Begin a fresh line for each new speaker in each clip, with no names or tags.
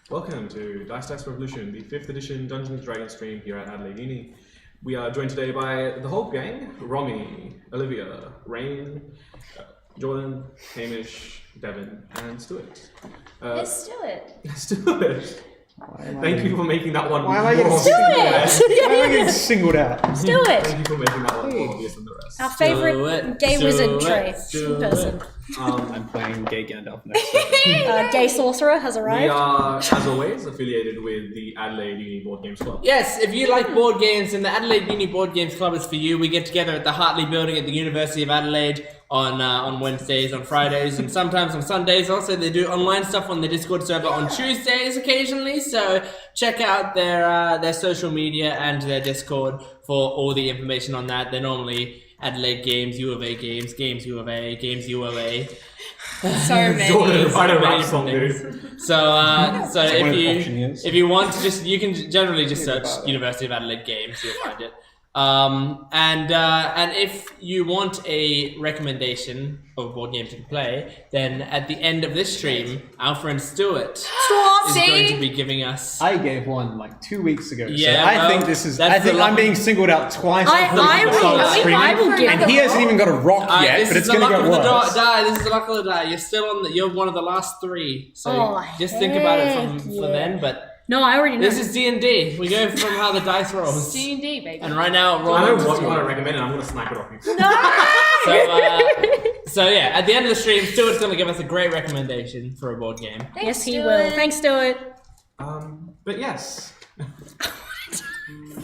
Welcome to Dice Dice Revolution, the 5th edition Dungeons & Dragons stream here at Adelaide Uni. We are joined today by the whole gang: Romy, Olivia, Rain, Jordan, Hamish, Devin, and Stuart.
Let's do it.
Stuart! Thank you for making that one
Why am I getting singled out?
Let's do it.
Thank you for making that one more obvious than the rest.
Our favourite gay wizard person.
I'm playing Gay Gandalf next.
Gay sorcerer has arrived.
We are, as always, affiliated with the Adelaide Uni Board Games Club.
Yes, if you like board games, then the Adelaide Uni Board Games Club is for you. We get together at the Hartley Building at the University of Adelaide on Wednesdays, on Fridays, and sometimes on Sundays. Also, they do online stuff on the Discord server on Tuesdays occasionally. So check out their social media and their Discord for all the information on that. They're normally Adelaide Games, U of A Games, Games U of A, Games U of A.
So many.
Jordan, write a rap song, dude.
So if you want to you can generally just search University of Adelaide Games, you'll find it. And if you want a recommendation of board games to play, then at the end of this stream, our friend Stuart is going to be giving us.
I gave one like 2 weeks ago.
Yeah,
so I think this is. I think I'm being singled out twice.
I will give
and he hasn't even got a rock yet, but it's going to get worse.
This is the luck of the die. You're still on. You're one of the last three. So just think about it for then. But.
No, I already know.
This is D&D. We go from how the dice rolls.
D&D, baby.
And right now,
I know what you want to recommend, and I'm going to snipe it off you.
No!
So yeah, at the end of the stream, Stuart's going to give us a great recommendation for a board game.
Yes, he will. Thanks, Stuart.
But yes.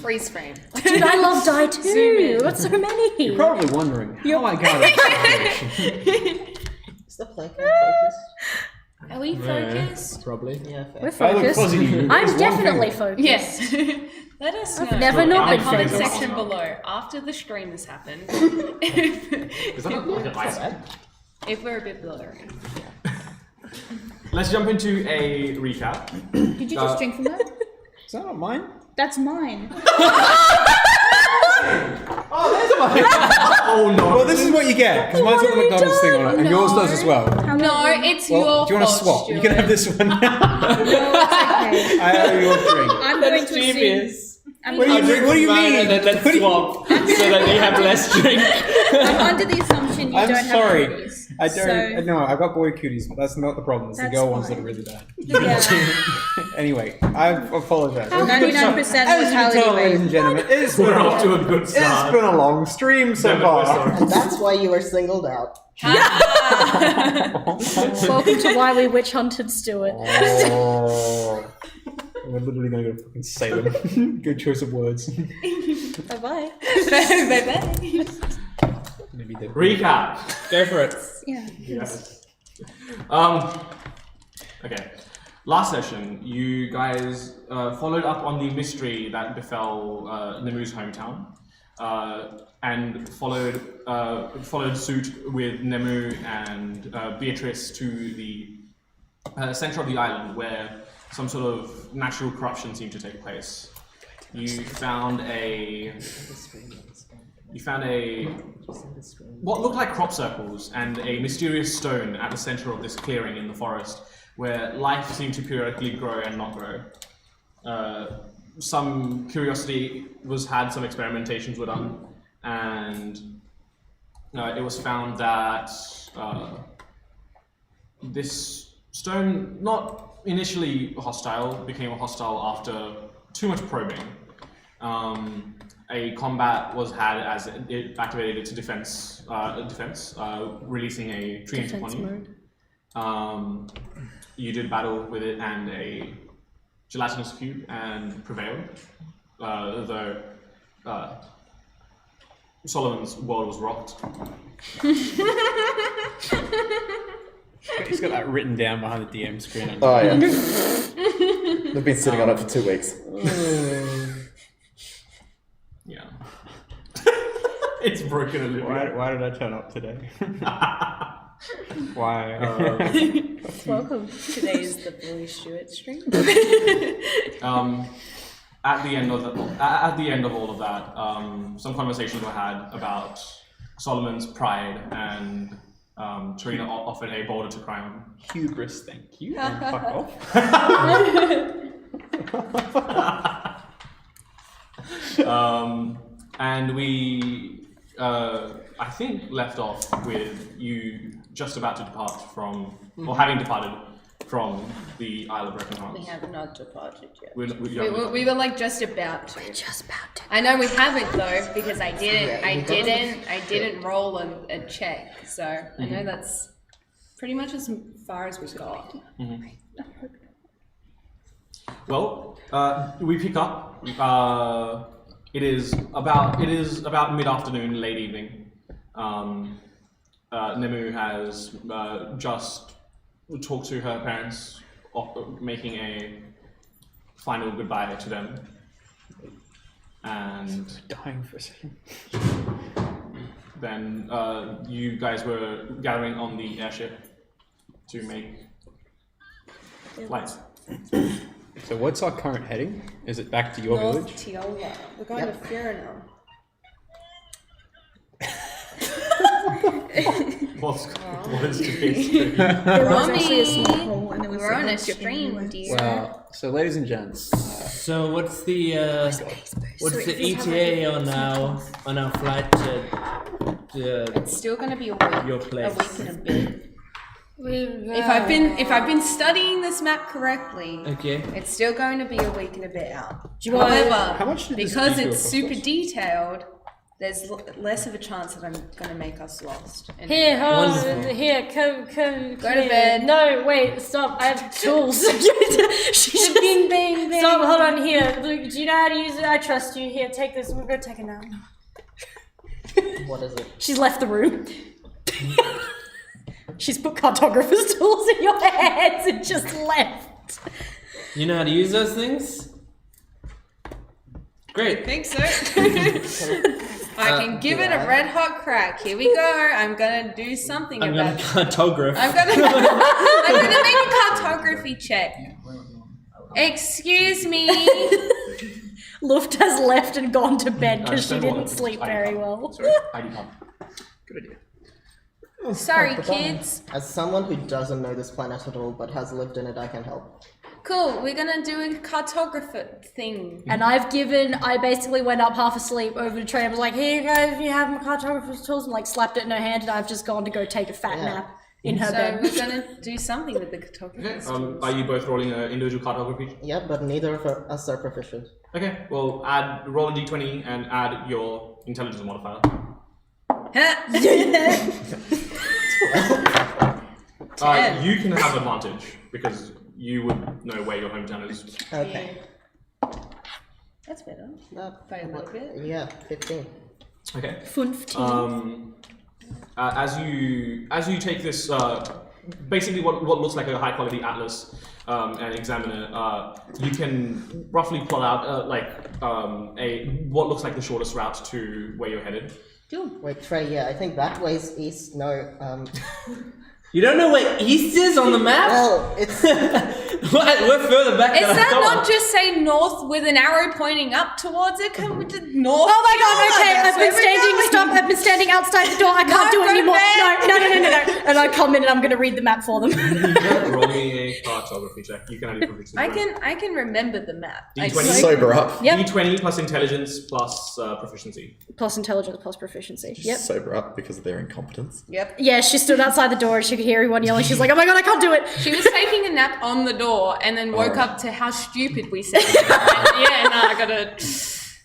Freeze frame.
Dude, I love die too. Got so many.
You're probably wondering how I got it.
Is the flanker focused?
Are we focused?
Probably.
Yeah, fair.
We're focused. I'm definitely focused.
Yes. Let us know.
I've never not
in
been
the comment
focused.
section below after the stream has happened.
Is that like an ice bed?
If we're a bit blurry.
Let's jump into a recap.
Did you just drink from that?
Is that not mine?
That's mine.
Oh, there's a mine.
Oh no.
Well, this is what you get, because mine's got the McDonald's thing on it, and yours does as well.
No, it's
Well,
your
do you want to
fault,
swap? You can have this one now.
No, it's okay.
I have your drink.
I'm going to
Genius.
assume.
What do you mean?
And then let's swap so that you have less drink.
I'm under the assumption you
I'm
don't
sorry.
have cookies.
I don't. No, I've got boy cooties, but that's not the problem. It's the
That's
girl ones that
fine.
are really bad.
Yeah.
Anyway, I apologize.
99%
As you can
mortality
tell, ladies
rate.
and gentlemen, it's
We're
been
off to a good
it's
start.
been a long stream so
Devin, we're
far.
sorry.
And that's why you were singled out.
Welcome to why we witch hunted Stuart.
Oh. We're literally going to go to fucking Salem. Good choice of words.
Bye-bye.
Maybe they
Recap.
Go for it.
Yeah.
Yes. Okay. Last session, you guys followed up on the mystery that befell Nemu's hometown, and followed suit with Nemu and Beatrice to the center of the island, where some sort of natural corruption seemed to take place. You found what looked like crop circles and a mysterious stone at the center of this clearing in the forest, where life seemed to periodically grow and not grow. Some curiosity was had, some experimentations were done, and it was found that this stone, not initially hostile, became hostile after too much probing. A combat was had as it activated its defense, releasing a tree upon you. You did battle with it and a gelatinous cube and prevailed, though Solomon's world was rocked.
He's got that written down behind the DM screen.
Oh, yeah. They've been sitting on it for 2 weeks.
Yeah. It's broken a little bit.
Why did I turn up today? Why?
Welcome.
Today is the Billy Stewart stream.
At the end of all of that, some conversations were had about Solomon's pride and Tarina offered a boulder to cry on.
Hubris, thank you. And fuck off.
And we, I think, left off with you just about to depart from, or having departed from the Isle of Broken Hearts.
We have not departed yet.
We
We were like just about to.
Just about to.
I know we haven't though because I didn't roll a check, so I know that's pretty much as far as we got.
Well, we pick up. It is about mid-afternoon, late evening. Nemu has just talked to her parents, making a final goodbye to them, and
Dying for a second.
then you guys were gathering on the airship to make flights.
So what's our current heading? Is it back to your
North
village?
Tiola. We're going to Furino.
What is today's
There was actually a small hole and there was
We're on a
like shipping
stream,
anyway.
dear.
Well, so ladies and gents,
So what's the ETA on our flight to
It's still going to be a week.
your
A
place?
week and a bit. If I've been studying this map correctly,
Okay.
it's still going to be a week and a bit out.
Do you want
However,
how much did this
because
detour
it's
cost
super
us?
detailed, there's less of a chance that I'm going to make us lost. And
Here,
Wonderful.
here, come,
Go to
here.
bed.
No, wait, stop. I have tools. She's
Bing, bing, bing.
Stop, hold on, here. Look, do you know how to use it? I trust you. Here, take this. We'll go take a nap.
What is it?
She's left the room. She's put cartographer's tools in your hands and just left.
You know how to use those things? Great.
think so. I can give it a red hot crack. Here we go. I'm gonna do something
I'm
about
gonna cartograph.
I'm gonna make a cartography check. Excuse me.
Luft has left and gone to bed because she
Stonewall
didn't
has
sleep
ID
very
card.
well.
Sorry, ID card. Good idea.
Sorry, kids.
As someone who doesn't know this planet at all but has lived in it, I can help.
Cool. We're gonna do a cartographer thing.
And I basically went up half asleep over the tray. I was like, here you go, you have my cartographer's tools, and like slapped it in her hand, and I've just gone to go take a fat nap in her
So
bed.
we're gonna do something with the cartographer's
Okay.
tools.
Are you both rolling an individual cartography?
Yeah, but neither of us are proficient.
Okay. Well, roll a d20 and add your intelligence modifier. You can have advantage because you would know where your hometown is.
Okay.
That's better.
That-
By a little bit.
Yeah, 15.
Okay.
15.
As you take this, basically what looks like a high quality atlas and examine it, you can roughly plot out what looks like the shortest route to where you're headed.
Wait, Trey, yeah, I think that way's east. No,
You don't know where east is on the map?
well, it's...
What? We're further back
Is
than I
that
thought.
not just say north with an arrow pointing up towards it? Can we just north?
Oh my god, okay,
That's
I've been
where we're
standing,
going.
stop, I've been standing outside the door, I can't do
No,
it
go to
anymore.
bed.
No. And I come in and I'm gonna read the map for them.
Roll me a cartography check. You can add your proficiency.
I can remember the map. I
D20.
just-
Sober up.
Yep.
D20 plus intelligence plus proficiency.
Plus intelligence, plus proficiency. Yep.
Sober up because of their incompetence.
Yep.
Yeah, she stood outside the door and she could hear everyone yelling. She's like, oh my god, I can't do it.
She was taking a nap on the door and then woke up to how stupid we said. I gotta.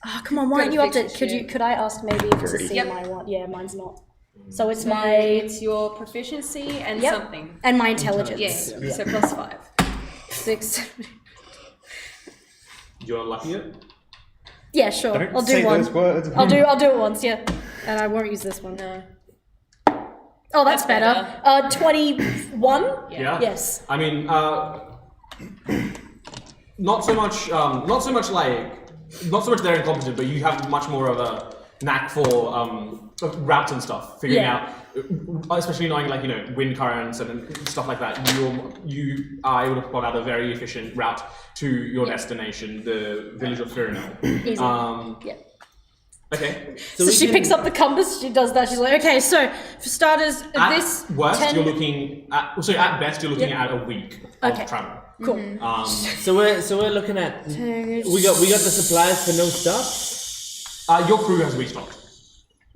Oh, come on, why aren't you up to? Could I ask maybe to see
Yep.
my one? Yeah, mine's not. So it's
It's your proficiency and
Yep.
something.
and my intelligence.
Yeah. So plus 5.
6.
You're lucky it?
Yeah, sure.
Don't
I'll
say
do one.
those words.
I'll do it once. Yeah, and I won't use this one.
No.
Oh, that's
That's
better. 21.
Yeah.
Yes.
I mean, not so much they're incompetent, but you have much more of a knack for routes and stuff, figuring
Yeah.
out, especially knowing wind currents and stuff like that. You are able to plot out a very efficient route to your destination, the village of Furino.
Easy.
Um,
Yeah.
Okay.
So
we
she
can-
picks up the compass, she does that, she's like, okay, so for starters,
At
this
worst,
10
you're looking at. So at best, you're looking at a week of
Okay.
travel.
Cool.
So we're looking at. We got the supplies for no stop.
Your crew has restocked.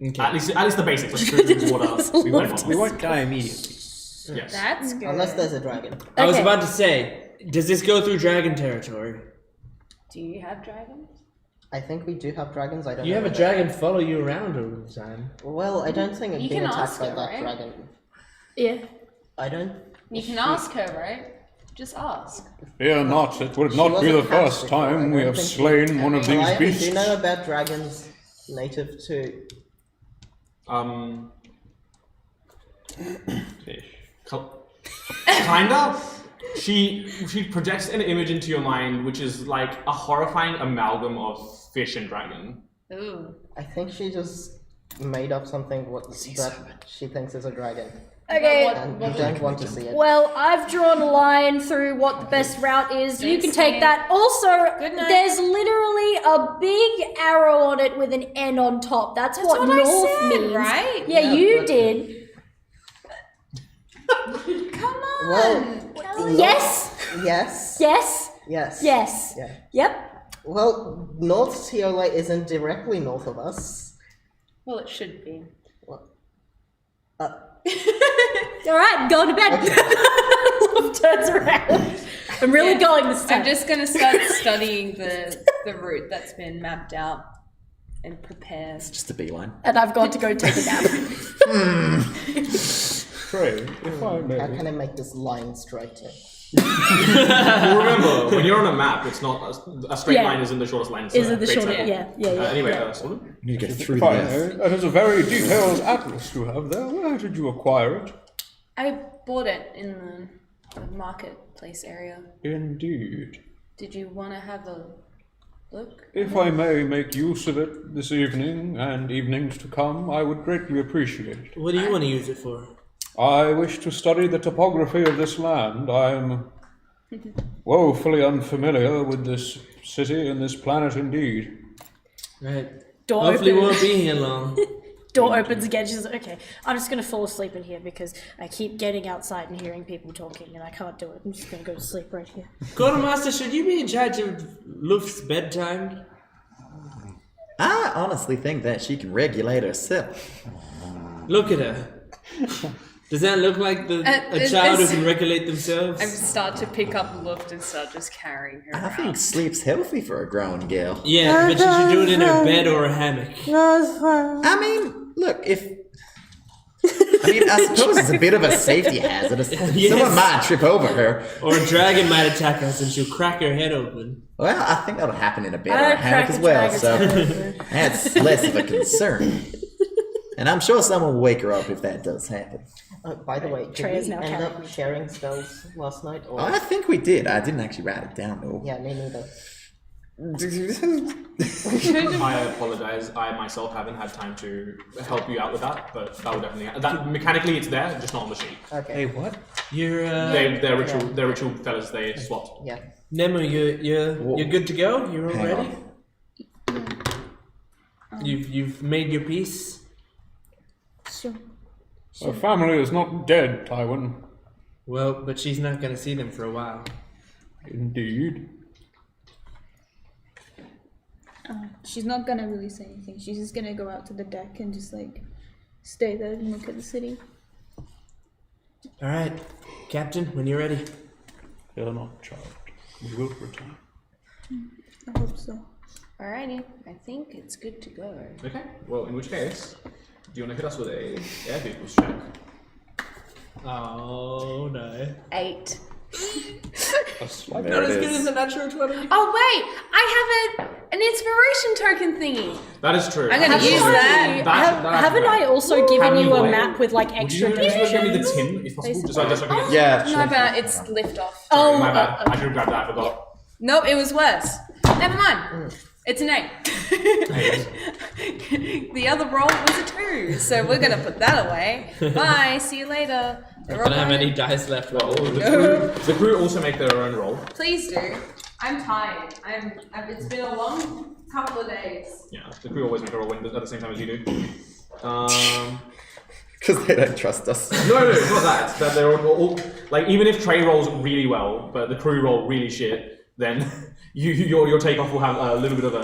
Okay.
At least the basics, like food, water.
We won't die immediately.
Yes.
That's good.
Unless there's a dragon.
I was
Okay.
about to say, does this go through dragon territory?
Do you have dragons?
I think we do have dragons. I don't.
You
know
have a
whether-
dragon follow you around all the time.
Well, I don't think
You
it's being
can
attacked
ask
by
her,
that
right?
dragon.
Yeah.
I don't.
You can ask her, right? Just ask.
Fear not, it would
She
not be
wasn't
the first
cast before,
time
I
we
don't
have
think
slain one of
Well,
these
I
beasts.
do know about dragons native to.
Kinda. She projects an image into your mind, which is like a horrifying amalgam of fish and dragon.
Ooh.
I think she just made up something that she thinks is a dragon,
Okay.
and you don't want to see it.
Well, I've drawn a line through what the best route is. You can take that. Also,
Good night.
there's literally a big arrow on it with an N on top. That's what
what I
north
said,
means.
right?
Yeah,
Yeah,
you
but-
did.
Come on.
Well,
Yes.
yes,
Yes.
yes,
Yes.
Yeah.
Yep.
Well, North Tiola isn't directly north of us.
Well, it should be.
All right, go to bed. Love turns around. I'm really going this time.
I'm just gonna start studying the route that's been mapped out and prepare.
Just a beeline.
And I've got to go take a nap.
Pray, if I
How
may.
can I make this line straighter?
Well, remember, when you're on a map, it's not a straight
Yeah.
line isn't the shortest line. So
Is it the
great
shorter?
circle.
Yeah.
Anyway,
yeah.
Solomon?
You need to get through
If I
this.
may, that is a very detailed atlas you have there. Where did you acquire it?
I bought it in the marketplace area.
Indeed.
Did you want to have a look?
If I may make use of it this evening and evenings to come, I would greatly appreciate it.
What do you want to use it for?
I wish to study the topography of this land. I'm woefully unfamiliar with this city and this planet indeed.
Right.
Door
Hopefully we
open.
won't be here long.
Door opens again. She's like, okay, I'm just gonna fall asleep in here because I keep getting outside and hearing people talking and I can't do it. I'm just gonna go to sleep right here.
Quartermaster, should you be in charge of Luft's bedtime?
I honestly think that she can regulate herself.
Look at her. Does that look like a
it's-
child who
it's-
can regulate themselves?
I start to pick up Luft and start just carrying her
I
around.
think sleep's healthy for a grown girl.
Yeah, but she should do it in her bed or a hammock.
I mean, look, I suppose it's a bit of a safety hazard.
Yes.
Someone might trip over her.
Or a dragon might attack us and she'll crack her head open.
Well, I think that'll happen in a bed or
I
a hammock
crack
as
a
well,
dragon's
so
head open.
that's less of a concern. And I'm sure someone will wake her up if that does happen.
By the way, did
Trey is
we
now
end
carrying
up
me.
sharing spells last night? Or
I think we did. I didn't actually write it down though.
yeah, me neither.
I apologize. I myself haven't had time to help you out with that, but that would definitely. That mechanically, it's there, just not on the sheet.
Okay.
what?
You're
They're ritual fellas. They swapped.
Yeah.
Nemo, you're good to go? You're all
Hang
ready? You've made your peace?
Sure.
Her family is not dead, Tywin.
Well, but she's not gonna see them for a while.
Indeed.
She's not gonna really say anything. She's just gonna go out to the deck and just like stay there and look at the city.
Alright, Captain, when you're ready.
Fear not, child. We will return.
I hope so.
Alrighty, I think it's good to go.
Okay. Well, in which case, do you want to hit us with a air vehicles check?
Oh no.
8.
A slight
There
Not
it
as good
is.
as a natural 20.
Oh wait, I have an inspiration token thingy.
That is true.
I'm gonna use that.
Haven't I also given
Have
you
you
a
wait?
map with like
Would
extra
you give me
dimensions?
the tin, if possible? Just so I can
Yeah,
No, but it's lift off.
Oh,
my bad. I should have grabbed that. I forgot.
Nope, it was worse. Never mind. It's an 8. The other roll was a 2, so we're gonna put that away. Bye. See you later.
I don't have any dice left.
Well, the crew also make their own roll.
Please do. I'm tired. It's been a long couple of days.
Yeah, the crew always make a roll at the same time as you do.
Because they don't trust us.
No, it's not that. It's that they're all like, even if Trey rolls really well, but the crew roll really shit, then your takeoff will have a little bit of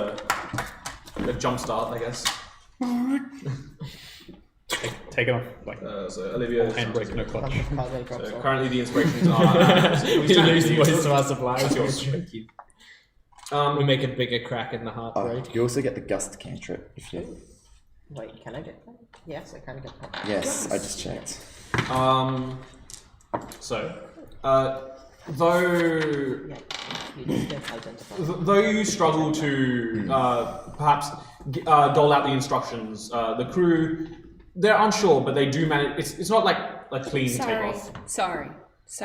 a jump start, I guess.
Take it off. Like,
So Olivia.
handbrake, no clutch.
So currently the inspirations are.
We lose most of our supplies.
That's yours.
We make a bigger crack in the heartbreak.
You also get the gust cantrip if you.
Wait, can I get that? Yes, I can get that.
Yes, I just checked.
Though you struggle to perhaps dole out the instructions, the crew, they're unsure, but they do manage. It's not like a clean takeoff,
Sorry.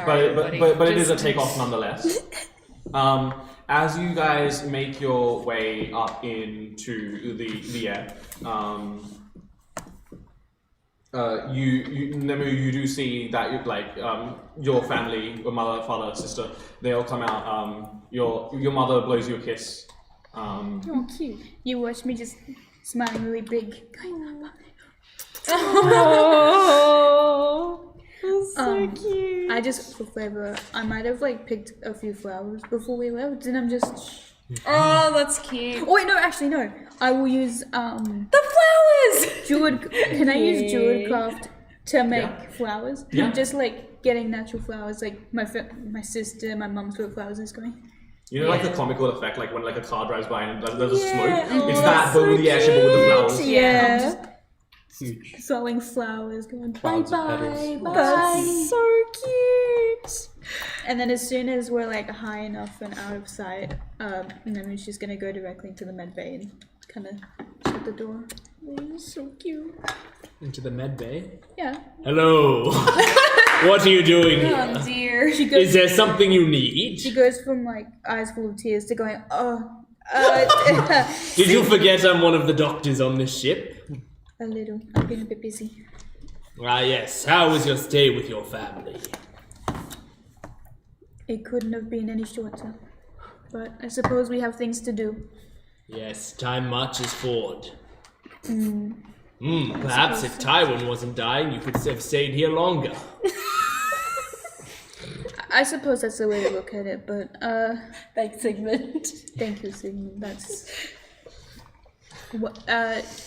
but it is a
Just-
takeoff nonetheless. As you guys make your way up into the air, you do see that your family, your mother, father, sister, they all come out. Your mother blows you a kiss.
Oh, cute. You watch me just smiling really big.
Oh, so cute.
I just, for flavor, I might have picked a few flowers before we left, and I'm just.
Oh, that's cute.
Oh wait, no, actually no. I will use
The flowers!
jeweled. Can I use jeweled craft to make flowers?
Yeah.
I'm just getting natural flowers. Like my sister, my mum's favorite flowers is going.
You know, the comical effect, like when a car drives by and there's a
Yeah.
smoke. It's
Oh,
that, but with the airship, but with the flowers.
Yeah.
Huge.
Throwing flowers, going bye
Clouds of
bye
petals.
bye.
That's so cute.
And then as soon as we're high enough and out of sight, and then she's gonna go directly to the med bay and kind of shut the door.
So cute.
Into the med bay.
Yeah.
Hello. What are you doing here?
Oh dear.
She goes.
Is there something you need?
She goes from eyes full of tears to going,
Did you forget I'm one of the doctors on this ship?
a little. I've been a bit busy.
Ah, yes. How was your stay with your family?
It couldn't have been any shorter. But I suppose we have things to do.
Yes, time marches forward. Perhaps if Tywin wasn't dying, you could have stayed here longer.
I suppose that's the way to look at it, but
Thanks, Sigmund.
thank you, Sigmund. That's what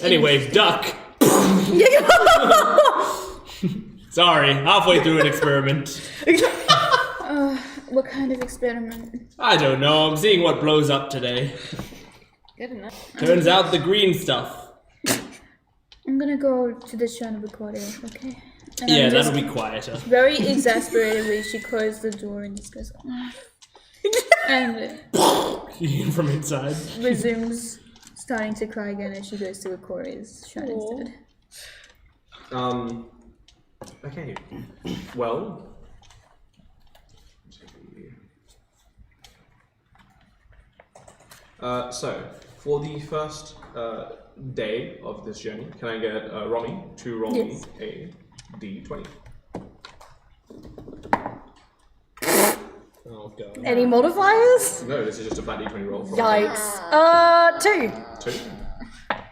Anyways, duck. Sorry, halfway through an experiment.
what kind of experiment?
I don't know, I'm seeing what blows up today.
Good enough.
Turns out the green stuff.
I'm gonna go to the Shine Recorder, okay? And
Yeah,
I'm just
that'll be quieter.
very exasperatedly, she closed the door and just goes, and
From inside.
resumes starting to cry again as she goes to Aquarius Shine instead.
Okay. Well. So, for the first day of this journey, can I get Romy to roll
Yes.
me a d20?
Oh god.
Any modifiers?
No, this is just a flat d20 roll. From
Yikes. 2.
2.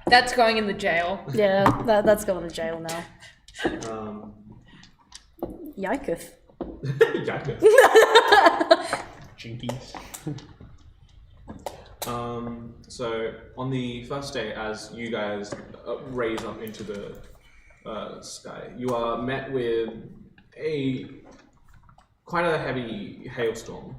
That's going in the jail.
Yeah, that's going to jail now. Yiketh.
Jacket.
Jinkies.
So on the first day, as you guys raise up into the sky, you are met with quite a heavy hailstorm.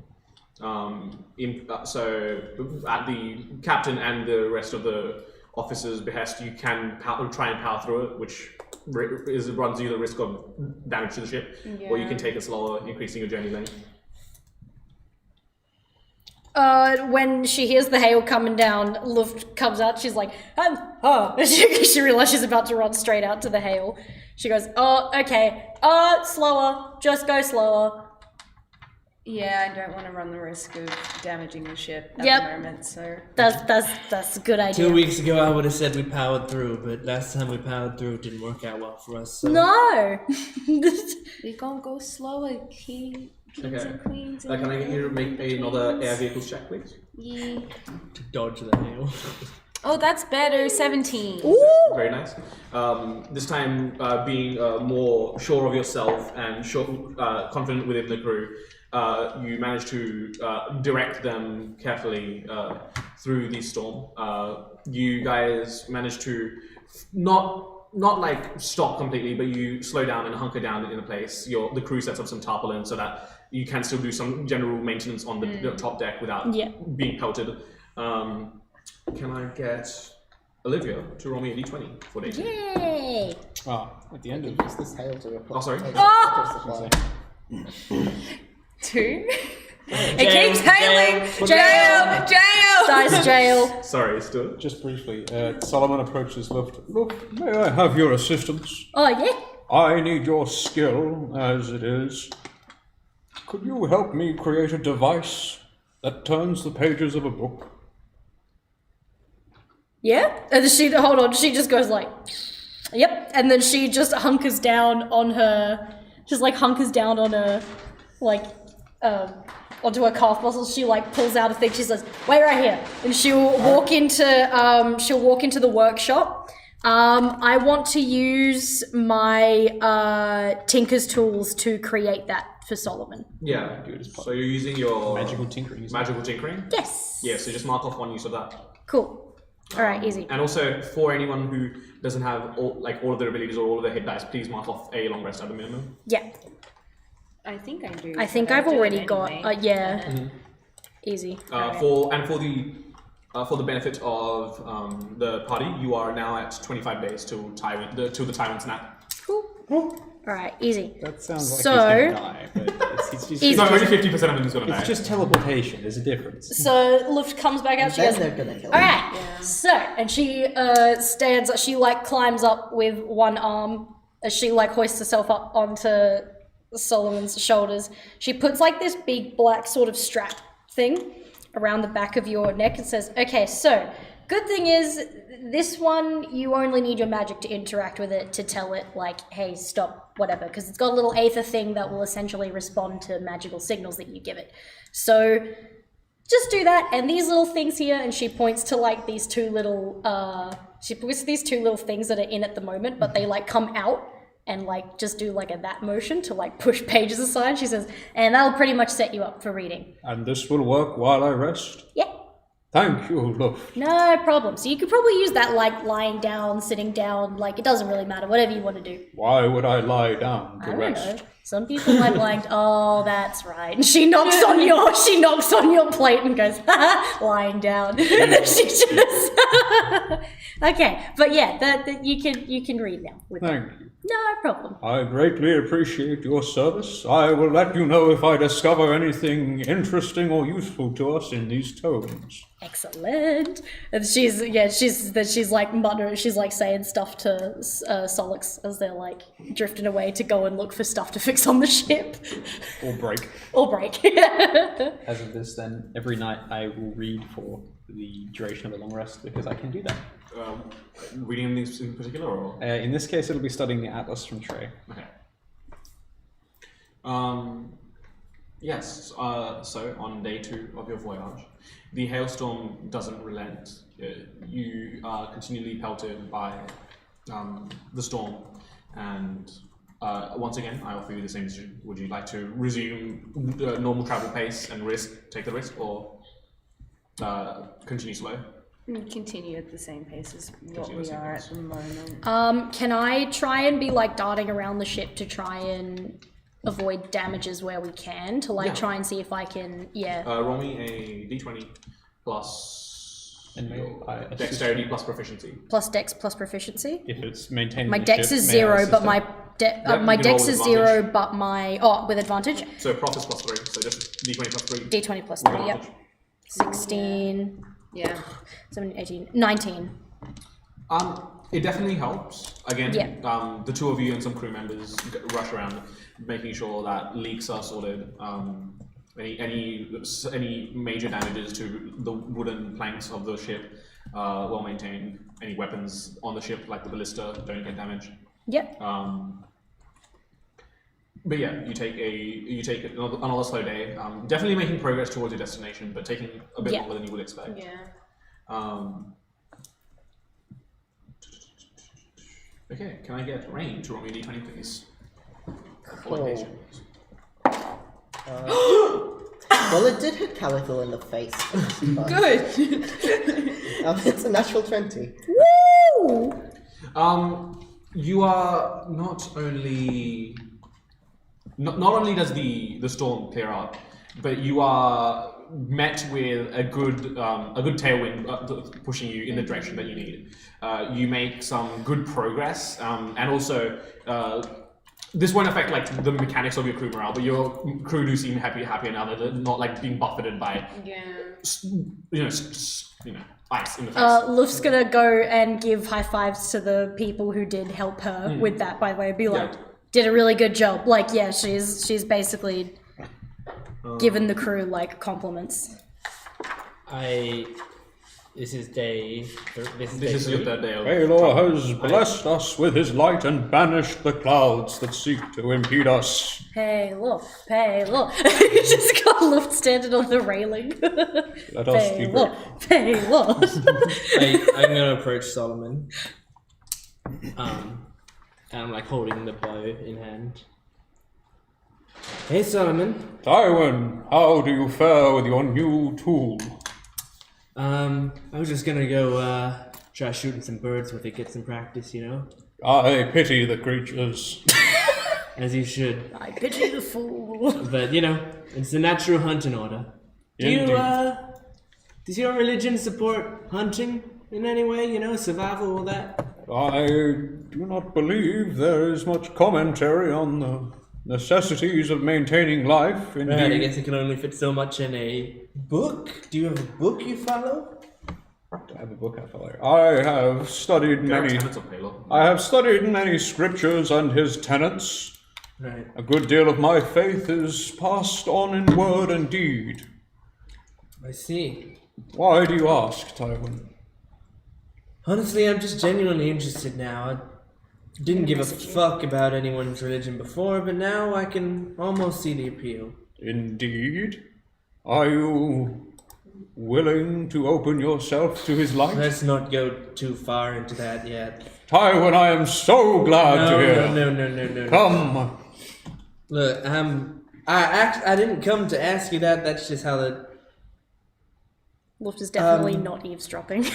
So at the captain and the rest of the officers' behest, you can try and power through it, which runs you the risk of damage to the ship, or you can take it slower, increasing your journey length.
When she hears the hail coming down, Luft comes out, she's like, she realizes she's about to run straight out to the hail. She goes, oh, okay, slower, just go slower.
Yeah, I don't want to run the risk of damaging the ship at
Yep.
the moment, so...
That's a good idea.
2 weeks ago I would have said we powered through, but last time we powered through it didn't work out well for us. So.
No!
We're gonna go slower, keep Kings
Okay.
and queens.
Can I get you to make another air vehicles check, please?
Yeah.
To dodge the hail.
Oh, that's better. 17.
Very nice. This time, being more sure of yourself and confident within the crew, you manage to direct them carefully through the storm. You guys manage to not like stop completely, but you slow down and hunker down in a place. The crew sets up some tarpaulin so that you can still do some general maintenance on the top deck without being pelted. Can I get Olivia to roll me a d20 for day 2?
Yay!
At the end of
Use this hail to replace.
Oh, sorry.
Supply.
2. It
Jail,
keeps hailing.
jail.
Jail.
Dice jail.
Sorry, Stuart.
Just briefly, Solomon approaches Luft. Luft, may I have your assistance?
Oh, yeah?
I need your skill, as it is. Could you help me create a device that turns the pages of a book?
Yeah? And then she just goes like, yep. And then she just hunkers down on her, onto her calf muscles. She like pulls out a thing. She says, "Wait right here," and she'll walk into the workshop. I want to use my Tinker's tools to create that for Solomon.
Yeah. So you're using your
Magical tinkering. isn't it?
magical tinkering?
Yes.
Yeah, so just mark off one use of that.
Cool. All right, easy.
And also, for anyone who doesn't have all of their abilities or all of their hit dice, please mark off a long rest at the minimum.
Yeah.
I think I do.
I think
but
I've
do it
already
anyway.
got. Easy.
For the benefit of the party, you are now at 25 days till the tyrant snap.
Cool. All right, easy.
That sounds like
So-
he's gonna die, but it's just,
Easy.
No, only 50% of them is gonna die.
it's just teleportation. There's a difference.
So Luft comes back out. She
Then
goes,
they're gonna kill
all
me.
right. So, and she stands. She like climbs up with one arm as she like hoists herself up onto Solomon's shoulders. She puts like this big black sort of strap thing around the back of your neck and says, "Okay, so good thing is this one you only need your magic to interact with it to tell it like, hey, stop, whatever, because it's got a little Aether thing that will essentially respond to magical signals that you give it. So just do that, and these little things here," and she points to like these two little things that are in at the moment, but they like come out and like just do like that motion to like push pages aside. She says, and that'll pretty much set you up for reading.
And this will work while I rest?
Yeah,
Thank you, Luft.
no problem. So you could probably use that like lying down, sitting down, like it doesn't really matter, whatever you want to do.
Why would I lie down to
I don't
rest?
know. Some people like lying. Oh, that's right. And she knocks on your plate and goes, lying down. And then she just okay. But yeah, that you can read now. With
Thank you.
no problem.
I greatly appreciate your service. I will let you know if I discover anything interesting or useful to us in these tomes.
Excellent. And she's like muttering, she's like saying stuff to Solix as they're like drifting away to go and look for stuff to fix on the ship.
Or break.
Or break.
As of this, then, every night I will read for the duration of a long rest because I can do that.
Reading these in particular, or
In this case, it'll be studying the Atlas from Trey.
okay. Yes. So on day 2 of your voyage, the hailstorm doesn't relent. You are continually pelted by the storm, and once again, I offer you the same decision. Would you like to resume normal travel pace and take the risk, or continue slow?
Continue at the same pace as what we are at the moment.
Can I try and be like darting around the ship to try and avoid damages where we can to like try and see if I can
Roll me a d20 plus
And
your dexterity plus proficiency.
plus dex plus proficiency.
If it's maintaining
My
the
dex
ship,
is
may I
0,
assist
but
it?
my
you
my
can
dex
roll
is
with
0,
advantage.
but my with advantage.
So prof is plus 3, so just d20 plus 3.
D20 plus 3, yep.
Advantage.
16,
Yeah.
17, 18, 19.
It definitely helps. Again,
Yeah.
the two of you and some crew members rush around, making sure that leaks are sorted. Any major damages to the wooden planks of the ship well maintained. Any weapons on the ship, like the ballista, don't get damaged.
Yep.
But yeah, you take another slow day. Definitely making progress towards your destination, but taking a bit longer than you would expect.
Yeah.
Okay, can I get Rain to roll me a d20, please?
Cool. Well, it did hit Calico in the face.
Good.
It's a natural 20.
Woo!
You are not only does the storm clear up, but you are met with a good tailwind pushing you in the direction that you need. You make some good progress, and also this won't affect like the mechanics of your crew morale, but your crew do seem happier now that they're not like being buffeted by ice in the face.
Luft's gonna go and give high fives to the people who did help her with that, by the way. Be like, did a really good job. Like, yeah, she's basically given the crew like compliments.
This is day. This
is your third day.
Baylor has blessed us with his light and banished the clouds that seek to impede us.
Hey, look. You just got Luft standing on the railing.
Let us be
look.
I'm gonna approach Solomon. And I'm like holding the bow in hand. Hey, Solomon.
Tywin, how do you fare with your new tool?
I was just gonna go try shooting some birds with it, get some practice, you know?
I pity the creatures.
As you should.
I pity the fool.
But, you know, it's the natural hunting order. Does your religion support hunting in any way, you know, survival, all that?
I do not believe there is much commentary on the necessities of maintaining life. Indeed.
Right, I guess it can only fit so much in a book. Do you have a book you follow?
I have a book I follow. I have studied many scriptures and his tenets.
Right.
A good deal of my faith is passed on in word and deed.
I see.
Why do you ask, Tywin?
Honestly, I'm just genuinely interested now. I didn't give a fuck about anyone's religion before, but now I can almost see the appeal.
Indeed? Are you willing to open yourself to his light?
Let's not go too far into that yet.
Tywin, I am so glad to hear.
No.
Come.
Look, I didn't come to ask you that. That's just how the.
Luft is definitely not eavesdropping.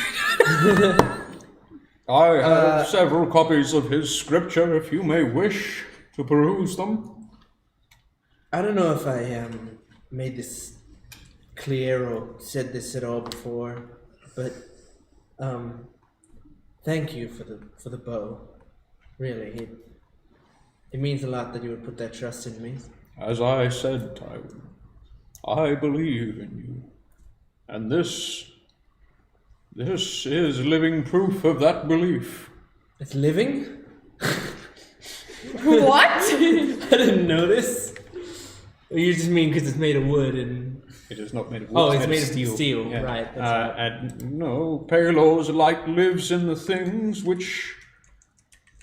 I have several copies of his scripture, if you may wish to peruse them.
I don't know if I made this clear or said this at all before, but thank you for the bow. Really, it means a lot that you would put that trust in me.
As I said, Tywin, I believe in you, and this is living proof of that belief.
It's living?
What?
I didn't know this. Or you just mean because it's made of wood and...
It is not made of wood.
Oh, it's made of steel.
Yeah.
Right. That's right.
And no, Palor's light lives in the things which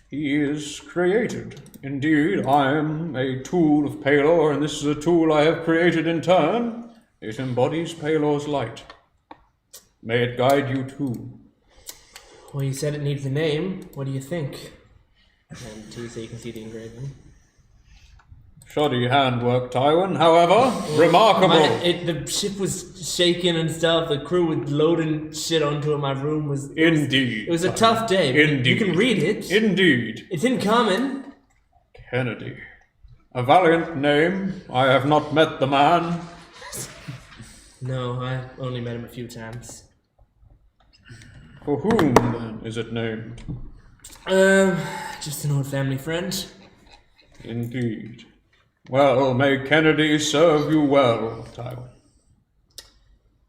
he is created. Indeed, I am a tool of Palor, and this is a tool I have created in turn. It embodies Palor's light. May it guide you too.
Well, you said it needs a name. What do you think? And so you can see the engraving.
Shoddy handwork, Tywin, however, remarkable.
The ship was shaking and stuff. The crew was loading shit onto it. My room was...
Indeed.
It was a tough day.
Indeed.
You can read it.
Indeed.
It's in common.
Kennedy. A valiant name. I have not met the man.
No, I only met him a few times.
For whom, then, is it named?
Just an old family friend.
Indeed. Well, may Kennedy serve you well, Tywin.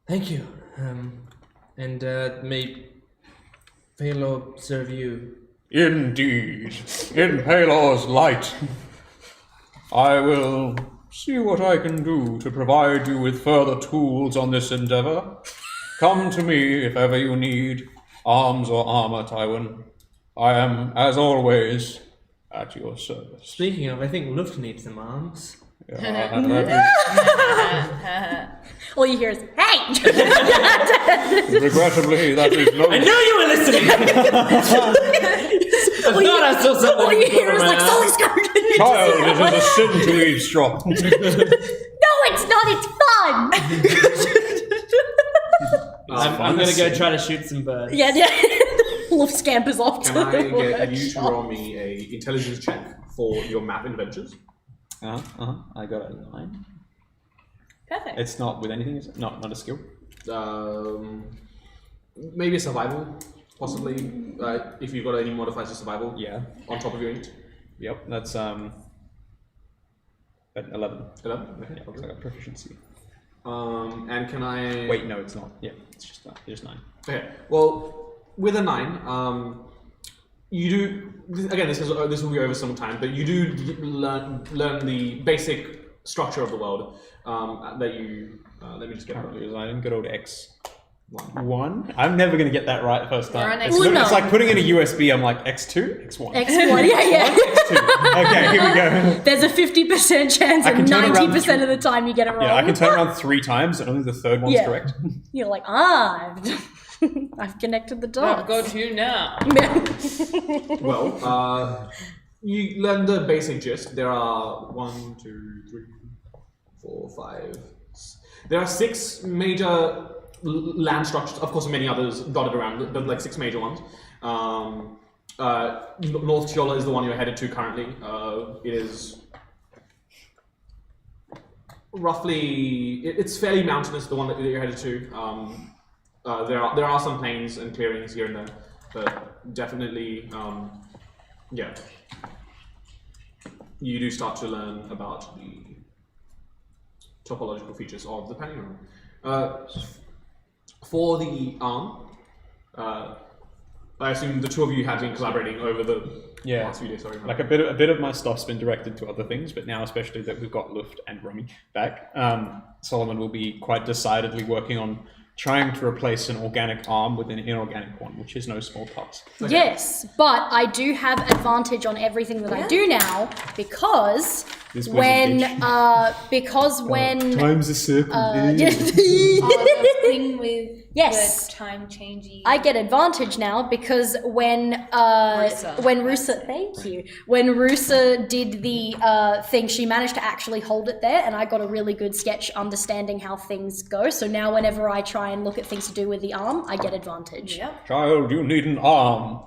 Thank you. And may Palor serve you.
Indeed. In Palor's light. I will see what I can do to provide you with further tools on this endeavor. Come to me if ever you need arms or armor, Tywin. I am, as always, At your service.
Speaking of, I think Luft needs some arms.
All you hear is, hey!
Regrettably, that is no.
I knew you were listening! I thought I saw something.
All you hear is like, Sully's going to
Child, it is a sin to eavesdrop.
No, it's not, it's fun!
I'm gonna go try to shoot some birds.
Yeah. Wolf scampers off
Can
to
I
the
get you to
workshop.
roll me a intelligence check for your map adventures?
I got a 9.
Perfect.
It's not with anything, is it? Not a skill.
Maybe a survival, possibly. If you've got any modifiers to survival.
Yeah.
On top of your 8.
Yep, that's at 11.
11. Okay.
Yeah, looks like a proficiency.
And can I?
Wait, no, it's not. Yeah, it's just 9.
Okay. Well, with a 9, you do. Again, this will be over some time, but you do learn the basic structure of the world that you. Let me just get it.
I didn't get old X1. I'm never going to get that right the first time.
You're on
It's,
X1.
it's like putting in a USB. I'm like X2, X1.
X1, yeah.
X2. Okay, here we go.
There's a 50% chance
I
and
can turn around
90% of the time you get it wrong.
Yeah, I can turn around 3 times and only the third one's
Yeah.
correct.
You're like, I've connected the
I've
dots.
got you now.
Well, you learn the basic gist. There are 1, 2, 3, 4, 5. There are 6 major land structures. Of course, many others dotted around, but like 6 major ones. North Tiola is the one you're headed to currently. It is roughly. It's fairly mountainous. The one that you're headed to. There are some plains and clearings here and there, but definitely, yeah. You do start to learn about the topological features of the panorama. For the arm, I assume the two of you have been collaborating over the past few days. Sorry,
Like a bit of my stuff's been directed to other things, but now especially that we've got Luft and Rummy back, Solomon will be quite decidedly working on trying to replace an organic arm with an inorganic one, which is no small task.
Okay.
Yes, but I do have advantage on everything that I do now because
This was a
when
bitch. Time's a circle.
Oh, the thing with
Yes.
the time changing.
I get advantage now because when Rusa, thank you. When Rusa did the thing, she managed to actually hold it there, and I got a really good sketch understanding how things go. So now, whenever I try and look at things to do with the arm, I get advantage.
Yep.
Child, you need an arm.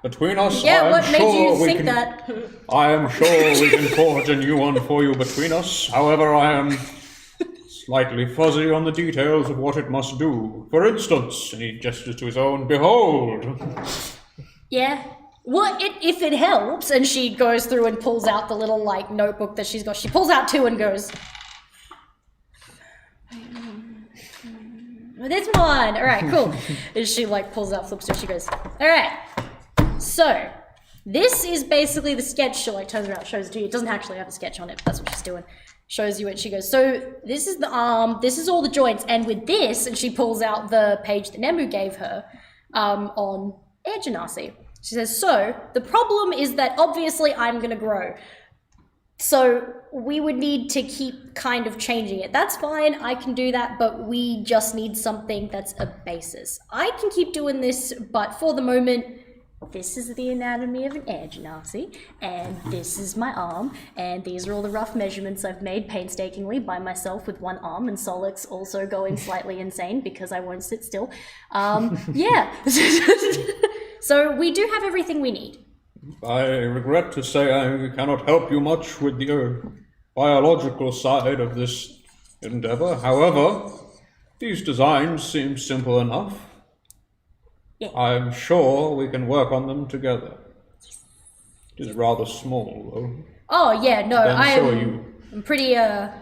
Between us,
Yeah,
I am
what made
sure
you
we
think
can,
that?
I am sure we can forge a new one for you between us. However, I am slightly fuzzy on the details of what it must do. For instance, and he gestures to his own, behold.
Yeah. Well, if it helps, and she goes through and pulls out the little like notebook that she's got. She pulls out 2 and goes, this one. All right, cool. And she like pulls out, flips through. She goes, all right. So this is basically the sketch. She like turns around, shows it to you. It doesn't actually have a sketch on it, but that's what she's doing. Shows you it. She goes, so this is the arm. This is all the joints, and with this, and she pulls out the page that Nemu gave her on air genasi. She says, so the problem is that obviously I'm going to grow. So we would need to keep kind of changing it. That's fine, I can do that, but we just need something that's a basis. I can keep doing this, but for the moment, this is the anatomy of an air genasi, and this is my arm, and these are all the rough measurements I've made painstakingly by myself with one arm, and Solix also going slightly insane because I won't sit still. Yeah. So we do have everything we need.
I regret to say I cannot help you much with the biological side of this endeavor. However, these designs seem simple enough.
Yeah.
I'm sure we can work on them together. It is rather small, though.
Oh, yeah, no,
Then so are you.
I'm pretty, yeah,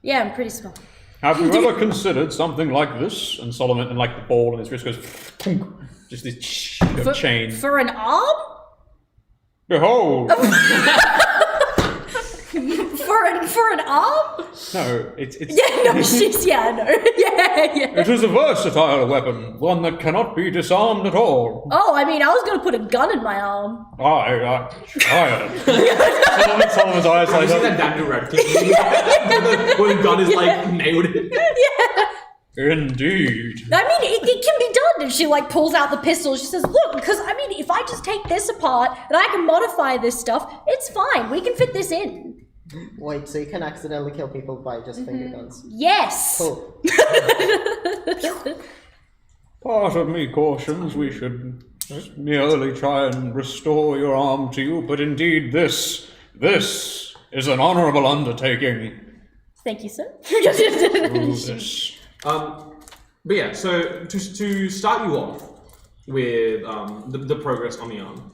I'm pretty small.
Have you ever considered something like this? And Solomon, and like the ball in his wrist goes, "Punk," just this chain.
For an arm?
Behold!
For an arm?
No, it's
Yeah, no, she's, yeah, I know. yeah.
it is a versatile weapon, one that cannot be disarmed at all.
Oh, I mean, I was gonna put a gun in my arm.
I Solomon's eyes
Have you seen
like
that Daniel Radcliffe movie? When the gun is like nailed in?
Indeed.
I mean, it can be done. And she like pulls out the pistol. She says, look, because I mean, if I just take this apart and I can modify this stuff, it's fine. We can fit this in.
Wait, so you can accidentally kill people by just finger guns?
Yes.
Cool.
Part of me cautions we should merely try and restore your arm to you, but indeed this is an honourable undertaking.
Thank you, sir.
Do this.
But yeah, so to start you off with the progress on the arm,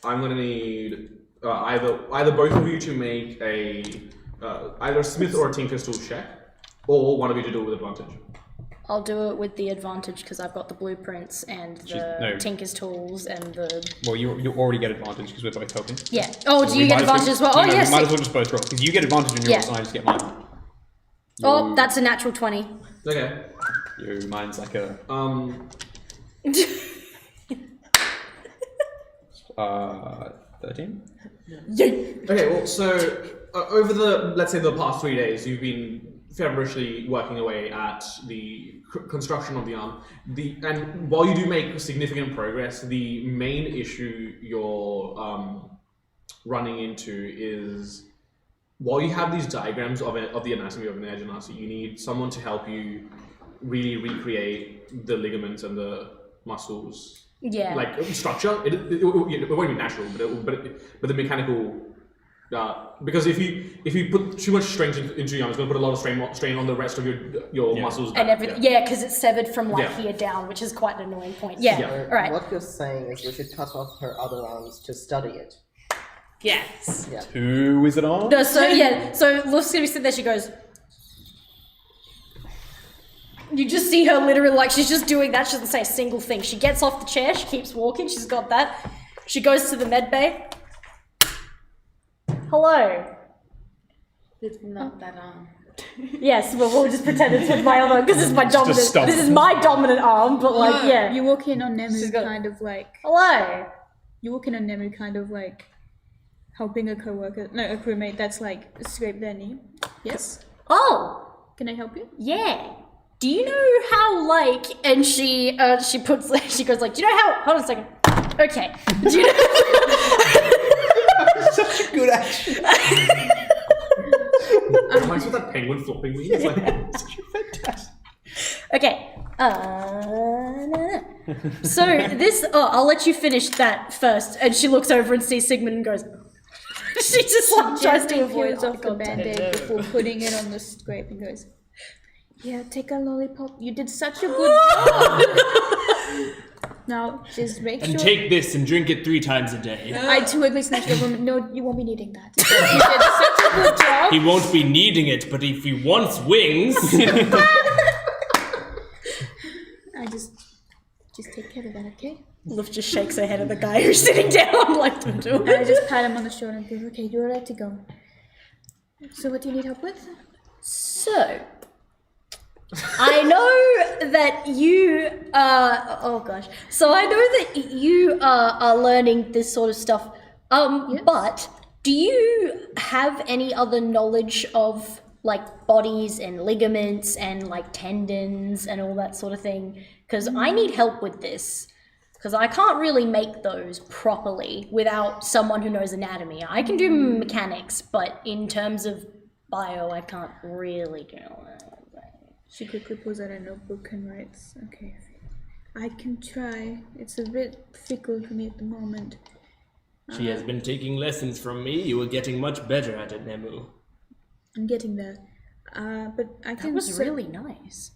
I'm gonna need either both of you to make either a smith or a tinker's tool check, or one of you to do it with advantage.
I'll do it with the advantage because I've got the blueprints and the Tinker's tools and the...
Well, you already get advantage because we're both helping.
Yeah. Oh, do you
We
get
might
advantage as well?
No,
Oh, yes.
we might as well just both roll because you get advantage on yours and I just get mine.
Oh, that's a natural 20.
Okay.
Mine's like a 13.
Okay, well, so over let's say the past 3 days, you've been feverishly working away at the construction of the arm. And while you do make significant progress, the main issue you're running into is, while you have these diagrams of the anatomy of an edge anatomy, you need someone to help you really recreate the ligaments and the muscles.
Yeah.
Like structure, it won't be natural, but the mechanical. Because if you put too much strength into your arm, it's going to put a lot of strain on the rest of your muscles.
And everything. Yeah, because it's severed from like
Yeah.
here down, which is quite an annoying point. Yeah.
Yeah.
All right.
What you're saying is we should cut off her other arms to study it.
Yes.
Yeah.
2 wizard arms?
No, so Luff's gonna be sitting there, she goes... You just see her literally, like, she's just doing that, she doesn't say a single thing. She gets off the chair, she keeps walking, she's got that. She goes to the med bay. Hello.
It's not that arm.
Yes, well, we'll just pretend it's with my other, because it's my dominant,
stump.
this is my dominant arm, but like, yeah.
You walk in on Nemu
She's got-
kind of like...
Hello.
You walk in on Nemu kind of like helping a co-worker, no, a crewmate that's like scraped their knee. Yes?
Oh,
Can I help you?
yeah. Do you know how, like, and she puts, she goes like, do you know how, hold on a second. Okay. Do you know?
Such a good action.
Reminds me of that penguin flopping me. It's like,
Such a fantastic.
Okay. So this, I'll let you finish that first. And she looks over and sees Sigmund and goes, she just like tries to
Gently
avoid
peels off the
contact.
band-aid before putting it on the scrape and goes, yeah, take a lollipop. You did such a good job. Now, just make
And
sure...
take this and drink it 3 times a day.
I too ugly snatched the woman. No, you won't be needing that. You did such a good job.
He won't be needing it, but if he wants wings...
I just take care of that, okay?
Luff just shakes her head at the guy who's sitting down, like, don't do
And I
it.
just pat him on the shoulder and go, okay, you're allowed to go. So what do you need help with?
So, I know that you, oh gosh. So I know that you are learning this sort of stuff. But do you have any other knowledge of like bodies and ligaments and like tendons and all that sort of thing? Because I need help with this. Because I can't really make those properly without someone who knows anatomy. I can do mechanics, but in terms of bio, I can't really do it.
She quickly pulls out a notebook and writes, okay, I can try. It's a bit fickle for me at the moment.
She has been taking lessons from me. You were getting much better at it, Nemu.
I'm getting there. But I
That
can...
was really nice.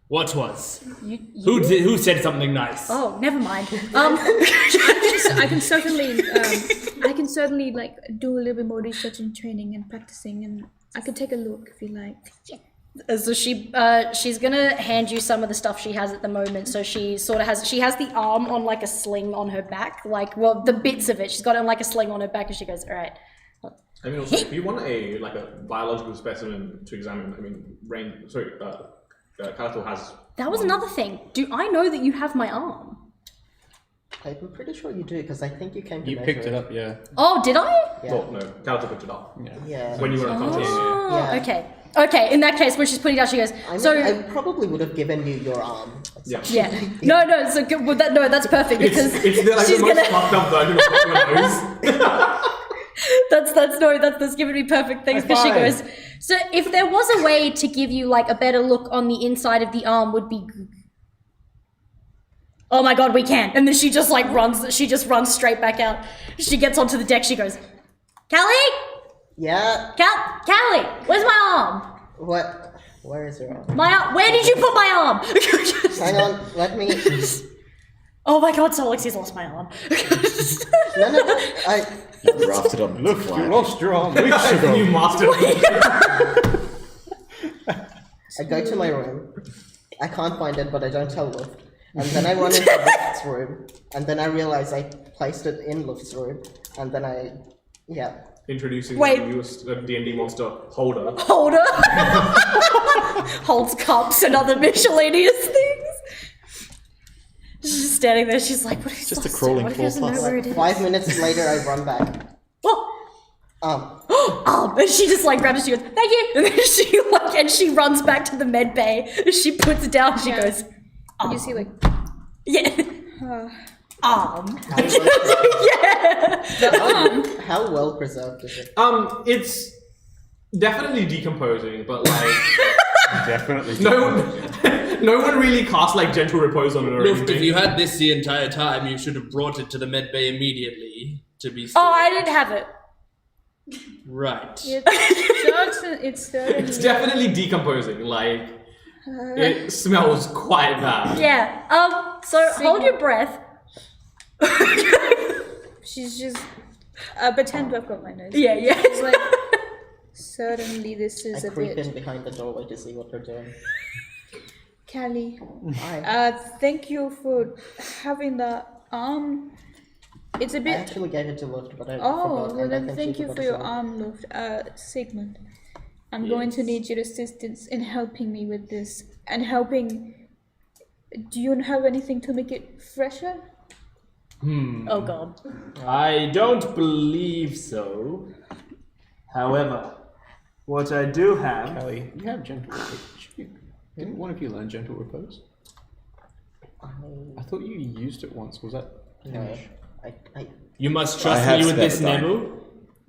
What was?
You,
Who said something nice?
Oh, never mind.
I can certainly like do a little bit more research and training and practicing, and I could take a look if you like.
So she's gonna hand you some of the stuff she has at the moment. So she sort of has the arm on like a sling on her back, like, well, the bits of it. She's got it on like a sling on her back, and she goes, all right,
I mean, also, if you want a biological specimen to examine, I mean, Kalato has.
That was another thing. Do I know that you have my arm?
I'm pretty sure you do, because I think you came to
You
measure
picked it up, yeah.
Oh, did I?
Yeah.
Well, no, Kalato picked it up.
Yeah.
When you were in contest.
Oh,
Yeah.
okay. Okay, in that case, when she's putting it down, she goes,
I mean,
so...
I probably would have given you your arm.
Yeah.
Yeah. No, so well, that's perfect, because
It's the
she's
most
gonna...
fucked up version of your nose.
That's giving me perfect things, because she goes, so if there was a way to give you, like, a better look on the inside of the arm would be... Oh my god, we can. And then she just runs straight back out. She gets onto the deck, she goes, Callie?
Yeah.
Callie, where's my arm?
What? Where is your arm?
Where did you put my arm?
Hang on, let me...
Oh my god, Solix's lost my arm.
No, I...
Grafted on
Look, you lost your arm weeks ago.
You mastered
I go to my room. I can't find it, but I don't tell Luft. And then I run into Luft's room. And then I realize I placed it in Luft's room. And then
Introducing
Wait.
the newest D&D monster, Holder.
Holder holds cups and other miscellaneous things. She's just standing there. She's like, "What is
Just a
this?
crawling
What if he doesn't know
four-plus.
where it is?"
5 minutes later, I run back.
Oh, and she just grabs it. She goes, "Thank you," and then she runs back to the med bay. She puts it down. She goes,
You see, like,
"Yeah, arm."
How well preserved is it?
It's definitely decomposing, but
Definitely.
no one really casts gentle repose on it or
Luft,
anything.
if you had this the entire time, you should have brought it to the med bay immediately to be
Oh,
stored.
I didn't have it.
Right.
it's certainly...
It's definitely decomposing. It smells quite bad.
Yeah. So hold your breath.
She's just... pretend I've got my nose.
Yeah.
It's like, certainly this is
I
a
creep
bit...
in behind the doorway to see what they're doing.
Callie,
Hi.
thank you for having the arm. It's a
I
bit...
actually gave it to Luft, but I
Oh,
forgot.
well
and I
then
think
thank
she
you
forgot
for
as
your
well.
arm, Luft. Sigmund, I'm going to need your assistance in helping me with this. And helping... Do you have anything to make it fresher?
Oh god.
I don't believe so. However, what I do have...
Kelly, you have gentle repose. Didn't one of you learn gentle repose? I thought you used it once. Was that?
No, I
You must
I
trust
have
me with this,
spent time.
Nebu.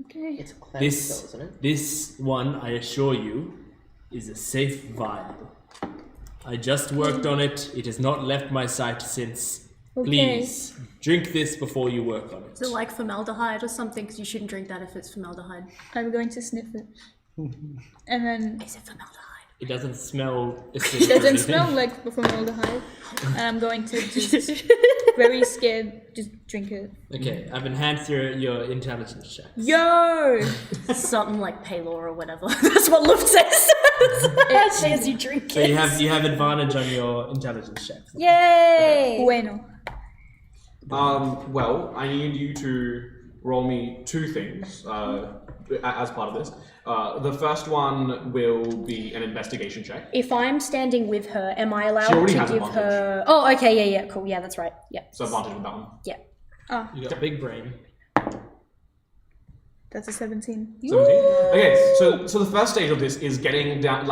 Okay.
it's a cleric spell,
This,
isn't it?
this one, I assure you, is a safe vial. I just worked on it. It has not left my sight since.
Okay.
Please, drink this before you work on it.
Is it like formaldehyde or something? Because you shouldn't drink that if it's formaldehyde.
I'm going to sniff it. And then...
Is it formaldehyde?
It doesn't smell acidic.
It
or
doesn't
anything.
smell like formaldehyde. And I'm going to just... very scared, just drink it.
Okay, I've enhanced your intelligence check.
Yo!
Something like Palor or whatever. That's what Luft says. As you drink
So
it.
you have advantage on your intelligence check.
Yay!
Bueno.
Well, I need you to roll me two things as part of this. The first one will be an investigation check.
If I'm standing with her, am I allowed
She already
to
has
give
advantage.
her... Oh, okay, yeah, cool. Yeah, that's right. Yeah.
So advantage with that one.
Yeah.
You got a big brain.
That's a 17.
17. Okay, so the first stage of this is getting down,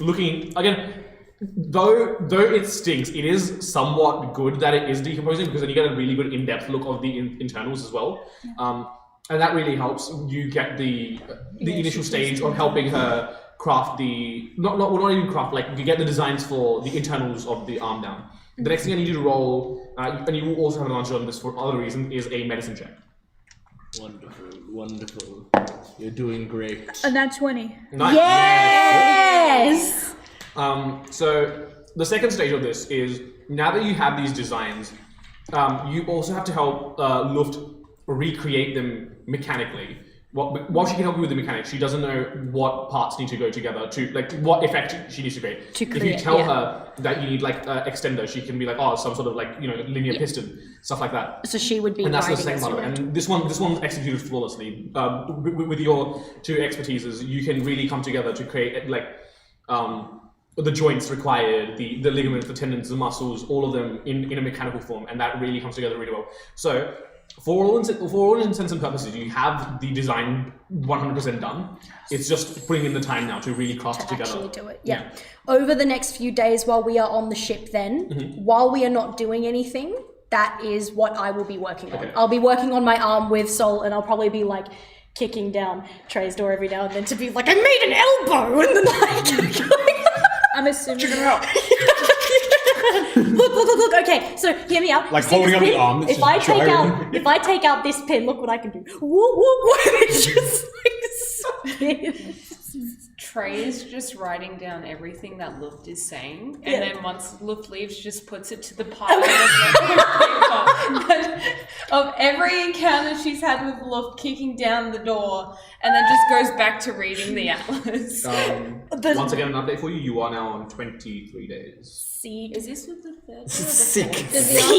looking again. Though it stinks, it is somewhat good that it is decomposing because then you get a really good in-depth look of the internals as well, and that really helps. You get the initial stage of helping her craft not even craft, you get the designs for the internals of the arm down. The next thing I need you to roll, and you will also have an advantage on this for other reasons, is a medicine check.
Wonderful. You're doing great.
And that's 20.
Nice.
Yes!
So the second stage of this is, now that you have these designs, you also have to help Luft recreate them mechanically. while she can help you with the mechanics, she doesn't know what parts need to go together to, like, what effect she needs to create. If you tell her that you need, like, extender, she can be like, oh, some sort of, like, you know, linear piston, stuff like that.
So she would be
And that's the
riding
same
us
part of it.
around.
And this one's executed flawlessly. With your two expertises, you can really come together to create, like, the joints required, the ligaments, the tendons, the muscles, all of them in a mechanical form, and that really comes together really well. So, for all intents and purposes, you have the design 100% done. It's just putting in the time now to really craft it together.
Actually do it, yeah. Over the next few days while we are on the ship then, while we are not doing anything, that is what I will be working on. I'll be working on my arm with Sol, and I'll probably be like kicking down Trey's door every now and then to be like, I made an elbow, and then like
I'm assuming.
Check it out.
Look. Okay, so hear me out.
Like
See
holding
this
up the
pin?
arm, it's
If
just
I take
gyrating.
out, if I take out this pin, look what I can do. Whoop. It's just like
Trey is just writing down everything that Luft is saying, and then once Luft leaves, just puts it to the pile of paper of every encounter she's had with Luft kicking down the door, and then just goes back to reading the atlas.
Once again, an update for you. You are now on 23 days.
See,
Is this with the third? Or the
Sick.
Does the arm,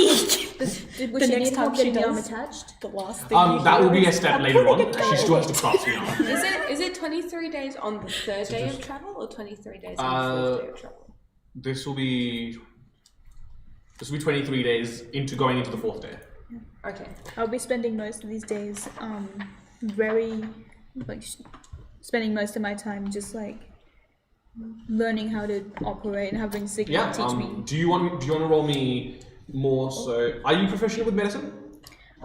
would
The
she
next
need
time
help
she
getting the arm
does.
attached?
the last thing.
That will be a step later on. She still has to craft the arm.
Is it 23 days on the third day of travel, or 23 days on the fourth day of travel?
This will be 23 days going into the fourth day.
Okay.
I'll be spending most of these days, spending most of my time just like learning how to operate and having Sigma teach me.
Do you want to roll me more? So, are you proficient with medicine?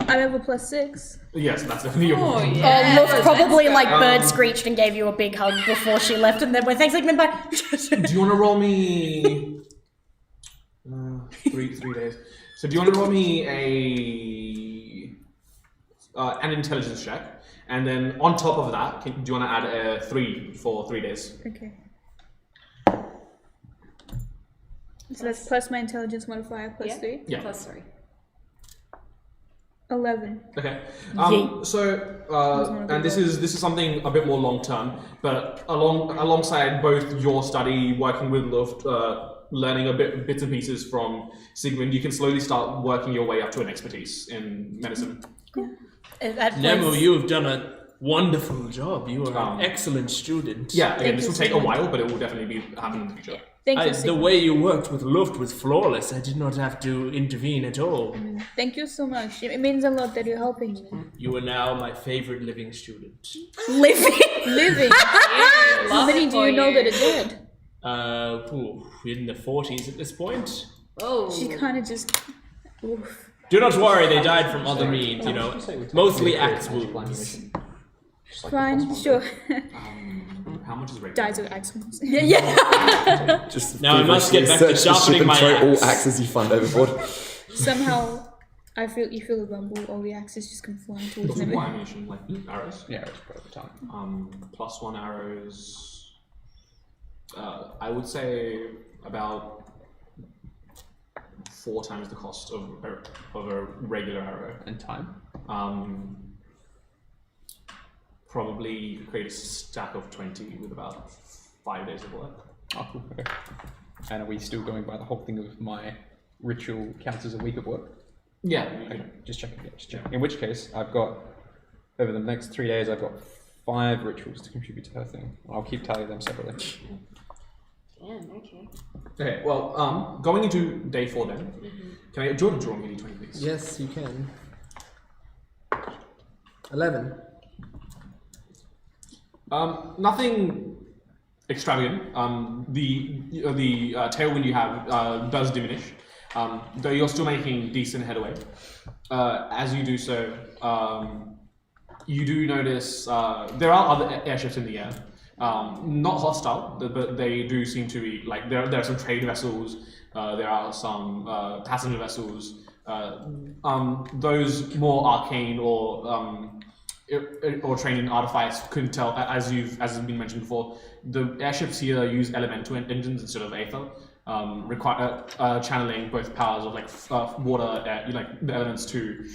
I'm level +6.
Yes, that's definitely your.
Oh yeah.
Luft probably like bird screeched and gave you a big hug before she left, and then went, thanks, Sigmund, bye.
Do you want to roll me 3 days? So do you want to roll me an intelligence check, and then on top of that, do you want to add a 3 for 3 days?
Okay. So that's plus my intelligence modifier plus 3.
Yeah.
Plus 3.
11.
Okay. And this is something a bit more long term, but alongside both your study, working with Luft, learning bits and pieces from Sigmund, you can slowly start working your way up to an expertise in medicine.
Nemo, you have done a wonderful job. You are an excellent student.
Yeah, again, this
you,
will take a
Sigmund.
while, but it will definitely happen in the future.
Thank you,
The
Sigmund.
way you worked with Luft was flawless. I did not have to intervene at all.
Thank you so much. It means a lot that you're helping me.
You are now my favorite living student.
Living. How many do you know that are dead?
In the 40s at this point.
Oh.
She kind of just. Oof.
Do not worry, they died from other means, you know, mostly axe wounds.
Fine, sure.
How much is rate?
Dies of axe wounds.
Just
Now I must get back to
search the ship
sharpening
and
my
throw all
axe.
axes you find overboard.
Somehow, you feel a rumble. All the axes just come flying towards
What's
me.
more ammunition, like arrows?
Yeah, it's part of the time.
+1 arrows. I would say about 4 times the cost of a regular arrow.
And time.
Probably you could create a stack of 20 with about 5 days of work.
Oh, cool. Okay. And are we still going by the whole thing of my ritual counts as a week of work?
Yeah.
Okay, just checking. Yeah, just checking. In which case, I've got over the next 3 days, I've got 5 rituals to contribute to her thing. I'll keep tally them separately.
Damn, okay.
Okay, well, going into day 4 then, can I get Jordan to draw me d20, please?
Yes, you can. 11.
Nothing extravagant. The tailwind you have does diminish, though you're still making decent headway. As you do so, you do notice there are other airships in the air. Not hostile, but they do seem to be like there are some trade vessels. There are some passenger vessels. Those more arcane or training artifacts couldn't tell, as has been mentioned before. The airships here use elemental engines instead of Aether, channeling both powers of like water, like the elements too.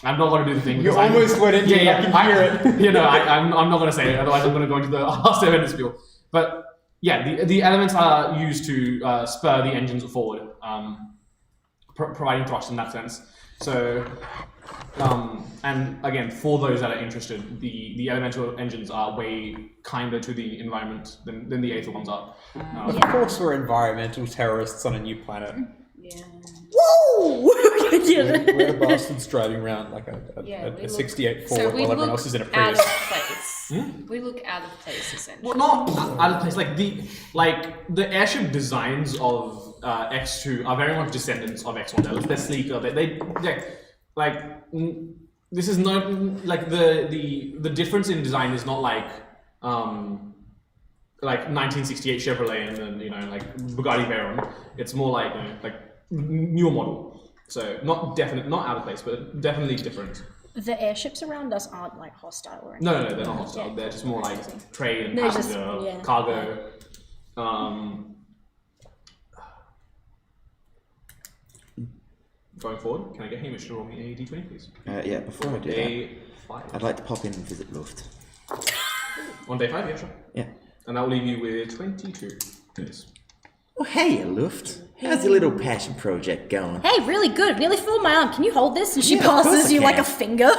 I'm not going to do the thing.
You
because
almost went into it, I can hear it.
You know, I'm not going to say it, otherwise I'm going to go into the last event spiel. But yeah, the elements are used to spur the engines forward, providing thrust in that sense. So, and again, for those that are interested, the elemental engines are way kinder to the environment than the Aether ones are.
Of course, we're environmental terrorists on a new planet.
Yeah.
Whoa!
We're the bastards driving around like a 68 Ford while everyone else is in a
out
Prius.
of place. We look out of place essentially.
Well, not out of place. Like the airship designs of X2 are very much descendants of X1. They're sleeker. This is not like the difference in design is not like 1968 Chevrolet and then like Bugatti Veyron. It's more like newer model. So not out of place, but definitely different.
The airships around us aren't like hostile or anything.
No, they're not hostile.
Yeah.
They're just more like trade and
They're
passenger,
just- yeah.
cargo. Going forward, can I get Hamish to roll me a d20, please?
Yeah, before I do that,
Day 5.
I'd like to pop in and visit Luft.
On day 5, yeah, sure.
Yeah.
And that will leave you with 22. Yes.
Oh, hey, Luft. How's your little passion project going?
Hey, really good. Nearly filled my arm. Can you hold this? And she
Yeah, of course
passes
I
you like
can.
a finger.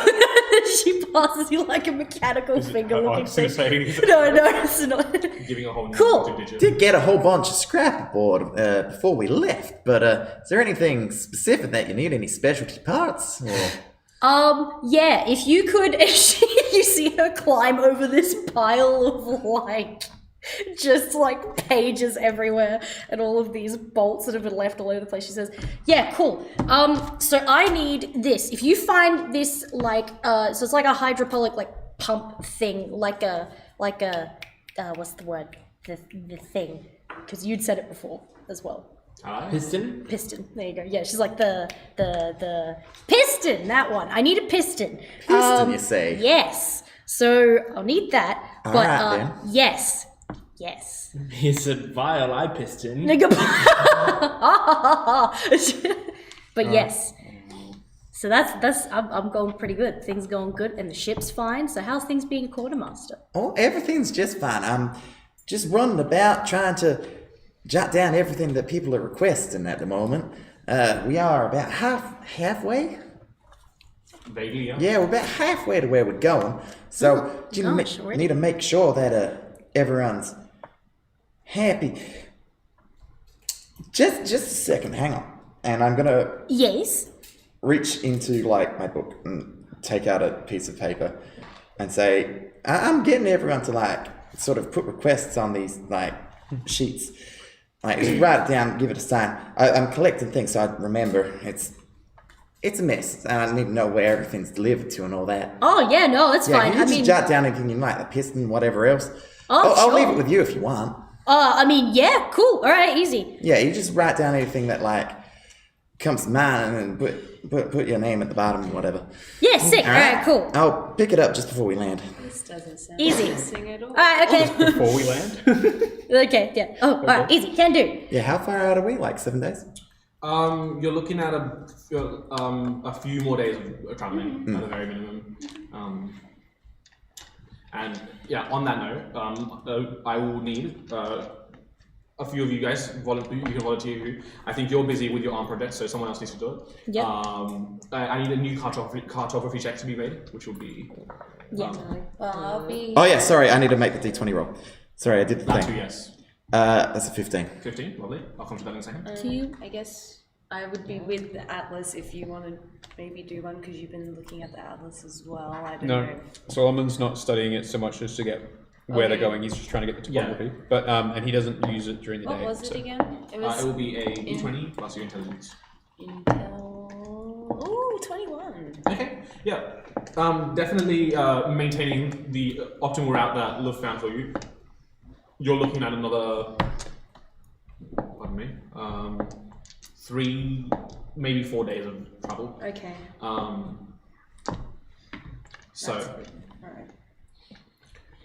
She passes you like a mechanical finger.
I
looking
was going to
thing.
say,
No, it's not.
Giving a whole new
Cool.
digit.
Did get a whole bunch of scrap aboard before we left, but is there anything specific that you need? Any specialty parts? Or...
Yeah, if you could, you see her climb over this pile of like, just like pages everywhere and all of these bolts that have been left all over the place. She says, yeah, cool. So I need this. If you find this like, so it's like a hydroponic like pump thing, like a, what's the word? The thing. Because you'd said it before as well.
Piston?
Piston. There you go. Yeah, she's like the piston. That one. I need a piston.
Piston, you say?
Yes. So I'll need that.
All
But
right, then.
yes.
He said vial eye piston.
But yes. So that's I'm going pretty good. Things going good, and the ship's fine. So how's things being quartermaster?
Oh, everything's just fine. I'm just running about trying to jot down everything that people are requesting at the moment. We are about halfway.
Vaguely, yeah.
Yeah, we're about halfway to where we're going. So
gosh, already?
need to make sure that everyone's happy. Just a second, hang on. And I'm gonna
Yes.
reach into like my book and take out a piece of paper and say, I'm getting everyone to like sort of put requests on these like sheets. Like just write it down, give it a sign. I'm collecting things so I remember. It's a mess, and I need to know where everything's delivered to and all that.
Oh yeah, no, that's
Yeah,
fine.
you
I
just
mean,
jot down anything you like, the piston, whatever else.
Oh,
I'll leave
sure.
it with you if you want.
I mean, yeah, cool. All right, easy.
Yeah, you just write down anything that like comes to mind and then put your name at the bottom or whatever.
Yeah, sick. All right, cool.
I'll pick it up just before we land.
This doesn't sound
Easy.
interesting at all.
All right, okay.
before we land.
Okay, yeah. Oh, all right, easy. Can do.
Yeah, how far out are we? Like 7 days?
You're looking at a few more days of traveling at the very minimum. And yeah, on that note, I will need a few of you guys. You can volunteer. Who I think you're busy with your arm project, so someone else needs to do it.
Yep.
I need a new cartography check to be made, which will be
Yeah.
I'll be.
Oh yeah, sorry, I need to make the D20 roll. Sorry, I did the
that
thing.
too. Yes,
That's a 15.
15. Lovely. I'll come to that in a second.
To you.
I guess I would be with the Atlas if you want to maybe do one because you've been looking at the Atlas as well. I don't
No,
know.
Solomon's not studying it so much as to get where they're
Okay.
going. He's just trying to get the
Yeah.
topography. But and he doesn't use it during the
What
day.
was it
so-
again? It
It
was
will be a D20 plus your intelligence.
Intel. Ooh, 21.
Okay. Yeah. Definitely maintaining the optimal route that Luft found for you. You're looking at another, pardon me, 3, maybe 4 days of travel.
Okay.
So,
That's good.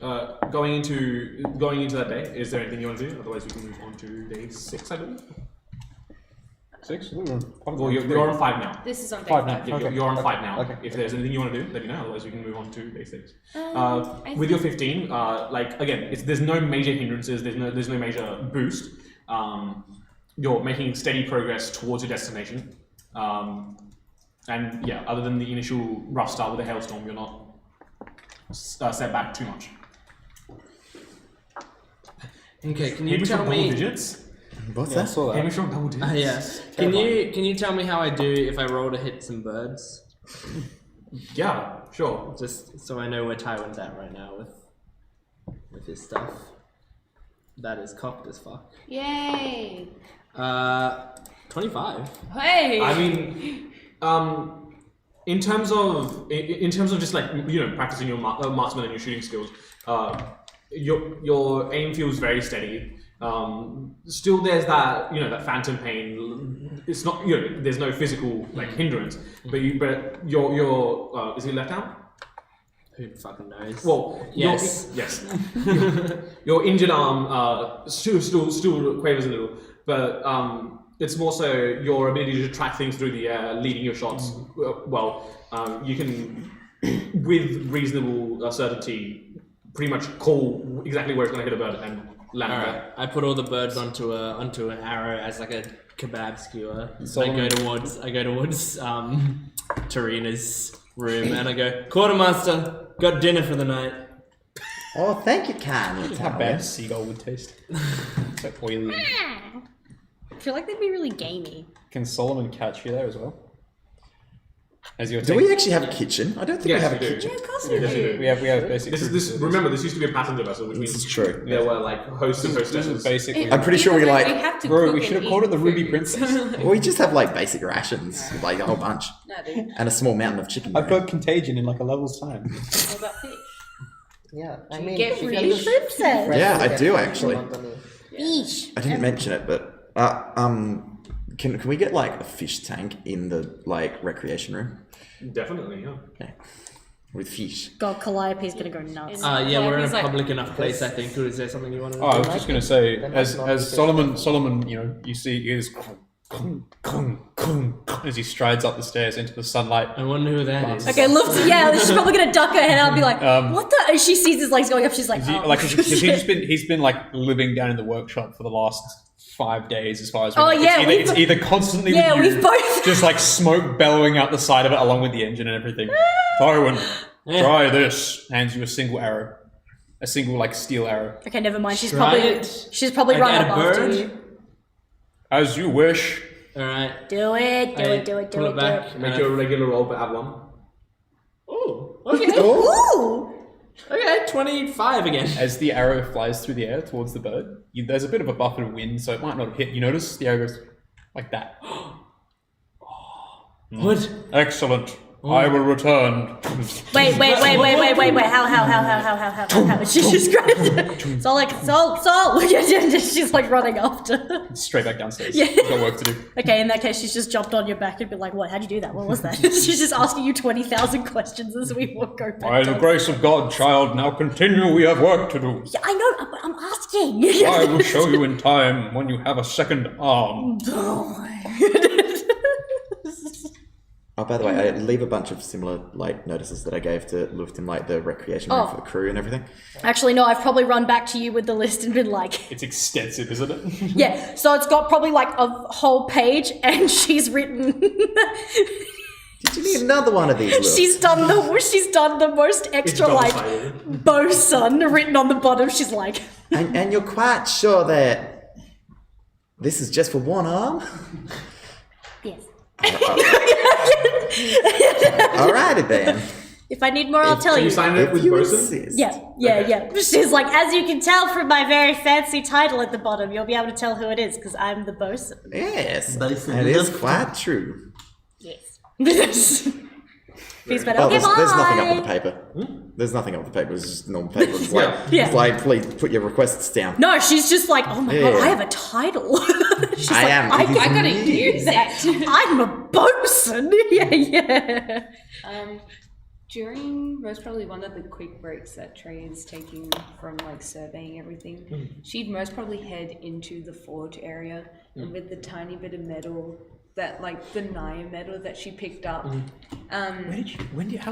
All right.
going into that day, is there anything you want to do? Otherwise, we can move on to day 6, I believe.
6?
Well, you're on 5 now.
This is on day
5
5.
now. Okay.
You're on 5 now.
Okay.
If there's anything you want to do, let me know. Otherwise, we can move on to day 6.
I
With your 15, like again, there's no major hindrances. There's no major boost. You're making steady progress towards your destination. And yeah, other than the initial rough start with the hailstorm, you're not set back too much.
Okay, can you
Hamish
tell
on double
me?
digits.
What's
I
that?
saw that.
Hamish on double digits.
Yes. Can you tell me how I do if I roll to hit some birds?
Yeah, sure.
Just so I know where Tywin's at right now with his stuff. That is cocked as fuck.
Yay!
25.
Hey!
I mean, in terms of just like practicing your marksman and your shooting skills, your aim feels very steady. Still, there's that that phantom pain. It's not there's no physical like hindrance, but your is it left arm?
Who fucking knows?
Well,
yes,
yes. Your injured arm still quavers a little, but it's more so your ability to track things through the air, leading your shots. You can, with reasonable certainty, pretty much call exactly where it's going to hit a bird and land
All
there.
right. I put all the birds onto an arrow as like a kebab skewer.
Solomon.
I go towards Tarina's room and I go, Quartermaster, got dinner for the night.
Oh, thank you, kindly.
How bad a seagull would taste. It's like oily.
I feel like they'd be really gamey.
Can Solomon catch you there as well? As you're
Do we actually have a kitchen? I don't think we
Yes,
have a
we do.
kitchen.
Of course
Yes, you do.
We have basic.
Remember, this used to be a passenger vessel, which
This
means
is true.
there were like hosts and
This is
hostesses.
basically.
I'm pretty sure we like.
have to
Bro,
cook
we should
and
have called it
eat
the Ruby
food.
Princess.
We just have like basic rations, like a whole bunch,
No, dude.
and a small mountain of chicken.
I've got contagion in like a level's time.
What about fish?
Yeah, I
you
mean,
get
if you
free
can just
princess?
press
Yeah,
the
I
get
do,
free
actually.
underneath.
Eesh.
I didn't mention it, but can we get like a fish tank in the like recreation room?
Definitely, yeah.
Yeah, with fish.
God, Calliope's gonna go nuts.
Yeah, we're in
he's
a
like-
public enough place, I think. Or is there something you want to
Oh, I was
Then
just
I
going to
think-
say,
then
as
that's not
as
the
Solomon, you see is as he strides up the stairs into the sunlight.
I wonder who that is.
Okay, look, she's probably gonna duck her head out and be like,
Um,
what the? And she sees his legs going up, she's like,
He,
oh.
like because he's been like living down in the workshop for the last 5 days, as far as we
Oh,
know.
yeah,
it's either constantly
yeah,
with you,
we've both-
just like smoke bellowing out the side of it along with the engine and everything. Tywin, try this. Hands you a single arrow, a single like steel arrow.
Okay, never mind. She's
Try
probably
it.
run
Like
up
at a
after
bird?
you.
As you wish.
All right.
Do it, do
I
it, do it,
pull
do
it
it,
back.
Make your regular roll, but add 1.
Oh, okay.
do it. Ooh!
Okay, 25 again.
As the arrow flies through the air towards the bird, there's a bit of a buffeted wind, so it might not hit. You notice the arrow goes like that.
What?
Excellent. I will return.
Wait. How? She just grabs it. Sol, she's like running after.
Straight back downstairs.
Yeah.
She's got work to do.
Okay, in that case, she's just jumped on your back and been like, what? How'd you do that? What was that? She's just asking you 20,000 questions as we go back
By the
down.
grace of God, child, now continue. We have work to do.
Yeah, I know, but I'm asking.
I will show you in time when you have a second arm.
Oh, by the way, I leave a bunch of similar like notices that I gave to Luft in like the recreation room for the crew and everything.
Actually, no, I've probably run back to you with the list and been like,
It's extensive, isn't it?
yeah, so it's got probably like a whole page and she's written...
Did you need another one of these? Lufts?
She's done the most extra like
double-sided.
bosun written on the bottom. She's like,
And you're quite sure that this is just for one arm?
yes.
Alrighty then.
If I need more, I'll tell
Can
you.
you sign it
If
with
you
bosun?
insist.
Yeah. She's like, as you can tell from my very fancy title at the bottom, you'll be able to tell who it is because I'm the bosun.
Yes,
Bosun.
that is quite true.
Yes. Peace,
Oh,
okay, bye.
there's nothing up on the paper. There's nothing up on the paper. It's just normal paper. It's like,
Yeah.
it's like, please put your requests down.
No, she's just like, oh my god,
Yeah.
I have a title. She's
I
like,
am.
I
It is
gotta
me.
use it.
I'm a bosun. Yeah.
During most probably one of the quick breaks that Trey is taking from like surveying everything, she'd most probably head into the forge area and with the tiny bit of metal that, like, the Naya metal that she picked up.
How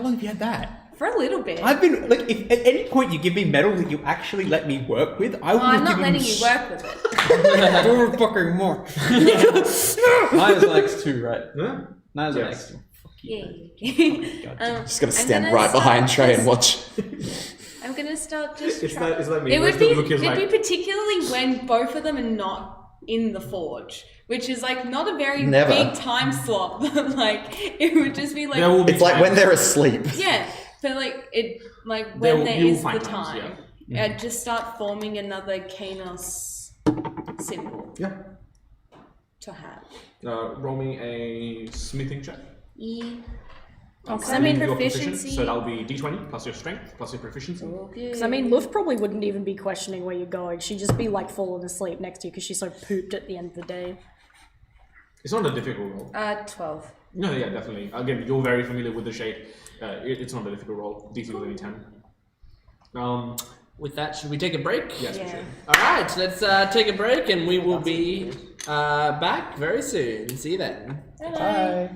long have you had that?
For a little bit.
I've been like, if at any point you give me metal that you actually let me work with, I will
I'm not
give
letting
him
you work with it.
More fucking more. Naya's an X2, right?
Huh?
Naya's an
Yes.
X2.
Yeah.
Just gonna
I'm
stand
gonna
right
start
behind Trey and
just-
watch.
I'm gonna start just.
Is that me?
It
Where's
would be.
the look is
It'd
like-
be particularly when both of them are not in the forge, which is like not a very
Never.
big time slot. But like, it would just be like.
There will be
It's like
times.
when they're asleep.
Yeah, but like it, like
There
when
will-
there
you will
is the
find times,
time,
yeah.
just start forming another Kanos symbol
Yeah.
to have.
Roll me a smithing check.
Yeah.
Okay.
I mean
Your
proficiency.
so that'll be d20 plus your strength plus your proficiency.
Because I mean, Luft probably wouldn't even be questioning where you're going. She'd just be like falling asleep next to you because she's so pooped at the end of the day.
It's not a difficult roll.
12.
No, yeah, definitely. Again, you're very familiar with the shape. It's not a difficult roll. DC was only 10.
With that, should we take a break?
Yes, we
Yeah.
should.
All right, let's take a break, and we will be back very soon. See you then.
Bye.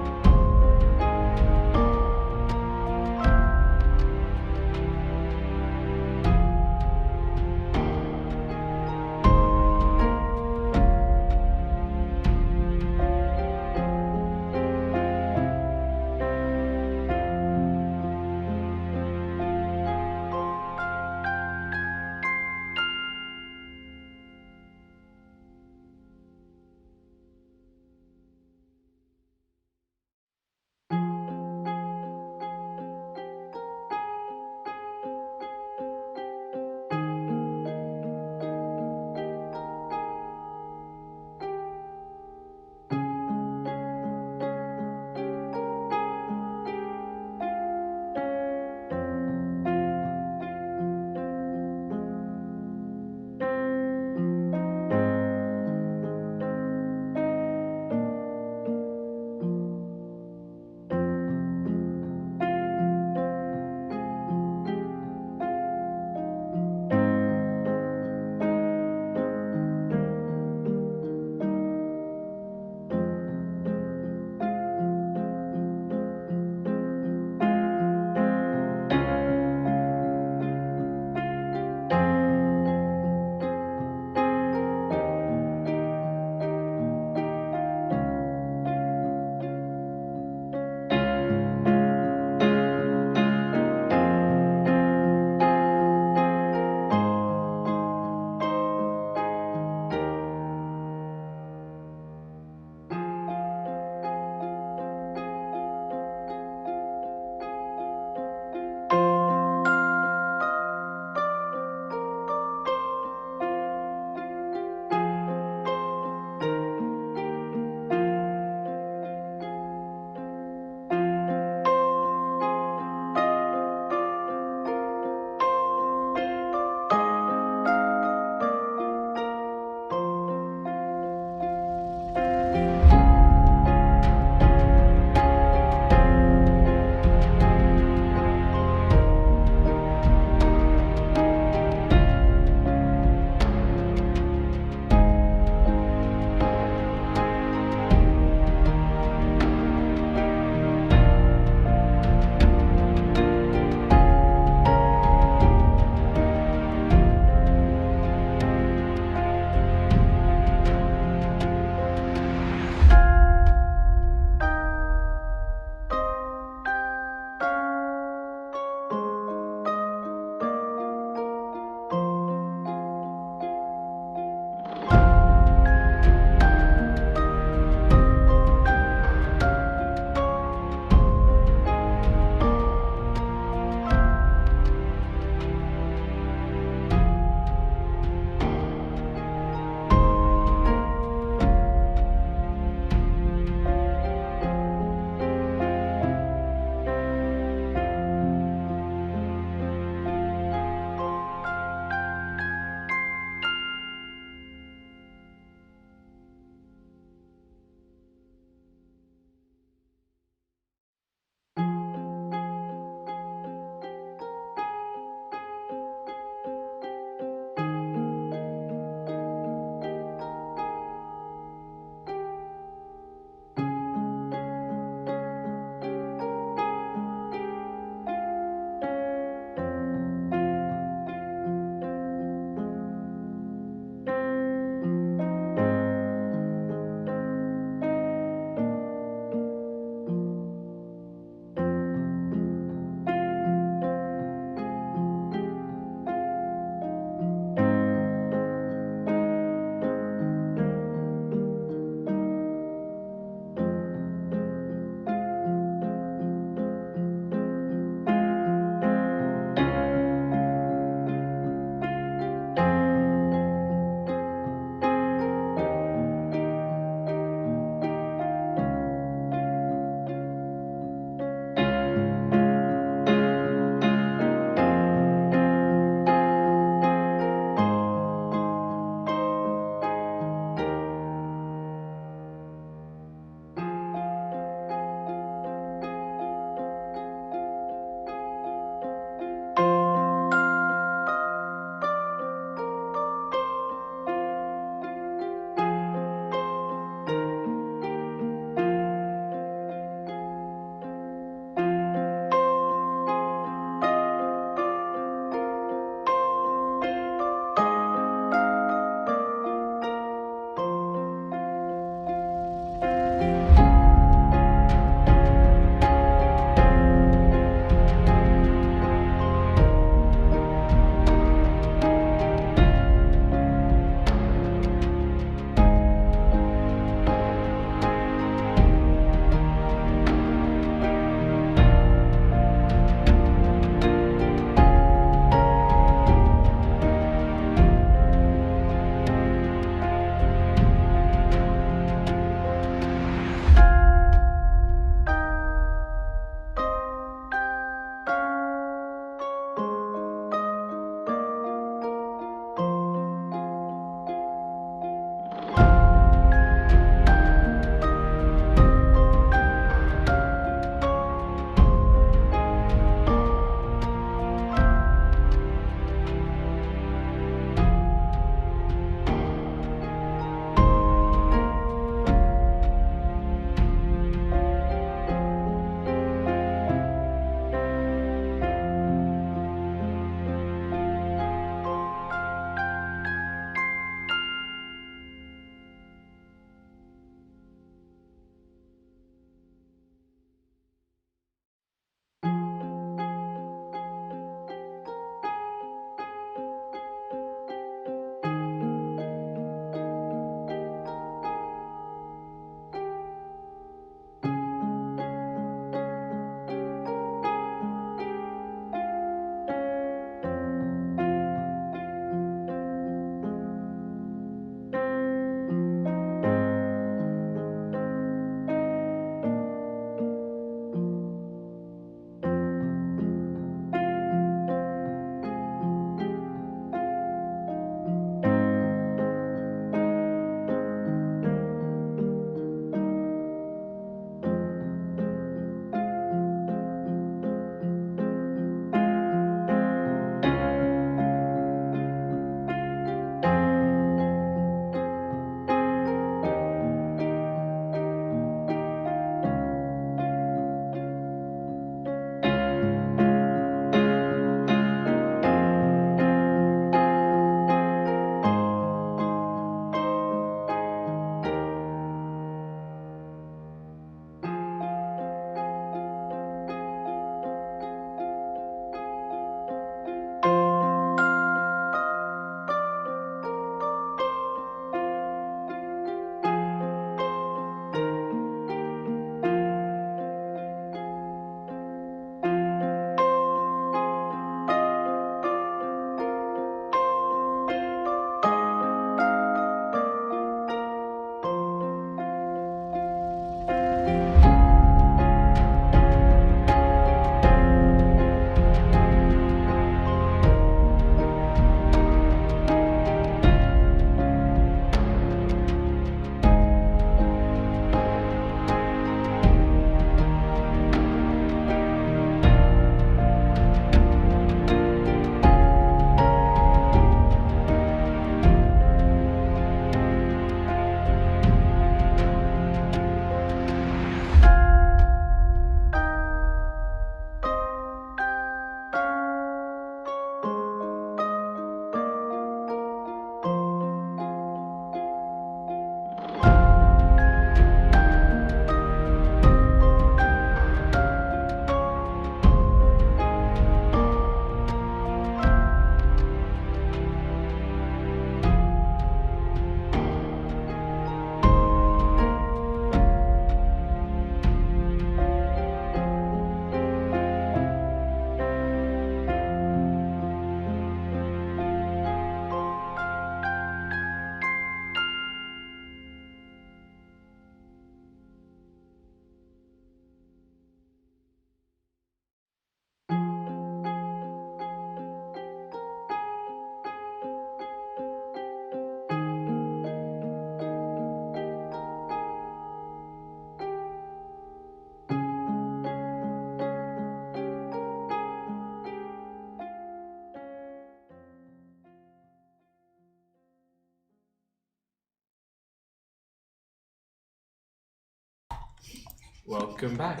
welcome back.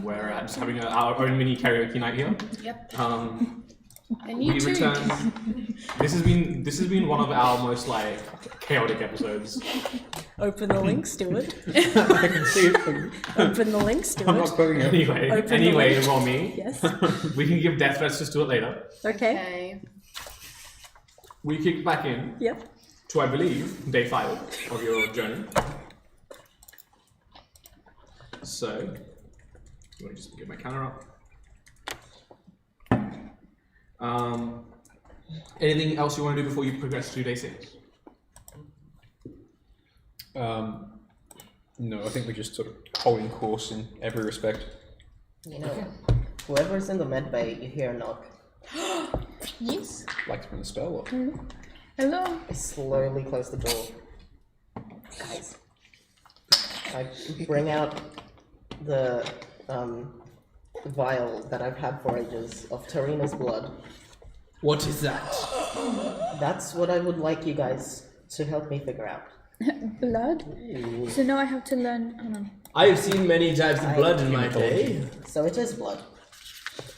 We're just having our own mini karaoke night here.
Yep.
And you
We
too.
return. This has been one of our most like chaotic episodes.
Open the link, Stuart.
I can see it.
Open the link,
I'm not
Stuart.
going it.
Anyway, Romy,
Yes.
we can give death threats to Stuart later.
Okay.
Okay.
We kick back in
Yep.
to, I believe, day 5 of your journey. So, let me just get my counter up. Anything else you want to do before you progress to day 6?
No, I think we're just sort of holding course in every respect.
You know, whoever's in the med bay, you hear a knock.
Yes.
Like to run the spell. Or...
Hello.
I slowly close the door. Guys. I bring out the vial that I've had for ages of Tarina's blood.
What is that?
That's what I would like you guys to help me figure out.
Blood. So now I have to learn. Hold on.
I have seen many types of blood in my day.
So it is blood.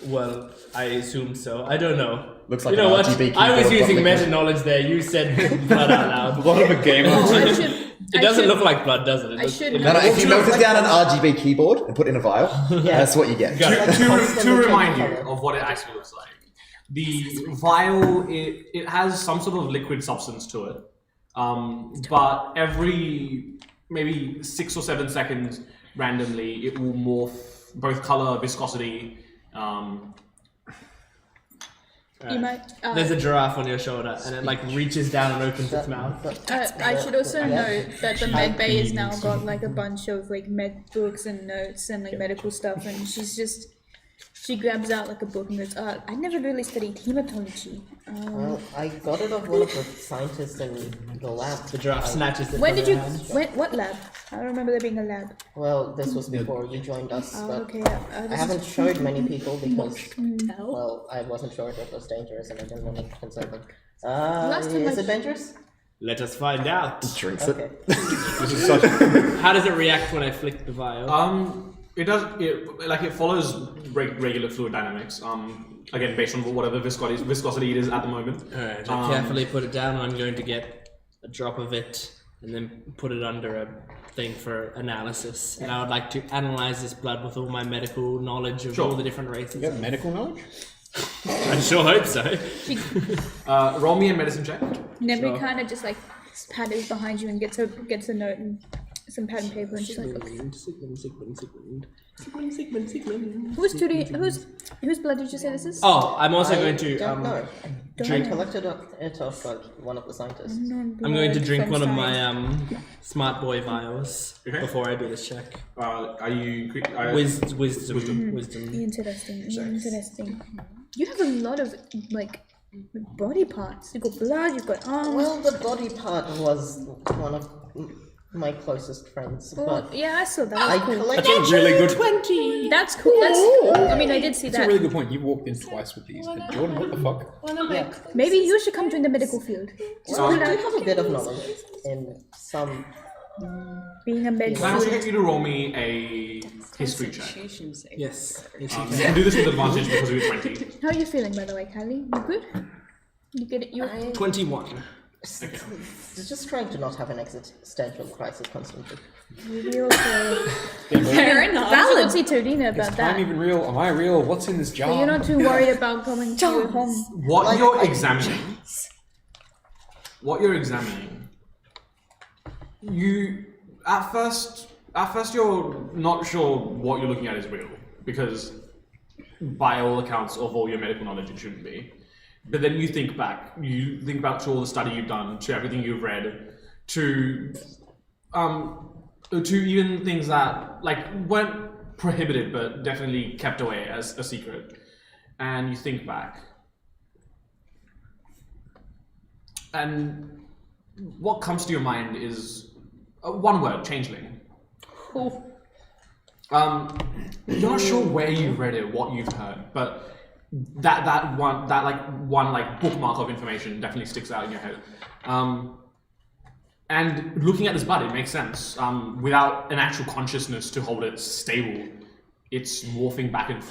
Well, I assume so. I don't know.
Looks like
you know
an
what?
RGB
I was
keyboard,
using
but
meta knowledge there. You said blood out loud.
What of a game.
I should.
It doesn't look like blood, does it?
I should
No, if you melted down an RGB keyboard and put it in a vial, that's what you get.
To remind you of what it actually looks like. The vial, it has some sort of liquid substance to it, but every maybe 6 or 7 seconds, randomly, it will morph both color, viscosity.
You might.
There's a giraffe on your shoulder, and it like reaches down and opens its mouth.
I should also note that the med bay has now got like a bunch of like med books and notes and like medical stuff, and she grabs out like a book and goes, I never really studied hematology.
Well, I got it off one of the scientists in the lab.
The giraffe snatches it.
When
from
did
your
you?
hand.
What lab? I don't remember there being a lab.
Well, this was before you joined us,
Oh,
but
okay.
I haven't showed many people because,
No.
well, I wasn't sure if it was dangerous and I didn't want to concern them.
Last time
Is
I-
it dangerous?
Let us find out.
Drinks
Okay.
it.
This is such.
How does it react when I flick the vial?
It does. It follows regular fluid dynamics. Again, based on whatever viscosity it is at the moment.
Alright, I'll carefully put it down. I'm going to get a drop of it and then put it under a thing for analysis. And I would like to analyze this blood with all my medical knowledge of
Sure.
all the different races.
You have medical knowledge?
I sure hope so.
Roll me a medicine check.
Nebby kind of just like patters behind you and gets a note and some pad and paper, and she's like, okay.
Sigmund.
Whose blood did you say this is?
Oh, I'm also going
I
to
don't know. I
Drink.
collected it off one of the scientists.
I'm going to drink one of my smart boy vials before I do this check.
Are you?
Wisdom.
Interesting. You have a lot of like body parts. You've got blood. You've got arms.
Well, the body part was one of my closest friends,
Well,
but
yeah, I saw that.
I
That's cool.
collected.
That's a really good.
That's cool. I mean, I did see
That's a
that.
really good point. You walked in twice with these. And Jordan, what the fuck?
One of my
Yeah.
Maybe you should come join the medical field.
Well, I do have a bit of knowledge in some.
Being a med
Can I also
student.
get you to roll me a history check?
Constitution save.
Yes.
You can do this with advantage because of your 20.
How are you feeling, by the way, Kylie? You good? You get it? You
21.
Just trying to not have an existential crisis constantly.
real okay.
Fair enough.
Valid. See Todina
Is
about
time
that.
even real? Am I real? What's in this jar?
So you're not too worried about going to your home.
What you're examining, you at first you're not sure what you're looking at is real because by all accounts of all your medical knowledge it shouldn't be. But then you think back to all the study you've done, to everything you've read, to even things that like weren't prohibited but definitely kept away as a secret, and you think back. And what comes to your mind is one word: changeling. You're not sure where you read it, what you've heard, but that one bookmark of information definitely sticks out in your head. And looking at this blood, it makes sense. Without an actual consciousness to hold it stable, it's morphing back and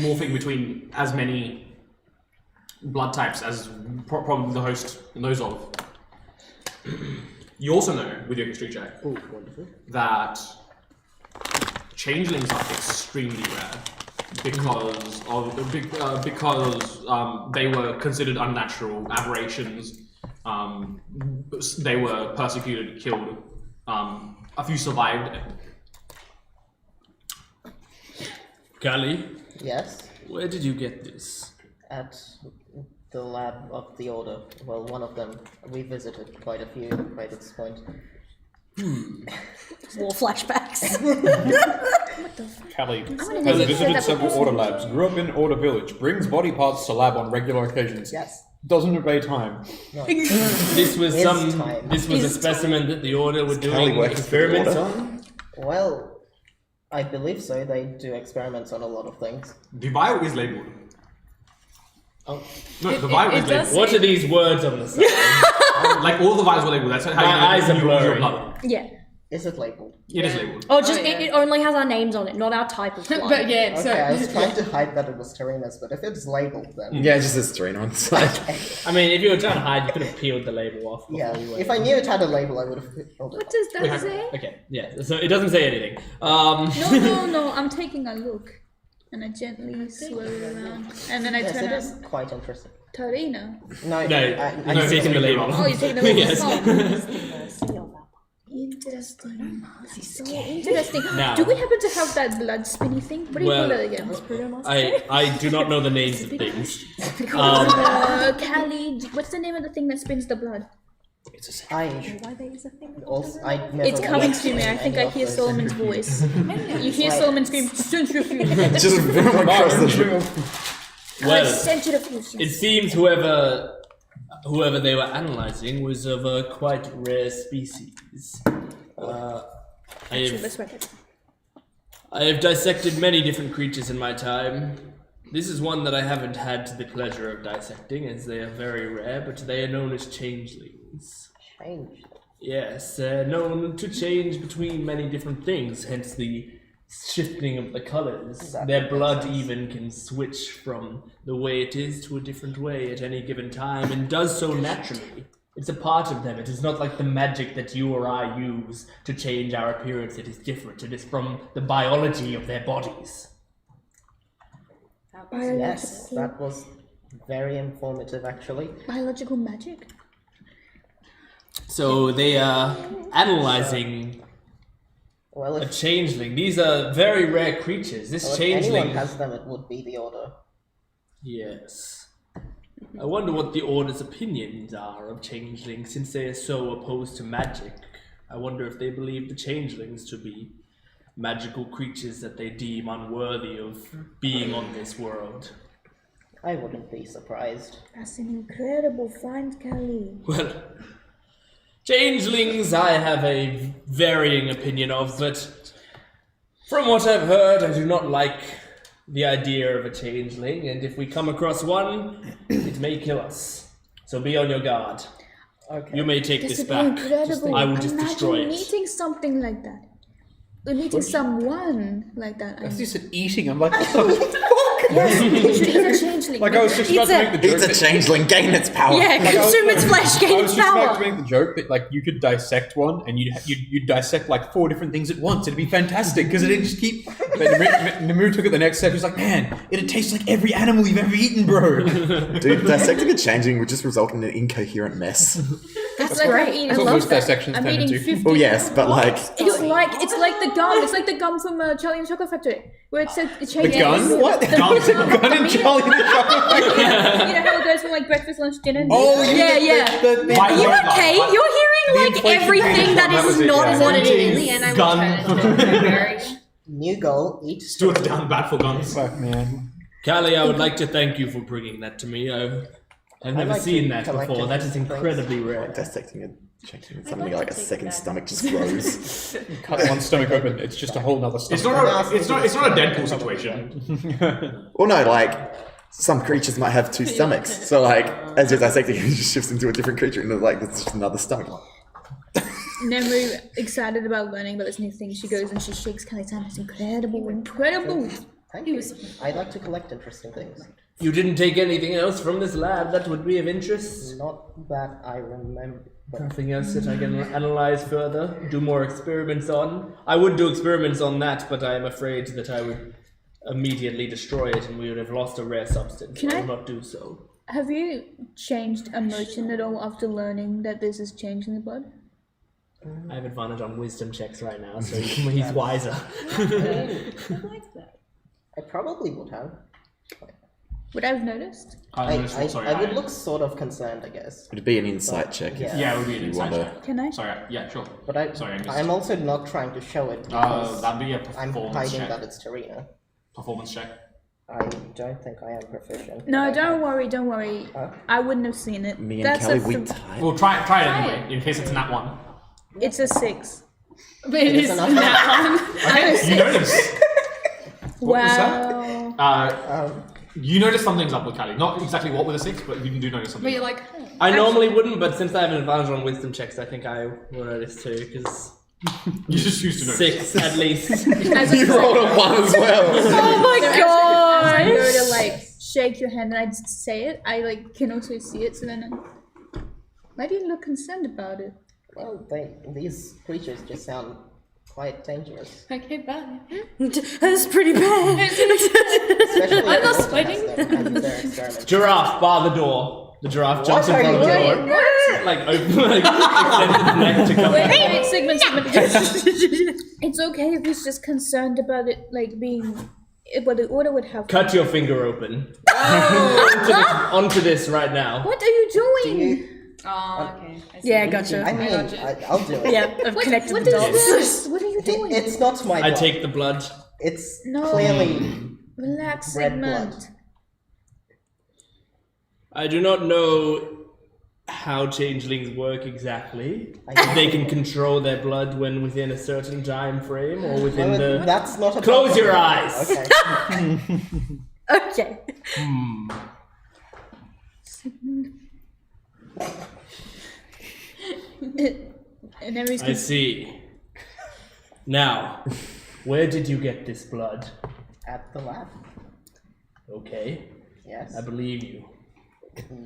morphing between as many blood types as probably the host knows of. You also know, with your history check, that changelings are extremely rare because they were considered unnatural aberrations. They were persecuted, killed. A few survived.
Kali,
Yes,
where did you get this?
at the lab of the Order. Well, one of them. We visited quite a few by this point.
More flashbacks.
Callie
gonna
has
visit
visited
that
several
person.
Order labs, grew up in Order Village, brings body parts to lab on regular occasions.
Yes.
Doesn't obey time.
This was
His time.
This was a
His
specimen that the Order were
Kelly
doing
working for the
experiments
Order?
on.
Well, I believe so. They do experiments on a lot of things.
The vial is labeled.
Oh,
No, the vial
it
is
does
labeled.
What are these words on the side?
Like all the vials were labeled. That's how
My
you know
eyes are
you use your
blurry.
blood.
Yeah.
is it labeled?
It is labeled.
Oh, just
Oh, yeah.
it only has our names on it, not our type of blood.
But yeah, so
Okay, I was trying to hide that it was Tarina's, but if it's labeled, then
Yeah, just a screen on the side.
I mean, if you were trying to hide, you could have peeled the label off. Before
yeah.
you went.
If I knew it had a label, I would have peeled it.
What does that say?
Okay, yeah. So it doesn't say anything.
No. I'm taking a look, and I gently swirl it around, and then I
Yes,
turn
it
on
is quite interesting.
Tarina.
No,
No,
I'm
you've taken the label.
Oh, you're taking the label.
Yes.
Oh. Interesting. So interesting.
Now-
Do we happen to have that blood spinny thing? What do you
Well,
call it again?
I do not know the names of things.
Callie, what's the name of the thing that spins the blood?
I also I never
It's coming
watched
to me. I think I
any of
hear
those.
Solomon's voice. You hear
Right.
Solomon scream, centrifuge.
Just boom across the room.
Well,
Centrifuge.
it seems whoever they were analyzing was of a quite rare species.
Let's write it.
I have dissected many different creatures in my time. This is one that I haven't had the pleasure of dissecting, as they are very rare, but they are known as changelings.
Change.
Yes, known to change between many different things, hence the shifting of the colors.
That
Their
makes
blood
sense.
even can switch from the way it is to a different way at any given time, and does so naturally. It's a part of them. It is not like the magic that you or I use to change our appearance. It is different. It is from the biology of their bodies.
Yes, that was very informative, actually.
Biological magic?
So they are analyzing
Well,
a
if,
changeling. These are very rare creatures. This
well, if
changeling.
anyone has them, it would be the Order.
Yes. I wonder what the Order's opinions are of changelings, since they are so opposed to magic. I wonder if they believe the changelings to be magical creatures that they deem unworthy of being on this world.
I wouldn't be surprised.
That's an incredible find, Callie.
Well, changelings I have a varying opinion of, but from what I've heard, I do not like the idea of a changeling, and if we come across one, it may kill us. So be on your guard.
Okay.
You may take
This
this
would be
back.
incredible.
I will just destroy
Imagine
it.
meeting something like that. Meeting someone like that. I
As
mean.
you said eating, I'm like, what the
Yes, you should eat a changeling.
Like I was just about to make the joke.
It's a changeling, gain its power.
Yeah, consume its flesh, gain
I was
its
just about
power.
to make the joke that like you could dissect one and you'd dissect like 4 different things at once. It'd be fantastic because it'd just keep. But Namu took it the next step. He's like, man, it'd taste like every animal you've ever eaten, bro.
Dude, dissecting a changeling would just result in an incoherent mess.
That's like
great.
I'm eating.
That's what most dissections
I'm
turn
eating
into.
50.
Well, yes, but like,
It's like the gum. It's like the gum from Charlie and the Chocolate Factory, where it said the change.
gun? What?
The
Gun
gum
and Charlie and the Chocolate Factory.
You know how it goes from like breakfast, lunch, dinner.
Oh,
Yeah. Are you okay? You're hearing like
inflation
everything
period,
that
that was
is
it,
not
yeah.
what it is.
and I will
Gun.
turn it into a very
New goal: eat.
Stuart's down bad for guns.
Fuck, man.
Callie, I would like to thank you for bringing that to me. I've never
like
seen
to
that
collect
before. That is
different
incredibly rare.
dissecting a changeling, suddenly like a second stomach just grows.
Cut one stomach open. It's just a whole nother stomach.
It's not a Deadpool situation.
Well, no, like some creatures might have 2 stomachs. So like, as you're dissecting, it just shifts into a different creature, and there's like there's just another stomach.
Nemu, excited about learning about this new thing, she goes and she shakes Kelly's hand. It's incredible, incredible.
Thank you. I like to collect interesting things.
You didn't take anything else from this lab that would be of interest?
Not that I remember.
Nothing else that I can analyze further? Do more experiments on? I would do experiments on that, but I am afraid that I would immediately destroy it and we would have lost a rare substance. I will not do so.
Have you changed emotion at all after learning that this is changing the blood?
I have advantage on wisdom checks right now, so he's wiser.
I like that.
I probably would have.
Would I have noticed?
I would look sort of concerned, I guess.
It'd be an insight check.
Yeah, it would be an insight check.
Can I?
Sorry, yeah, sure.
But I'm also not trying to show it because
that'd be a
I'm
performance
hiding
check.
that it's Tarina.
Performance check.
I don't think I am proficient.
No, don't worry, don't worry.
Huh?
I wouldn't have seen it.
Me and Kelly, we tied.
Well, try it anyway, in case it's not one.
It's a 6.
But it is
enough.
Okay, you notice. What was
Wow.
that? You notice something's up with Callie. Not exactly what with a 6, but you do notice something.
But you're like,
I normally wouldn't, but since I have an advantage on wisdom checks, I think I will notice too, because
You just choose to notice.
6 at least.
You rolled a 1 as well.
Oh my
I
god!
go to like shake your hand and I just say it. I like can also see it. So then, why do you look concerned about it?
Well, these creatures just sound quite dangerous.
okay, bye.
That's pretty bad.
Especially
I'm not
if
sweating.
and their experiments.
Giraffe, bar the door. The giraffe jumps in
are
front of
you
the
doing?
door. Like, open, like, extends its neck to come
Wait,
out.
wait, Sigmund. It's okay if he's just concerned about it, like being. Well, the order would have.
Cut your finger open. Onto this right now.
What are you doing?
Oh, okay. I see.
Yeah, gotcha.
I mean, I'll do it.
Yeah, I've connected
What
the
is
dots.
this? What are you doing?
It's not my
I
blood.
take the blood.
It's
No.
clearly
Relax,
red
Sigmund.
blood.
I do not know how changelings work exactly. If they can control their blood when within a certain time frame or within
Well,
the...
that's not a
Close
problem.
your eyes.
Okay.
Okay.
And then he's
I see. Now, where did you get this blood?
At the lab.
Okay,
Yes.
I believe you.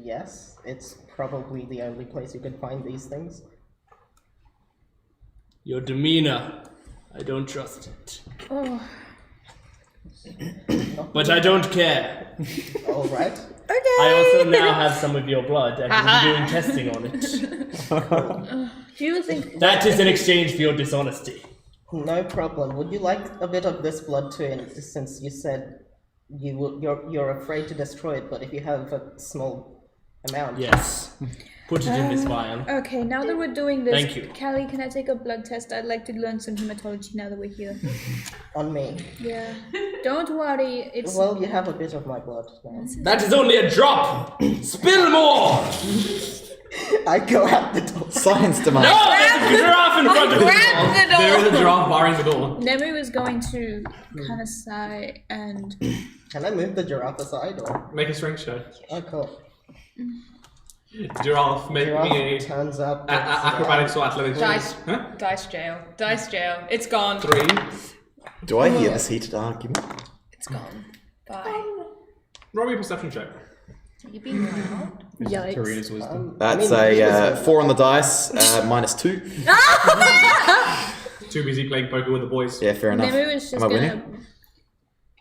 Yes. It's probably the only place you can find these things.
Your demeanor, I don't trust it.
Oh.
But I don't care.
All right.
I also now have some of your blood and will be doing testing on it.
Do you think?
That is in exchange for your dishonesty.
No problem. Would you like a bit of this blood too? And since you said you're afraid to destroy it, but if you have a small amount,
Yes. Put it in this vial.
Okay, now that we're doing this,
Thank you.
Callie, can I take a blood test? I'd like to learn some hematology now that we're here.
on me.
Yeah. Don't worry. It's.
Well, you have a bit of my blood now.
That is only a drop! Spill more!
I go out the door.
Science
No!
demand.
There's a giraffe in front of you!
There is a giraffe barring the door.
Nemu is going to kind of sigh and.
Can I move the giraffe aside or?
Make a strength check.
Oh, cool.
Giraffe, make
Giraffe
me a
turns up.
acrobatics or athletics.
Dice.
Huh?
Dice jail. Dice jail. It's gone.
3.
Do I hear this heated argument?
It's gone. Bye.
Roll me a perception check.
Are you being loud?
Yikes.
Karina's wisdom.
That's
he
a
was
4 on the dice, minus 2.
Too busy playing poker with the boys.
Yeah, fair enough.
Nemu is just
Am I winning?
gonna.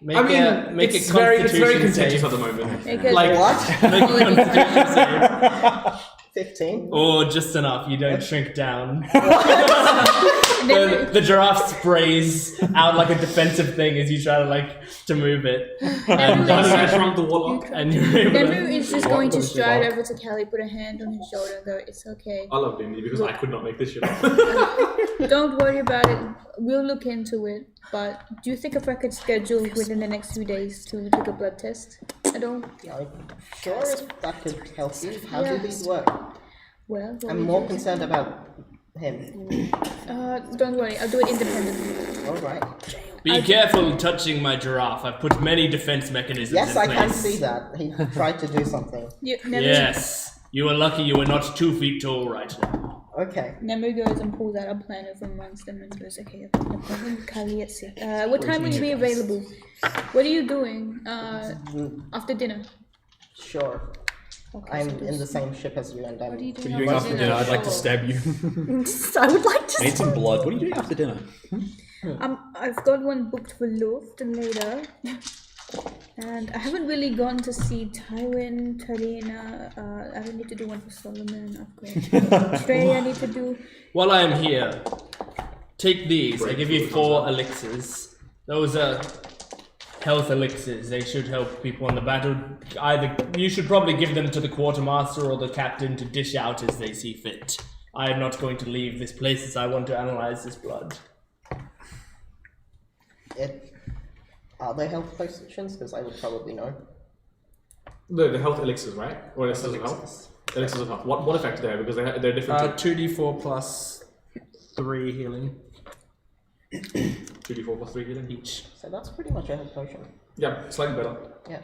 Make
I mean,
a, make
it's
a
very
constitution
contentious
save.
at the moment.
Make a-
Like,
What?
Make a constitution save.
15.
Or just enough, you don't shrink down. The giraffe sprays out like a defensive thing as you try to move it. And,
I shrunk the warlock.
and you're able to...
Nemu is just going to
What?
stride over to Callie, put a hand on his shoulder, and go, "It's okay.
I love Lindy because I could not make this shit up.
Don't worry about it. We'll look into it. But do you think if I could schedule within the next few days to take a blood test at all?
I'm sure if that could help you. How
Yeah.
do these work?
Well, what
I'm
we
more
do-
concerned about him.
Don't worry. I'll do it independently.
All right.
Be careful touching my giraffe. I've put many defense mechanisms
Yes,
in
I
place.
can see that. He tried to do something.
You never.
Yes. You are lucky you are not 2 feet tall right now.
Okay.
Nemo goes and pulls out a planner from amongst them and goes, okay, I've got an appointment with Kali at 6. What time will you be available? What are you doing after dinner?
Sure.
Okay,
I'm
so
in the same ship as you, and I'm.
What are you
What
doing?
are you doing after dinner? I'd like to stab you.
I would like to.
I need some blood. What are you doing after dinner?
I've got one booked for Luft and later. And I haven't really gotten to see Tywin, Tarina. I don't need to do one for Solomon. I've got Trey I need to do.
While I am here, take these. I give you 4 elixirs. Those are health elixirs. They should help people on the battle. Either you should probably give them to the quartermaster or the captain to dish out as they see fit. I am not going to leave this place as I want to analyze this blood.
Are there health potions? Because I would probably know.
The health elixirs, right? Or elixirs of health? Elixirs of health. What effect do they have? Because they're different.
2d4 plus 3 healing
2d4 plus 3 healing.
each.
So that's pretty much a health potion.
Yeah, slightly better.
Yeah.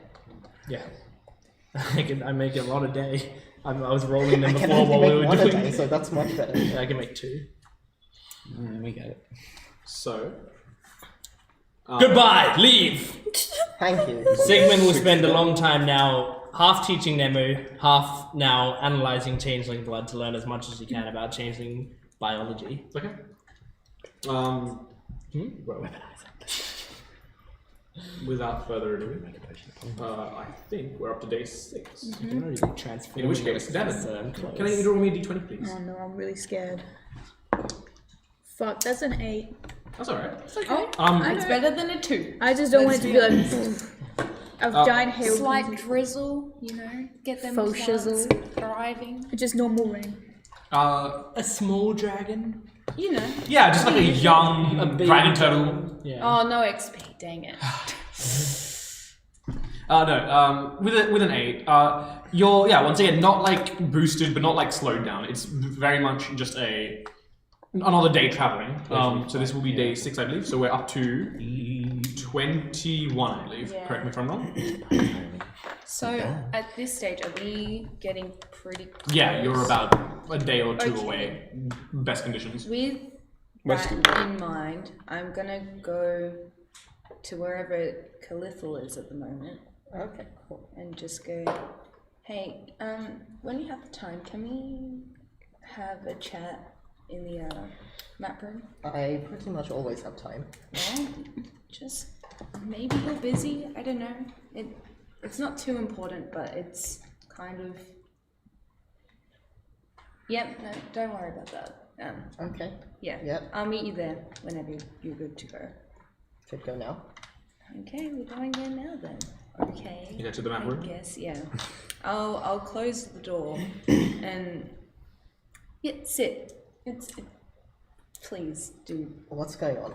Yeah. I make a lot a day. I was rolling them
I can
before while
only
we
make
were
one a
doing.
day, so that's much better.
Yeah, I can make 2.
We get it.
So.
Goodbye. Leave.
Thank you.
Sigmund will spend a long time now, half teaching Nemu, half now analyzing changeling blood to learn as much as he can about changeling biology.
Okay. Without further ado, I think we're up to day 6.
You can already be transformed.
In which case, Devin, can I roll me a d20, please?
Oh no, I'm really scared. Fuck, that's an 8.
That's alright.
It's better than a 2.
I just don't want it to be like a giant hail.
Slight drizzle, you know, get them
Faux
plants
shizzle.
thriving.
Just normal rain.
A small dragon.
You know.
Yeah, just like a young
big
dragon turtle.
Yeah.
Oh, no XP, dang it.
No, with an 8, you're, once again, not like boosted, but not like slowed down. It's very much just another day traveling. So this will be day 6, I believe. So we're up to 21, I believe.
Yeah.
Correct me if I'm wrong.
So, at this stage, are we getting pretty close?
Yeah, you're about a day or 2
Okay.
away. Best conditions.
With that in mind, I'm gonna go to wherever Calithal is at the moment.
Okay, cool.
And just go, hey, when you have the time, can we have a chat in the map room?
I pretty much always have time.
Well, just maybe you're busy. I don't know. It's not too important, but it's kind of. Yep. No, don't worry about that.
Okay.
Yeah.
Yep.
I'll meet you there whenever you're good to go.
Should go now.
Okay, we're going there now then. Okay.
You go to the map room?
Yes. Yeah. I'll close the door and sit. Please do.
What's going on?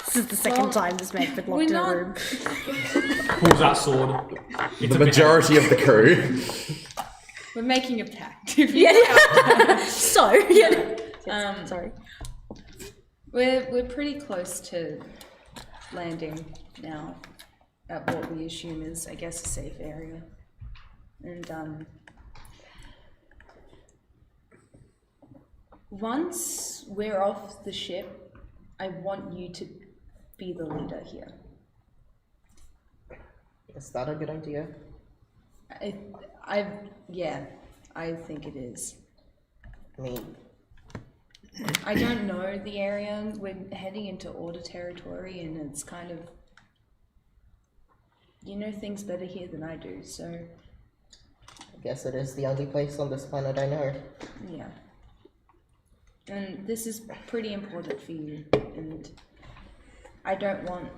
This is the second time this man's been locked in a room.
Pulls out sword. It's
The majority of the crew.
We're making a pact.
So, sorry.
We're pretty close to landing now at what we assume is, I guess, a safe area. And once we're off the ship, I want you to be the leader here.
Is that a good idea?
I think it is.
I mean,
I don't know the area. We're heading into Order territory, and it's kind of, you know things better here than I do. So
I guess it is the only place on this planet I know.
yeah. And this is pretty important for you, and I don't want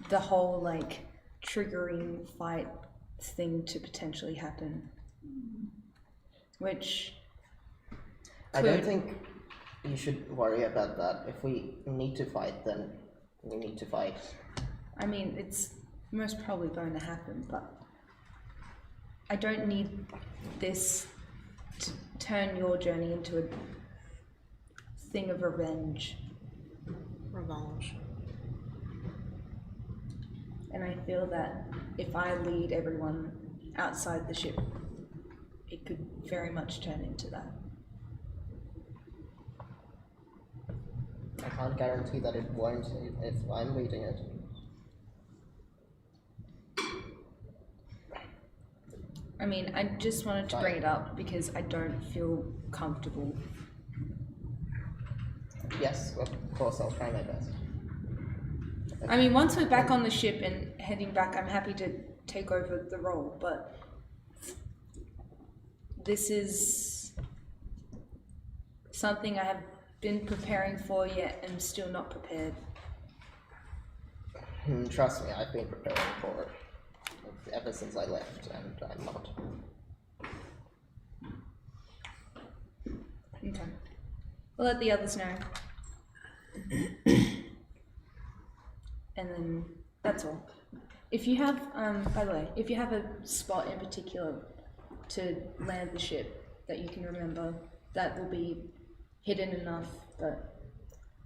the whole like triggering fight thing to potentially happen. Which
I don't think you should worry about that. If we need to fight, then we need to fight.
I mean, it's most probably going to happen, but I don't need this to turn your journey into a thing of revenge. And I feel that if I lead everyone outside the ship,
it could very much turn into that.
I can't guarantee that it won't if I'm leading it.
I mean, I just wanted to bring it up because I don't feel comfortable.
Yes, of course, I'll try my best.
I mean, once we're back on the ship and heading back, I'm happy to take over the role, but this is something I have been preparing for, yet am still not prepared.
Trust me, I've been preparing for it ever since I left, and I'm not.
Okay. We'll let the others know. And then that's all. If you have, by the way, if you have a spot in particular to land the ship that you can remember, that will be hidden enough but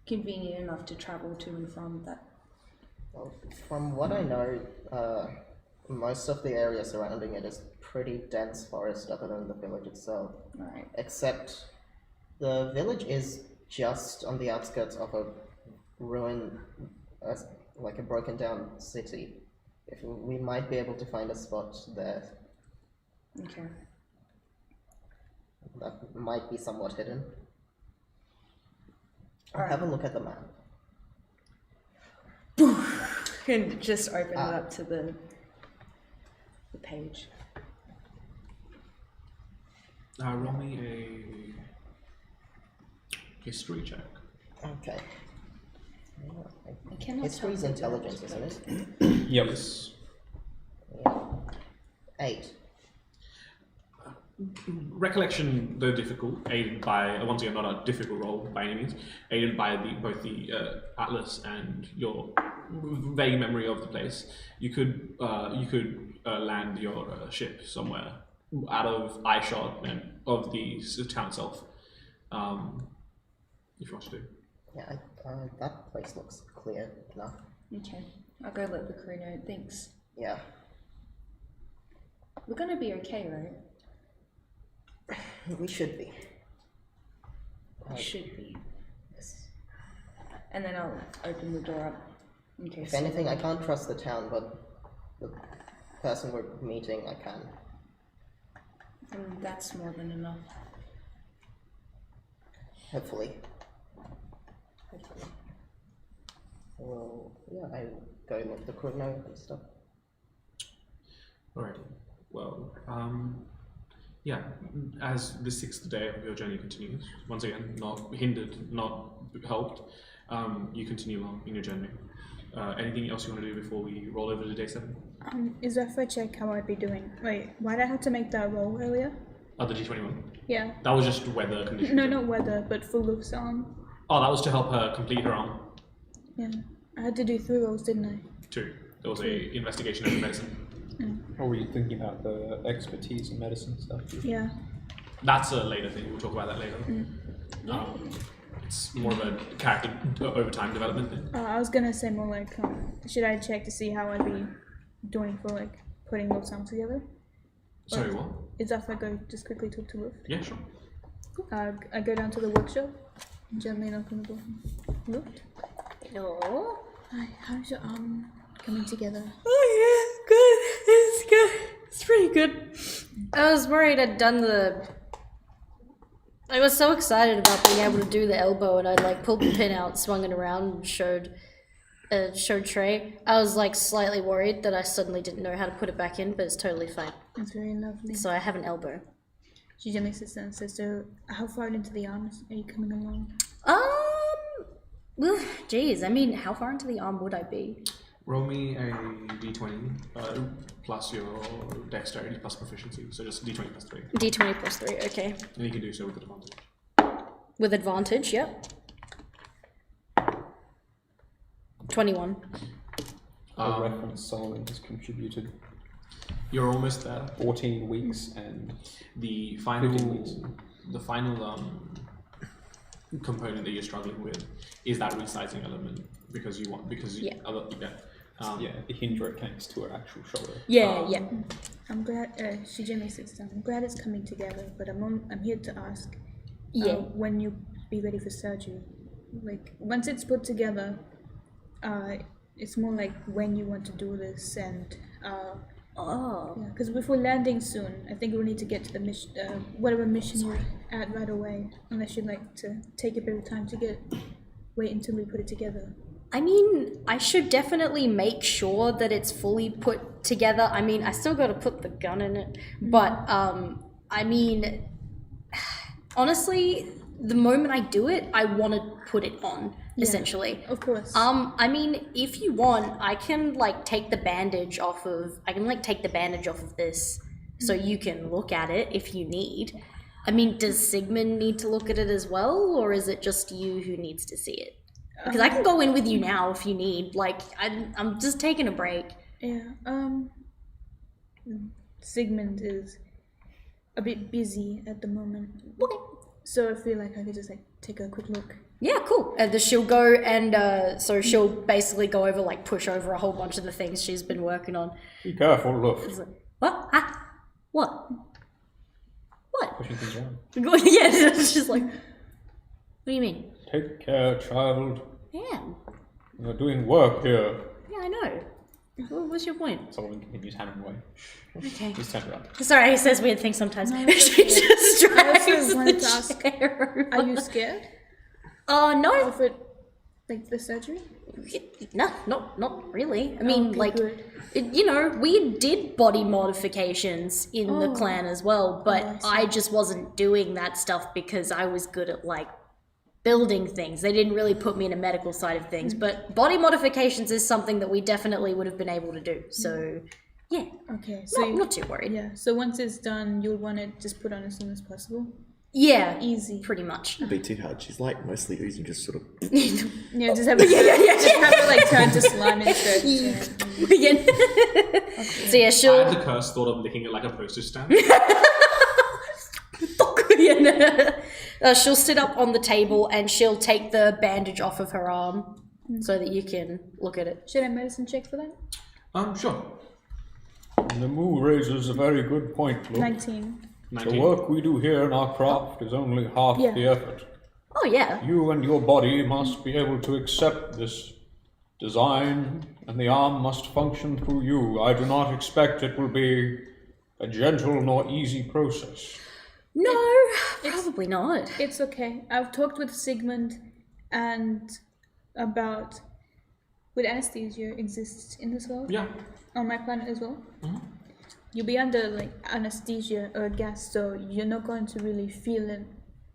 convenient enough to travel to and from that.
Well, from what I know, most of the area surrounding it is pretty dense forest other than the village itself.
Right.
Except the village is just on the outskirts of a ruined, like a broken down city. If we might be able to find a spot there.
Okay.
That might be somewhat hidden. I'll have a look at the map.
And just open it up to the page.
Roll me a history check.
Okay.
I cannot
History's
tell
intelligence, isn't it?
Yep.
Yes.
Yeah. 8.
Recollection, though difficult, aided by, once again, not a difficult roll by any means, aided by both the atlas and your vague memory of the place, you could land your ship somewhere out of eyeshot and of the town itself, if you want to do.
Yeah, that place looks clear enough.
Okay. I'll go let the crew know. Thanks.
Yeah.
We're gonna be okay, right?
We should be.
Should be.
Yes.
And then I'll open the door up in case.
If anything, I can't trust the town, but the person we're meeting, I can.
And that's more than enough.
Hopefully.
Hopefully.
Well, yeah, I go let the crew know and stuff.
Alrighty. Well, yeah, as the 6th day of your journey continues, once again, not hindered, not helped, you continue on in your journey. Anything else you want to do before we roll over to day 7?
Is that for a check how I'd be doing? Wait, why'd I have to make that roll earlier?
Oh, the D21?
Yeah.
That was just weather conditions.
No, not weather, but full of arm.
Oh, that was to help her complete her arm.
Yeah. I had to do 3 rolls, didn't I?
2. There was a investigation of medicine.
Or were you thinking about the expertise in medicine stuff?
Yeah.
That's a later thing. We'll talk about that later. It's more of a character over time development thing.
I was gonna say more like, should I check to see how I'd be doing for like putting those songs together?
Sorry, what?
Is that if I go just quickly talk to Luft?
Yeah, sure.
I go down to the workshop, gently knock on the door. Luft?
No.
Hi, how's your arm coming together?
Oh yeah, good. It's good. It's pretty good. I was worried I'd done the. I was so excited about being able to do the elbow, and I like pulled the pin out, swung it around, and showed Trey. I was like slightly worried that I suddenly didn't know how to put it back in, but it's totally fine.
That's very lovely.
So I have an elbow.
She gently sits down and says, "So, how far into the arms are you coming along?"
Geez, I mean, how far into the arm would I be?
Roll me a d20 plus your dexterity plus proficiency. So just d20 plus 3.
D20 plus 3, okay.
And you can do so with advantage.
With advantage, yep. 21.
A reference Solomon has contributed
You're almost there.
14 weeks and
The final,
15 weeks.
component that you're struggling with is that resizing element because you want
Yeah.
Yeah, the hinge where it connects to her actual shoulder.
Yeah, yeah.
I'm glad. She gently sits down. I'm glad it's coming together, but I'm here to ask.
Yeah.
When you be ready for surgery, like once it's put together, it's more like when you want to do this and.
Oh.
Yeah, because if we're landing soon, I think we'll need to get to the mission, whatever mission you're at right away. Unless you'd like to take a bit of time to wait until we put it together.
I mean, I should definitely make sure that it's fully put together. I mean, I still got to put the gun in it, but I mean, honestly, the moment I do it, I want to put it on. Essentially,
Of course.
I mean, if you want, I can take the bandage off of. I can take the bandage off of this, so you can look at it if you need. I mean, does Sigmund need to look at it as well, or is it just you who needs to see it? Because I can go in with you now if you need. I'm just taking a break.
Yeah. Sigmund is a bit busy at the moment.
Okay.
So I feel like I could just take a quick look.
Yeah, cool. She'll go and so she'll basically go over, push over a whole bunch of the things she's been working on.
Be careful, Luft.
It's like, what? Ah, what? What?
Pushing things around.
Yeah, it's just what do you mean?
Take care, child.
Yeah,
We're doing work here.
yeah, I know. What's your point?
Solomon continues hammering away.
Okay.
He's turned around.
Sorry, he says weird things sometimes.
No, it's
She
okay.
just
I also
drives
wanted
the
to ask,
chair
Are you scared
no.
of it, the surgery?
No, not really. I mean,
Okay, good.
we did body modifications in the clan as well, but
I see.
I just wasn't doing that stuff because I was good at building things. They didn't really put me in a medical side of things, but body modifications is something that we definitely would have been able to do. So, yeah,
Okay, so
not too worried.
yeah. So once it's done, you'll want it just put on as soon as possible.
Yeah,
Easy.
pretty much.
It'd be too hard. She's mostly oozing, just sort of.
Yeah, just have it. Just have it turn to slime instead. Yeah.
So yeah,
I
she'll.
had the cursed thought of licking it like a postage stamp.
She'll sit up on the table and she'll take the bandage off of her arm so that you can look at it.
Should I medicine check for that?
Sure.
The moo raises a very good point, Luft.
19.
The
19.
work we do here in our craft is only half
Yeah.
the effort.
Oh yeah.
You and your body must be able to accept this design, and the arm must function through you. I do not expect it will be a gentle nor easy process.
No, probably not.
It's okay. I've talked with Sigmund and about would anesthesia exist in this world?
Yeah.
On my planet as well? You'll be under anesthesia or gas, so you're not going to really feel it.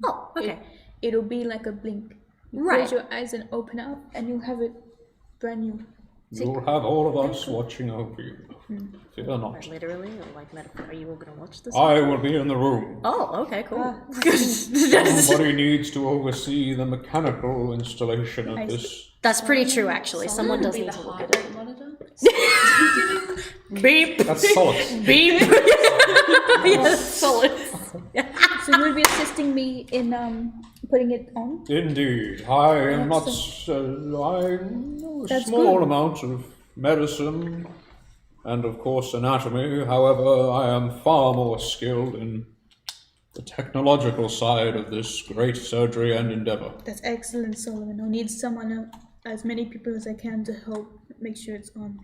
Oh, okay.
It'll be like a blink. You
Right.
close your eyes and open up, and you'll have it brand new.
You'll have all of us watching over you. Fear not.
Literally, or metaphor. Are you all gonna watch this?
I will be in the room.
Oh, okay, cool.
Somebody needs to oversee the mechanical installation of this.
That's pretty true, actually. Someone does need to look at it.
Monitor?
Beep.
That's solace.
Beep. Yes, solid.
So you'll be assisting me in putting it on?
Indeed. I am not. I know a
That's
small
good.
amount of medicine and, of course, anatomy. However, I am far more skilled in the technological side of this great surgery and endeavor.
That's excellent, Solomon. I'll need someone, as many people as I can, to help make sure it's on.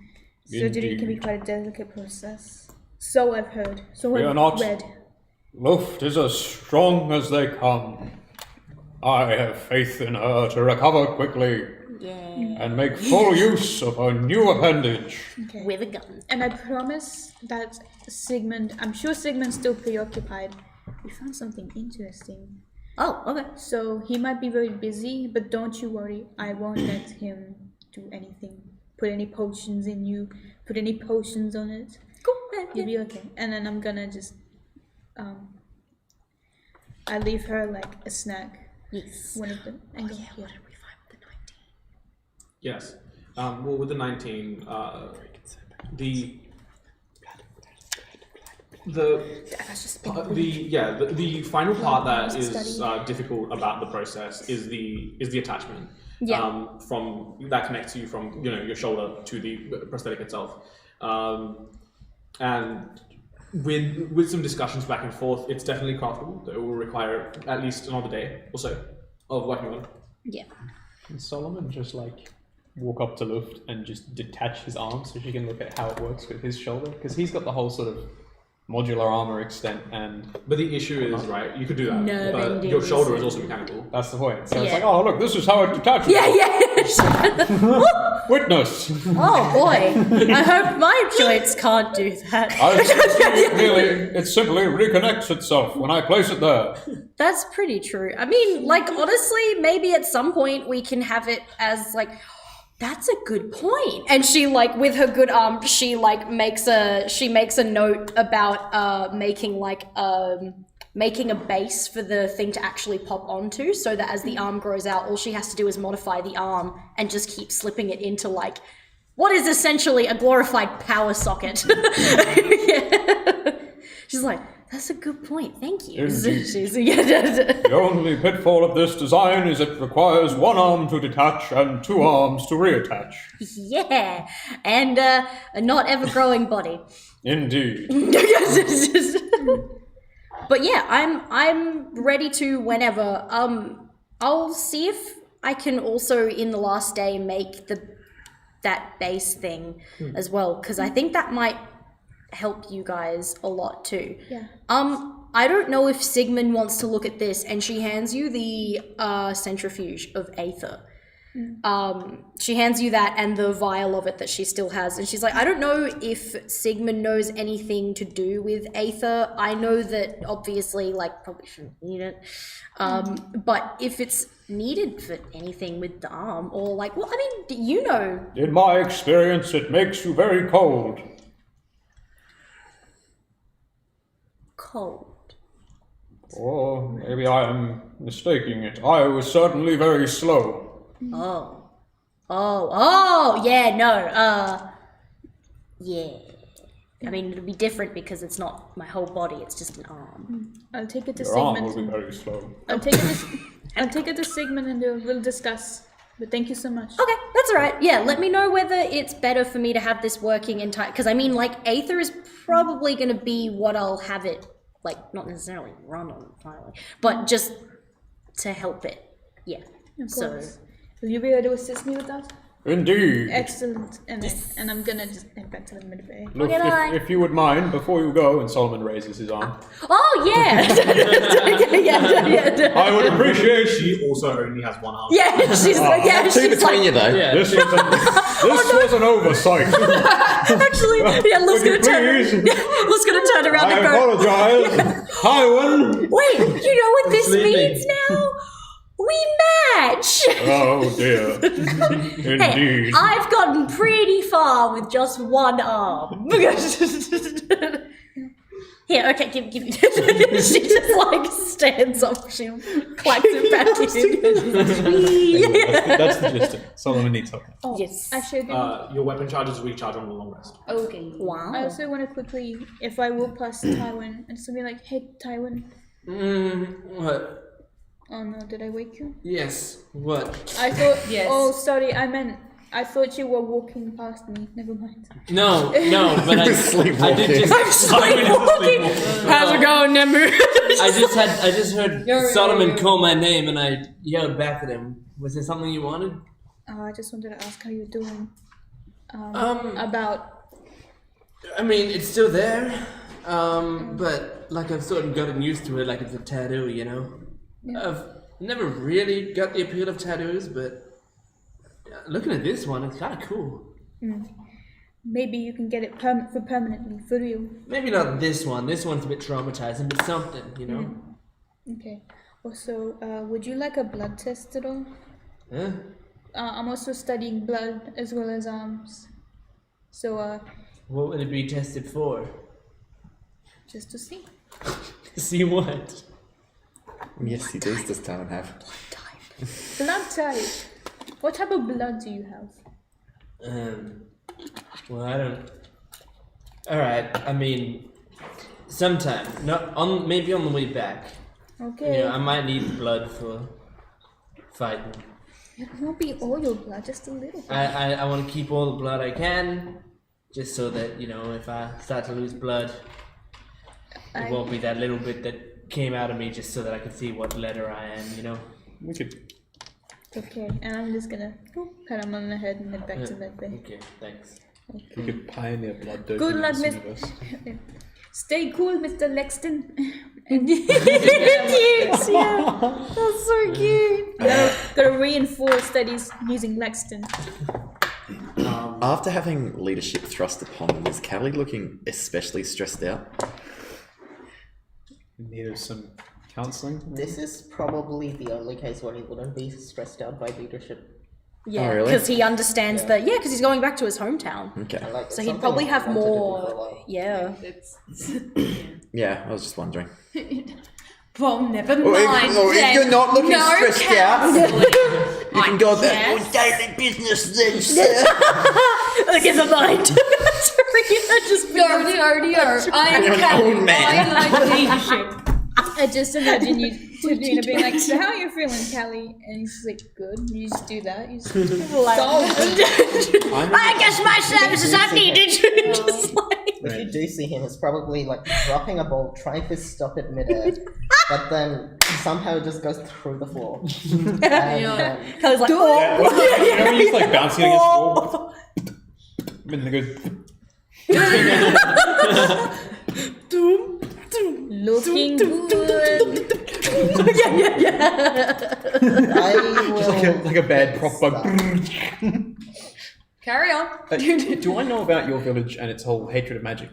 Surgery can be
Indeed.
quite a delicate process. So I've heard. So
We
I've
are not-
read.
Luft is as strong as they come. I have faith in her to recover quickly and make full use of her new appendage.
Okay.
With a gun.
And I promise that Sigmund, I'm sure Sigmund's still preoccupied. We found something interesting.
Oh, okay.
So he might be very busy, but don't you worry. I won't let him do anything. Put any potions in you. Put any potions on it.
Cool.
You'll be okay. And then I'm gonna just, I leave her a snack.
Yes.
One of them. And go here.
Yes. Well, with the 19, the the final part that is difficult about the process is the attachment.
Yeah.
From that connects you from your shoulder to the prosthetic itself, and with some discussions back and forth, it's definitely craftable. It will require at least another day or so of working on it.
Yeah.
Can Solomon just like walk up to Luft and just detach his arm so she can look at how it works with his shoulder? Because he's got the whole sort of modular armor extent
But the issue is, right, you could do that,
Nerve
but
endings.
your shoulder is also mechanical.
That's the point. So
Yeah.
it's like, oh look, this is how it detaches.
Yeah.
Witness.
Oh boy. I hope my joints can't do that.
It simply reconnects itself when I place it there.
That's pretty true. I mean, like, honestly, maybe at some point we can have it as, like, that's a good point. And she, like, with her good arm, she, like, makes a note about, making a base for the thing to actually pop onto, so that as the arm grows out, all she has to do is modify the arm and just keep slipping it into, like, what is essentially a glorified power socket. Yeah. She's like, that's a good point, thank you.
The only pitfall of this design is it requires one arm to detach and two arms to reattach.
Yeah, and a not ever-growing body.
Indeed.
But yeah, I'm ready to whenever. I'll see if I can also in the last day make that base thing as well, because I think that might help you guys a lot too.
Yeah.
I don't know if Sigmund wants to look at this, and she hands you the centrifuge of Aether. She hands you that and the vial of it that she still has, and she's like, I don't know if Sigmund knows anything to do with Aether. I know that obviously, like, probably shouldn't need it, but if it's needed for anything with the arm, or like, well, I mean, you know.
In my experience, it makes you very cold.
Cold.
Or maybe I am mistaking it. I was certainly very slow.
Yeah, no, yeah. I mean, it'll be different because it's not my whole body, it's just an arm.
I'll take it to
Your arm
Sigmund.
will be very slow.
I'll take it to Sigmund and we'll discuss. But thank you so much.
Okay, that's all right. Yeah, let me know whether it's better for me to have this working in time. Because, I mean, like, Aether is probably going to be what I'll have it, like, not necessarily run on finally, but just to help it. Yeah.
Of course. Will you be able to assist me with that?
Indeed.
Excellent. And I'm gonna just head back to the midway.
Look,
Okay, bye.
if you would mind, before you go, and Solomon raises his arm,
Oh, yeah! yeah.
I would appreciate
She also only has one arm.
Yeah, she's like, yeah,
Two
she's
between
like,
you though.
Yeah.
This was an oversight.
actually, yeah, Luz
Would you
gonna turn around
I
and go,
apologize. Tywin.
wait, you know what this
sleeping.
means now? We match!
Oh dear.
Hey,
Indeed.
I've gotten pretty far with just one arm. Here, okay, give me. She just like stands up, she clacks it back in.
That's the gist of it. Solomon needs help.
Oh,
Yes.
I should.
Your weapon charges recharge on a long rest.
Okay.
Wow.
I also want to quickly, if I walk past Tywin, and just be like, hey, Tywin.
What?
Oh no, did I wake you?
Yes. What?
I thought.
Yes.
Oh, sorry. I thought you were walking past me. Never mind.
No, but I did just.
I'm sleepwalking. How's it going, Nemu?
I just heard Solomon
you're-
call my name and I yelled back at him. Was there something you wanted?
I just wanted to ask how you're doing.
I mean, it's still there. But like I've sort of gotten used to it, like it's a tattoo, you know.
Yeah.
I've never really got the appeal of tattoos, but looking at this one, it's kind of cool.
Maybe you can get it permanently for real.
Maybe not this one. This one's a bit traumatizing, but something, you know.
Okay. Also, would you like a blood test at all?
Huh?
I'm also studying blood as well as arms. So,
What would it be tested for?
just to see.
See what?
Yes, he does this time have.
Blood type. What type of blood do you have?
Well, I don't. Alright, I mean, Sometime. Maybe on the way back.
Okay.
You know, I might need blood for fighting.
It won't be all your blood, just a little bit.
I want to keep all the blood I can, just so that, you know, if I start to lose blood, it won't be that little bit that came out of me, just so that I can see what letter I am, you know?
We could.
Okay, and I'm just gonna pat him on the head and head back to that bay.
Okay, thanks.
We could pioneer blood doping
Good
in
luck,
this
Miss.
universe.
Stay cool, Mr. Lexton.
Cute, yeah. That's so cute.
Gotta reinforce that he's using Lexton.
After having leadership thrust upon him, is Callie looking especially stressed out?
In need of some counselling.
This is probably the only case where he wouldn't be stressed out by leadership.
Yeah,
Oh, really?
because he understands that. Yeah, because he's going back to his hometown.
Okay.
And, like,
So
it's
he'd
something
probably
I've
have
wanted to do for a
more.
while.
Yeah.
It's
Yeah, I was just wondering.
well, never mind.
If
then.
you're not looking
No
stressed out,
counselling.
you can go back
guess.
on daily business then, sir.
Look at the mind. Serena just
I'm
You're an old man.
I like leadership.
I just imagine you two being like, so how are you feeling, Callie? And he's like, good. You just do that. You just
I guess my services are needed. Just like.
If you do see him, he's probably like dropping a ball, trying to stop it midair, but then somehow it just goes through the floor. And,
Kelly's like,
You know when he's like bouncing against the wall? And they go.
looking good.
I will
Like a bad prop bug.
Carry on.
Do I know about your village and its whole hatred of magic?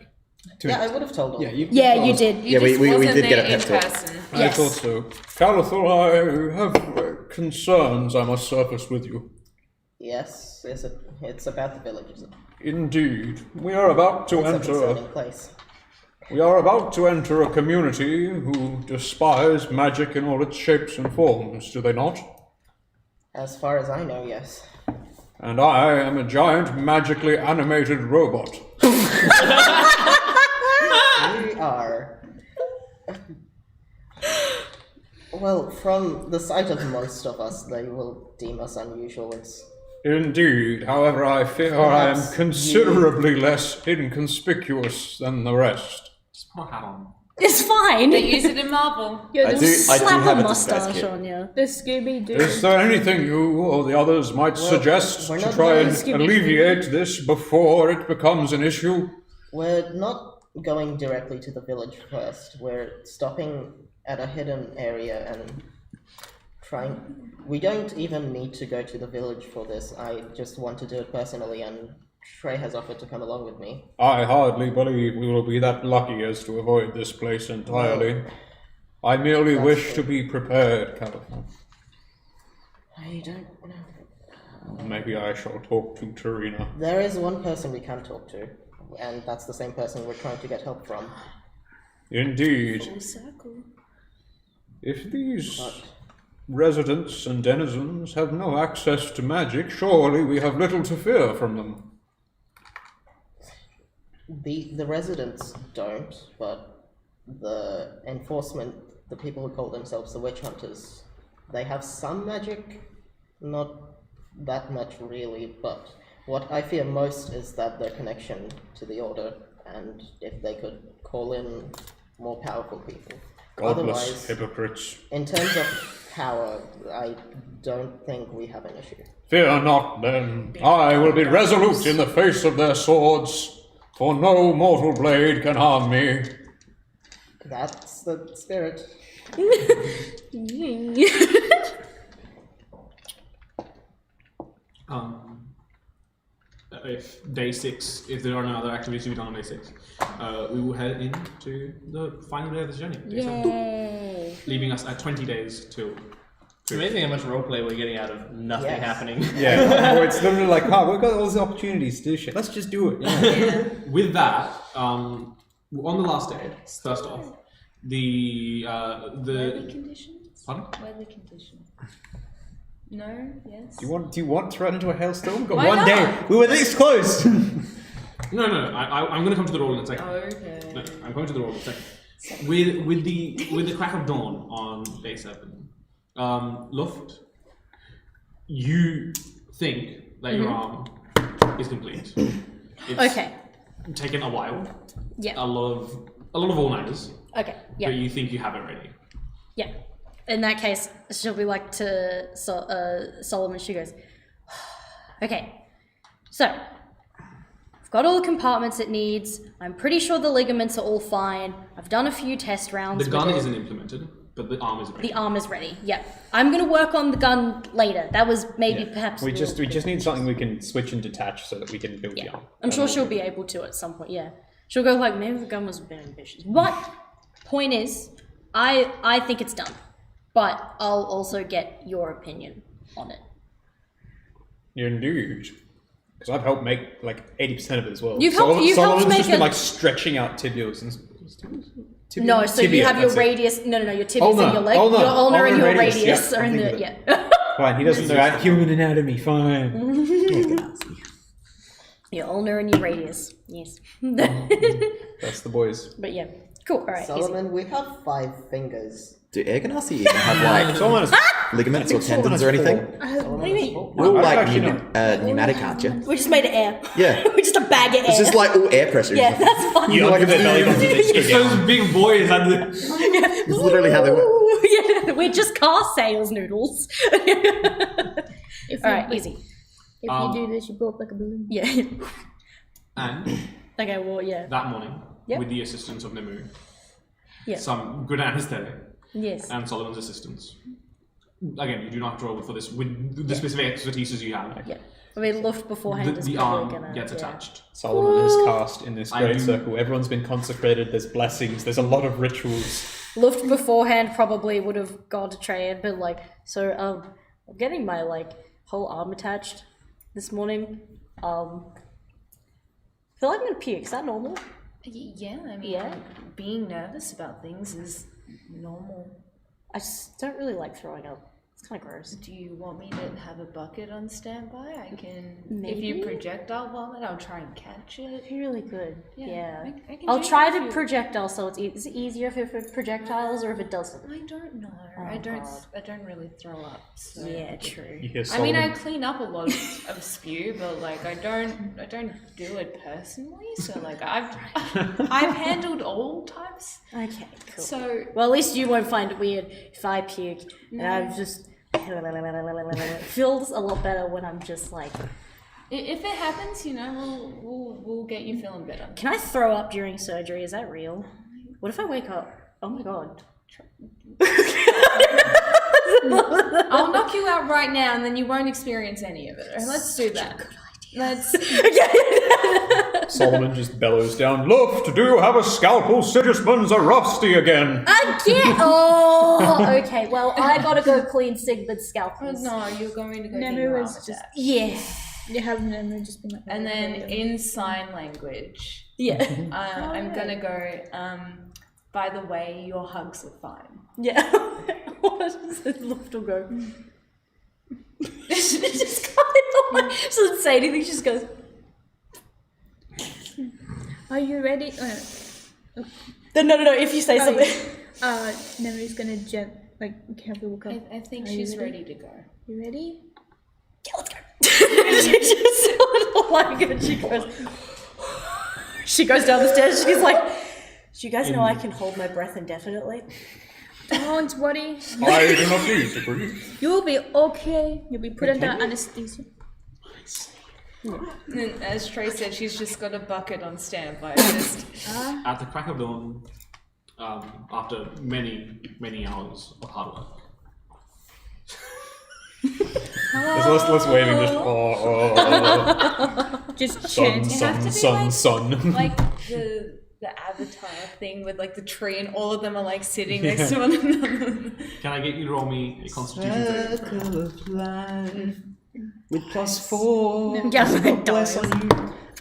Yeah, I would have told him.
Yeah, you
you did.
You
we
just
did
wasn't
get a
there in
pep talk.
person.
I
Yes.
thought so. Calathor, I have concerns I must surface with you.
Yes, it's about the village, isn't it?
Indeed. We are about to
It's a
enter
concerning place.
We are about to enter a community who despise magic in all its shapes and forms, do they not?
As far as I know, yes.
And I am a giant magically animated robot.
We are. Well, from the sight of most of us, they will deem us unusual. It's
Indeed, however, I fear I am
Perhaps
considerably less inconspicuous than the rest.
Just put a hat on.
It's fine.
They use it in Marvel.
You're
I
the,
do
Slap
have
a
a disguise
mustache
kit.
on you.
the Scooby-Doo.
Is there anything you or the others might suggest
we're
to
not
try
doing
and
Scooby-Doo.
alleviate this before it becomes an issue?
We're not going directly to the village first. We're stopping at a hidden area and trying. We don't even need to go to the village for this. I just want to do it personally, and Trey has offered to come along with me.
I hardly believe we will be that lucky as to avoid this place entirely. I merely
That's
wish
true.
to be prepared, California.
I don't know.
Maybe I shall talk to Tarina.
There is one person we can talk to, and that's the same person we're trying to get help from.
Indeed.
Full circle.
If these
But
residents and denizens have no access to magic, surely we have little to fear from them.
the residents don't, but the enforcement, the people who call themselves the witch hunters, they have some magic, not that much really, but what I fear most is that their connection to the order, and if they could call in more powerful people.
Godless
Otherwise,
hypocrites.
in terms of power, I don't think we have an issue.
Fear not, then. I will be resolute in the face of their swords, for no mortal blade can harm me.
That's the spirit.
If day 6, if there are no other activities to be done on day 6, we will head into the final day of this journey. Day 7,
Yay.
leaving us at 20 days till.
It's amazing how much roleplay we're getting out of nothing
Yes.
happening.
Yeah, or it's literally like, oh, we've got all these opportunities to do shit. Let's just do it. Yeah.
With that, on the last day, first off, the
Conditions?
pardon?
Weather conditions. No? Yes?
Do you want to run into a hailstorm? We've got
Why
one
not?
day. We were this close.
No. I'm going to come to the roll in a second.
Okay.
No, I'm going to the roll in a second. With the crack of dawn on day 7, Luft, you think that your arm is complete. It's
Okay.
taken a while.
Yeah.
A lot of all-nighters.
Okay. Yeah.
But you think you have it ready.
Yeah. In that case, she'll be like to Solomon. She goes, okay. So, I've got all the compartments it needs. I'm pretty sure the ligaments are all fine. I've done a few test rounds.
The gun isn't implemented, but the arm is ready.
The arm is ready. Yep. I'm gonna work on the gun later. That was maybe perhaps.
We just need something we can switch and detach so that we can build the arm.
I'm sure she'll be able to at some point. Yeah. She'll go like, maybe the gun was a bit ambitious. But point is, I think it's done. But I'll also get your opinion on it.
Indeed. Because I've helped make like 80% of it as well.
You've helped
Solomon's
make
just been
a-
like stretching out tibials and
No, so
Tibia,
you have your
that's it.
radius. No, your tibia's
Ulnar,
in your leg.
ulnar,
Your ulnar and
ulnar
your
and radius,
radius
yeah,
are in
I'm
the
thinking
yeah.
Fine, he doesn't know human anatomy, fine.
Your ulnar and your radius. Yes.
That's the boys.
But yeah, cool. All right. Easy.
Solomon, we have 5 fingers.
Do air ganassi even have like
Solomon is
ligaments or
Solomon
tendons
has
or anything?
What do you mean?
You're all
I
like
actually
pneumatic, aren't you?
We just made it air.
Yeah.
We're just a bag of air.
It's just like all air pressure.
yeah, that's fine.
You
Like
like their belly buttons, they
It's
stick out.
those big boys and the...
It's literally how they work.
Ooh, yeah, we're just car sales noodles.
If
All
you,
right, easy.
If you do this, you blow up like a balloon.
Yeah.
And
Okay. Well, yeah.
that morning,
Yep.
with the assistance of Nemu,
Yeah.
some good anesthetic,
Yes.
and Solomon's assistance. Again, you do not have to roll for this with the specific expertise you have.
Yeah. I mean, Luft beforehand is
The
probably
arm
gonna
gets
yeah.
attached.
Solomon is cast in this
I
great
do-
circle. Everyone's been consecrated. There's blessings. There's a lot of rituals.
Luft beforehand probably would have gone to Trey and been like, so I'm getting my like whole arm attached this morning. I feel like I'm gonna puke. Is that normal?
Yeah, I mean,
Yeah.
being nervous about things is normal.
I just don't really like throwing up. It's kind of gross.
Do you want me to have a bucket on standby? I can. If
Maybe?
you projectile vomit, I'll try and catch it.
It'd be really good. Yeah.
I can
I'll
do
try
that if
to
you-
projectile so it's is it easier if it projectiles or if it doesn't?
I don't know.
Oh,
I don't.
God.
I don't really throw up. So.
Yeah, true.
You hear
I mean,
Solomon.
I clean up a lot of spew, but like I don't do it personally. So like I've handled all types.
Okay, cool.
So
Well, at least you won't find it weird if I puke and I'm just it feels a lot better when I'm just like.
if it happens, you know, we'll get you feeling better.
Can I throw up during surgery? Is that real? What if I wake up? Oh my god.
I'll knock you out right now, and then you won't experience any of it. Let's do that. Let's.
Solomon just bellows down, Luft, do you have a scalpel? Sigismund's are rusty again.
Again? Oh, okay. Well, I gotta go clean Sigmund's scalpels.
No, you're going to go get
Nemu
your arm
was just-
attached.
Yeah.
You have them just been like.
And then in sign language,
Yeah.
I'm gonna go. By the way, your hugs are fine.
Yeah. What does it look to go? She just kind of like, she doesn't say anything, she just goes,
Are you ready?
no, if you say something.
Nemu's gonna carefully walk up.
I think
Are you
she's
ready?
ready to go.
You ready?
Yeah, let's go. She just sort of like it, she goes down the stairs, she's like, do you guys know I can hold my breath indefinitely?
Don't worry.
I do not need to breathe.
You'll be okay. You'll be put under anesthesia.
And as Trey said, she's just got a bucket on standby. Just
At the crack of dawn, after many, many hours of hard work,
There's less waving, just
Just
sun,
chant.
have to
sun,
be
sun, sun.
like the Avatar thing with like the tree, and all of them are like sitting next to one another.
can I get you to roll me a Constitution saving throw?
Circle of life with +4.
Yeah, like
Bless on you.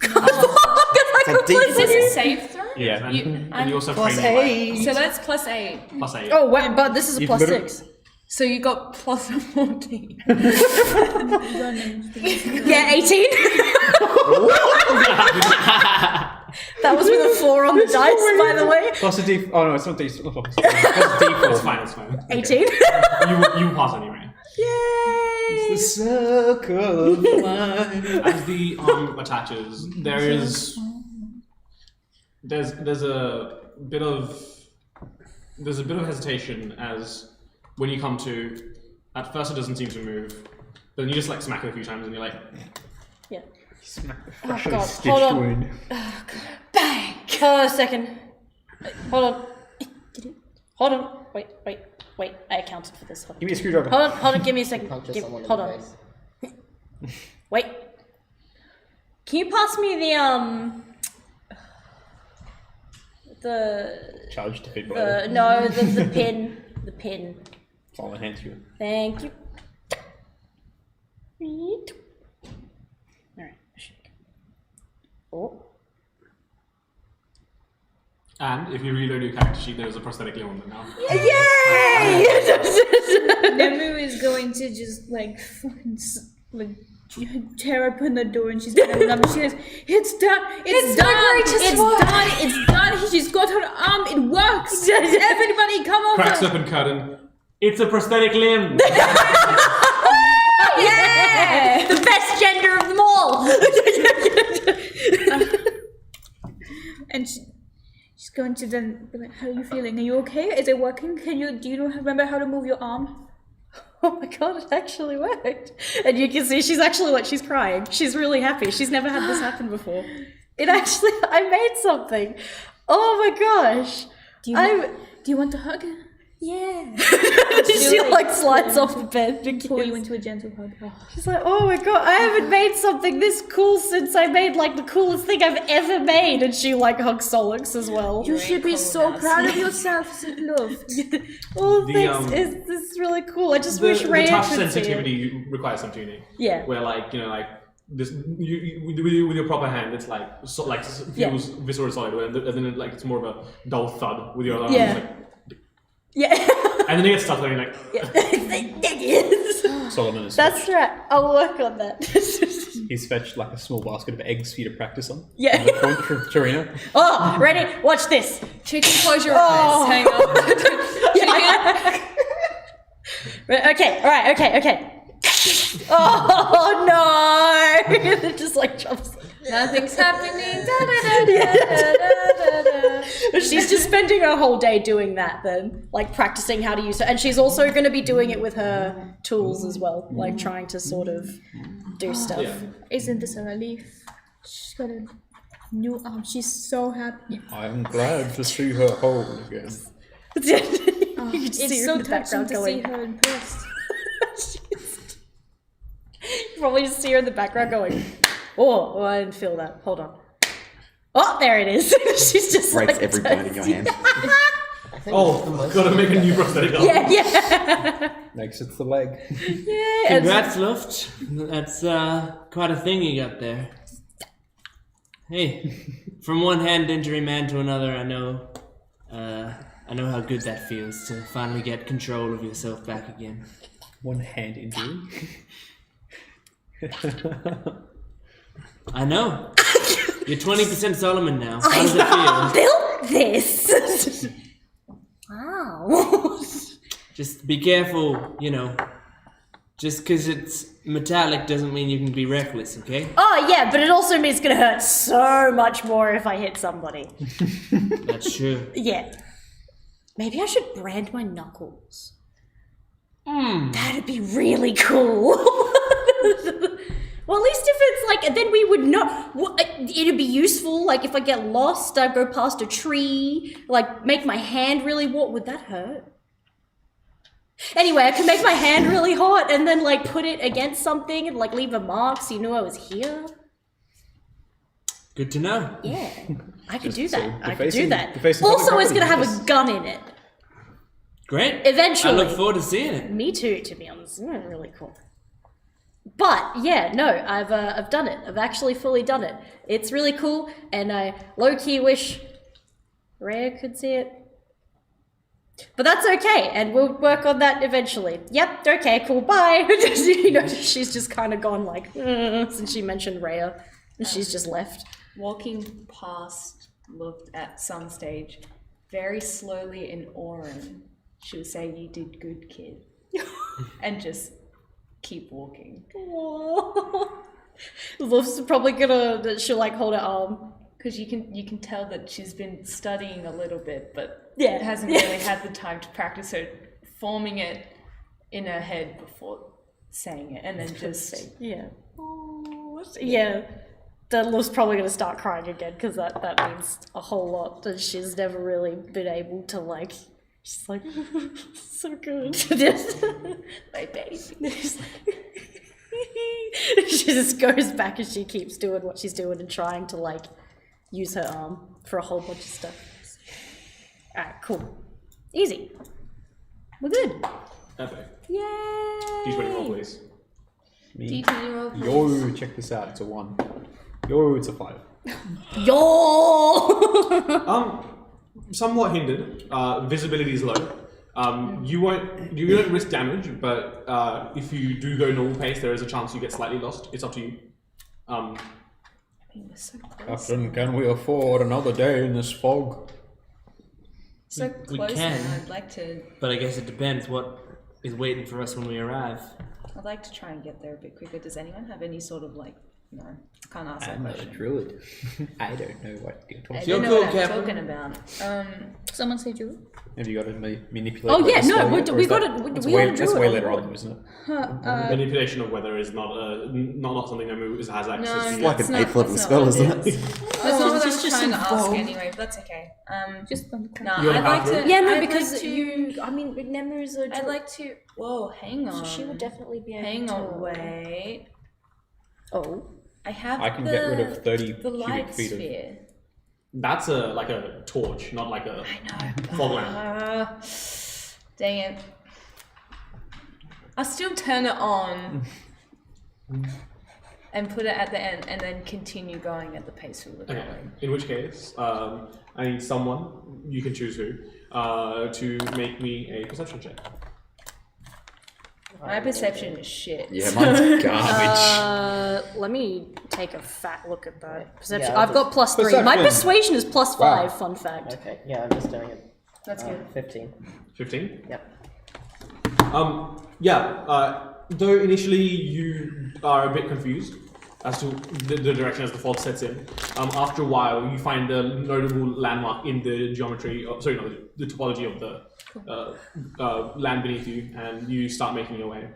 It's
a deep-
Is this a save throw?
Yeah.
And you also
+8.
frame it
So that's +8.
by +8.
Oh, wait, but this is a
You've
plus
literally-
6.
So you got plus 14.
Yeah, 18. That was with a 4 on the dice, by the way.
Plus a D. Oh no, it's not D. Plus a D4.
It's fine, it's fine.
18.
You pass anyway.
Yay!
The circle of life.
As the arm attaches, there's a bit of hesitation as when you come to. At first, it doesn't seem to move, but then you just like smack it a few times, and you're like,
Yeah.
Smack the
Oh
freshly
god,
stitched
hold on.
wound.
Bang! Hold on a second. Hold on. Hold on. Wait. I accounted for this. Hold on.
Give me a screwdriver.
Hold on, give me a second.
Punches someone in
Hold
the
on.
face.
Wait. Can you pass me the
Charge defibrillator.
no, the pin. The pin.
I'll enhance you.
Thank you. Alright. Oh.
and if you reload your character sheet, there's a prosthetic limb on them now.
Yay!
Nemu is going to just like fucking tear open the door and she's gonna run. She goes, "It's done! It's
my
done!
greatest
It's
work."
done! It's done! She's got her arm. It works! Everybody, come over!"
Cracks open curtain. It's a prosthetic limb.
Yeah! The best gender of them all!
And she's going to then be like, "How are you feeling? Are you okay? Is it working? Do you remember how to move your arm?"
Oh my god, it actually worked. And you can see she's actually like, she's crying. She's really happy. She's never had this happen before. It actually, I made something. Oh my gosh.
Do you want to hug?
Yeah. She like slides off the bed.
Pull you into a gentle hug. Oh.
She's like, oh my god, I haven't made something this cool since I made like the coolest thing I've ever made. And she like hugs Solix as well.
You should be so proud of yourself, love.
Oh,
The,
thanks. This is really cool. I just wish
The
Raya
touch
could see it.
sensitivity requires some tuning.
Yeah.
Where like this, with your proper hand, it's like feels visceral solid, and then it's more of a dull thud with your other
Yeah.
arm. It's
Yeah.
and then you get stuck there and you're like,
Solomon is
That's
fetched.
right. I'll work on that.
He's fetched like a small basket of eggs for you to practice on.
Yeah.
The point for Tarina.
Oh, ready? Watch this.
Chicken, close your eyes. Hang on.
Okay, alright, okay. Oh no! It just like jumps.
Nothing's happening.
She's just spending her whole day doing that then, like practicing how to use it. And she's also going to be doing it with her tools as well, like trying to sort of do stuff.
yeah.
Isn't this a relief? She's got a new arm. She's so happy.
I am glad to see her whole again.
You can just see
It's
her
so
in the
touching
background
to see
going.
her impressed.
You probably just see her in the background going, oh, I didn't feel that. Hold on. Oh, there it is. She's just
Breaks
like
every bone in your hand.
I think
oh, gotta make a new prosthetic arm.
Yeah.
Next, it's the leg.
Yeah.
Congrats, Luft. That's quite a thing you got there. Hey, from one hand injury man to another, I know how good that feels to finally get control of yourself back again.
One hand injury.
I know. You're 20% Solomon now. How does it feel?
Built this. Wow.
Just be careful, Just because it's metallic doesn't mean you can be reckless, okay?
Oh yeah, but it also means it's gonna hurt so much more if I hit somebody.
That's true.
Yeah. Maybe I should brand my knuckles. That'd be really cool. Well, at least if it's like, then we would know. It'd be useful. Like if I get lost, I go past a tree. Like make my hand really warm. Would that hurt? Anyway, I could make my hand really hot and then like put it against something and like leave a mark so you knew I was here.
Good to know.
Yeah, I could do
so
that. I could
defacing-
do that.
defacing
Also,
public
it's gonna have
property,
a gun in it.
Great.
Eventually.
I look forward to seeing it.
Me too, to be honest. Really cool. But yeah, no, I've done it. I've actually fully done it. It's really cool, and I low-key wish Rhea could see it. But that's okay, and we'll work on that eventually. Yep, okay, cool, bye. You know, she's just kind of gone like, since she mentioned Rhea, and she's just left.
Walking past Luft at some stage, very slowly in Orin, she'll say, "You did good, kid," and just keep walking.
Luft's probably gonna, she'll like hold her arm.
Because you can tell that she's been studying a little bit, but
Yeah.
hasn't really had the time to practice her forming it in her head before saying it, and then just
Yeah. Yeah. Then Luft's probably gonna start crying again, because that means a whole lot, and she's never really been able to like, she's like, so good. My baby. She just goes back and she keeps doing what she's doing and trying to like use her arm for a whole bunch of stuff. Alright, cool. Easy. We're good.
Epic.
Yay!
D20 roll, please.
Me.
D20 roll, please.
Yo, check this out. It's a 1. Yo, it's a 5.
Yo!
Somewhat hindered. Visibility is low. You don't risk damage, but if you do go normal pace, there is a chance you get slightly lost. It's up to you.
We're so close.
Captain, can we afford another day in this fog?
So
We
close
can.
now. I'd like to
I guess it depends what is waiting for us when we arrive.
try and get there a bit quicker. Does anyone have any sort of like, no, can't ask that
I'm not a
question.
druid. I don't know what you're
I
talking
You're
don't know
cool,
what I'm
Captain.
talking about.
Someone say Drew?
Have you got to manipulate?
Oh, yeah,
weather
no,
spell
we-
yet, or
we
is
got
that-
it-
that's
we
way,
got a
that's
druid
way
on
later
board.
on, isn't it?
Manipulation of weather is not something that has access
No,
to.
it's
like an
not-
8th level
that's
spell,
not
isn't
what
it?
That's not what I was
just
trying to
some
ask
fog.
anyway, but that's okay.
Just on the
No,
You wanna
I'd like
pass
to.
it?
Yeah, no,
I'd
because
like to,
you, I mean, Nema's a
I'd like to. Whoa, hang on.
she would definitely be able
Hang
to.
on, wait.
Oh.
I have.
I can
the,
get rid of 30
the
cubic
light
feet of-
sphere.
That's like a torch, not like a fog lamp.
Dang it. I'll still turn it on and put it at the end, and then continue going at the pace we were
Okay.
going.
In which case, I need someone, you can choose who, to make me a perception check.
My perception is shit.
Yeah, mine's garbage.
Let me take a fat look at that. Perception.
Yeah,
I've got +3. My persuasion is +5,
Wow.
fun fact.
Okay, yeah, I'm just doing it.
That's good.
15.
15?
Yep.
Though initially you are a bit confused as to the direction as the fog sets in, after a while you find a notable landmark in the geometry, the topology of the land beneath you, and you start making your way.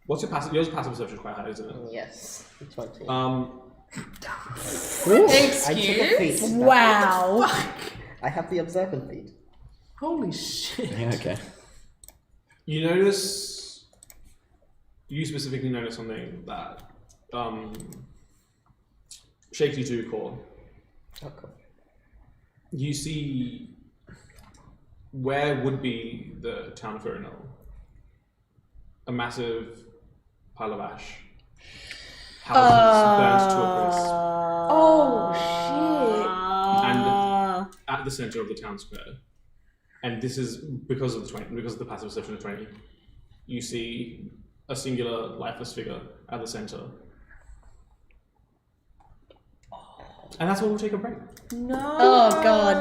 What's your passive? Yours passive perception is quite high, isn't it?
Yes, 20.
Excuse?
I took a feat.
Wow.
I have the observant feat.
Holy shit.
Yeah, okay.
You specifically notice something that shakes you to your core.
Okay.
You see where would be the town of Urinal. A massive pile of ash. Houses burnt to a crisp.
Oh,
And at the center of the town square. And this is because of the passive perception of 20. You see a singular lifeless figure at the center. And that's where we'll take a break.
Oh, God.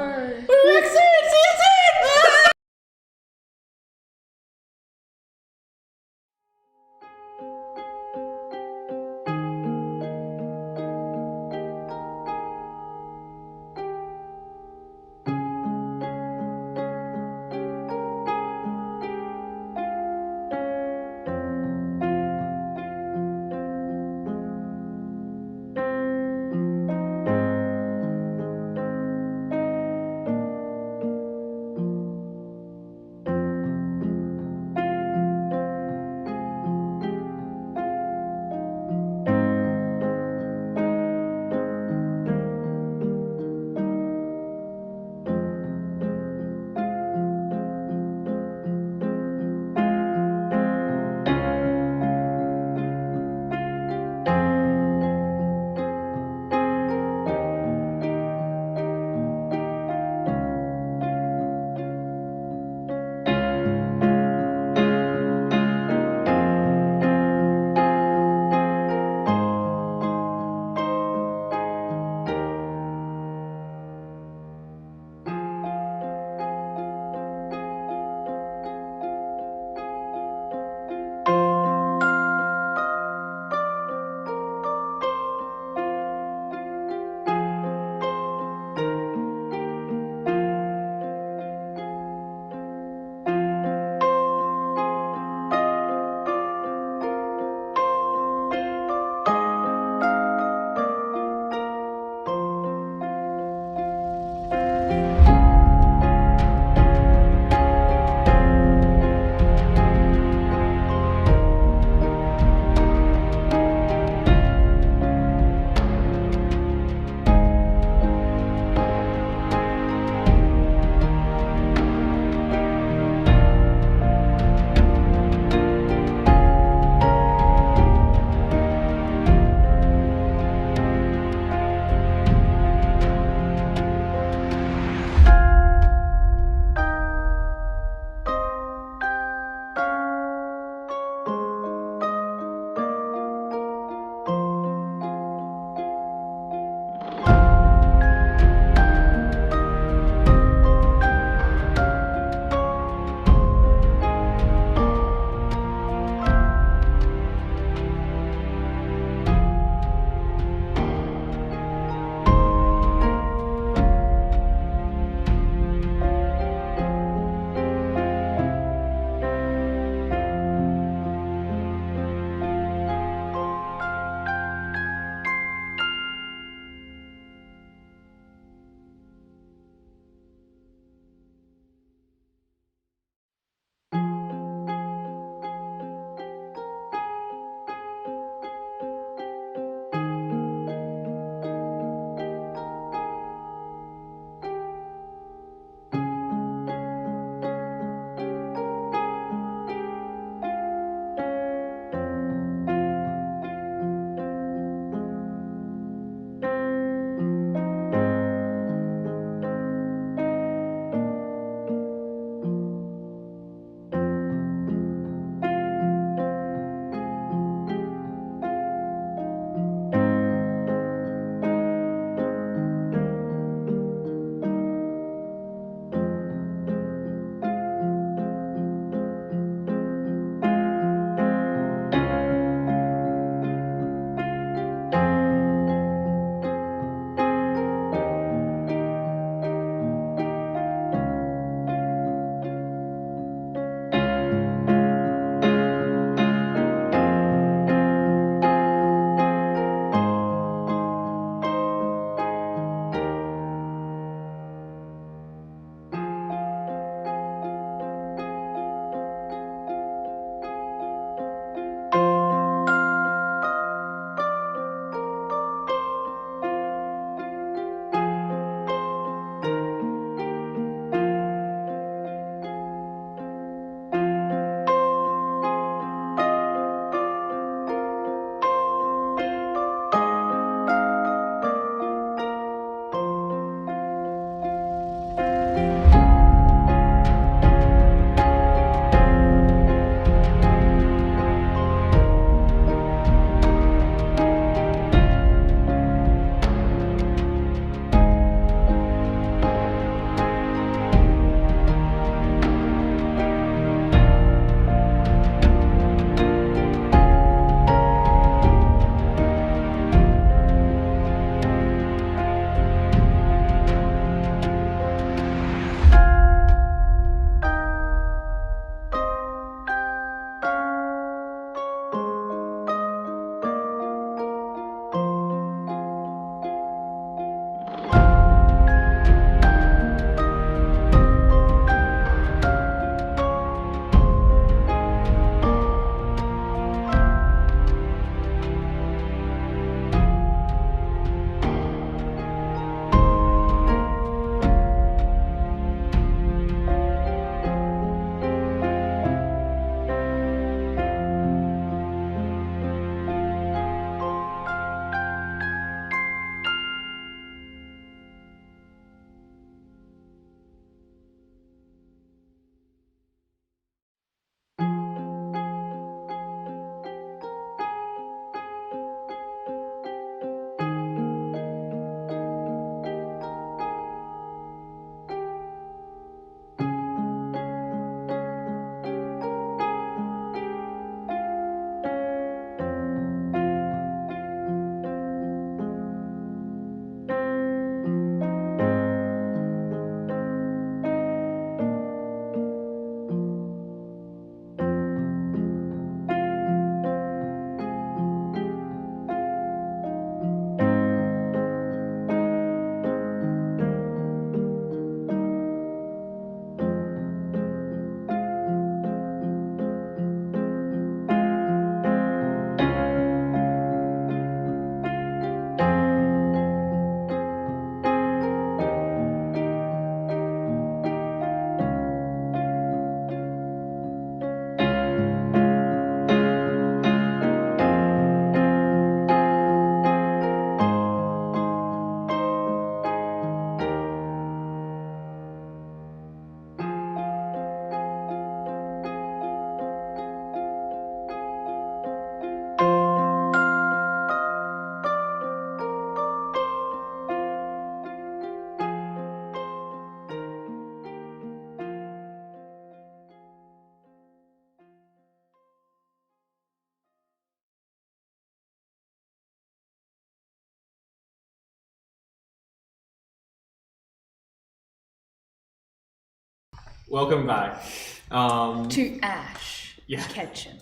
Welcome back.
To Ash.
Yeah.
Kitchen.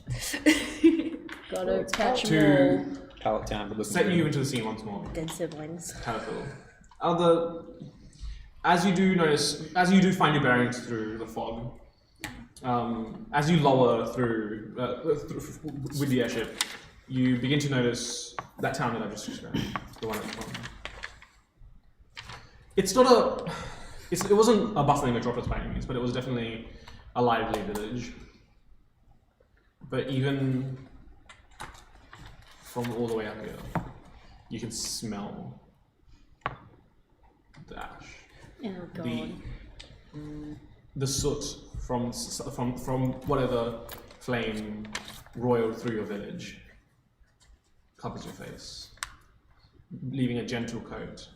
Gotta catch
To-
them all.
Pallet down, but
Set you into the scene once more.
Dead siblings.
Talithil. As you do find your bearings through the fog, as you lower through with the airship, you begin to notice that town that I just described, the one at the bottom. It wasn't a bustling metropolis by any means, but it was definitely a lively village. But even from all the way up here, you can smell the ash.
Oh god.
The soot from whatever flame roiled through your village covers your face, leaving a gentle coat.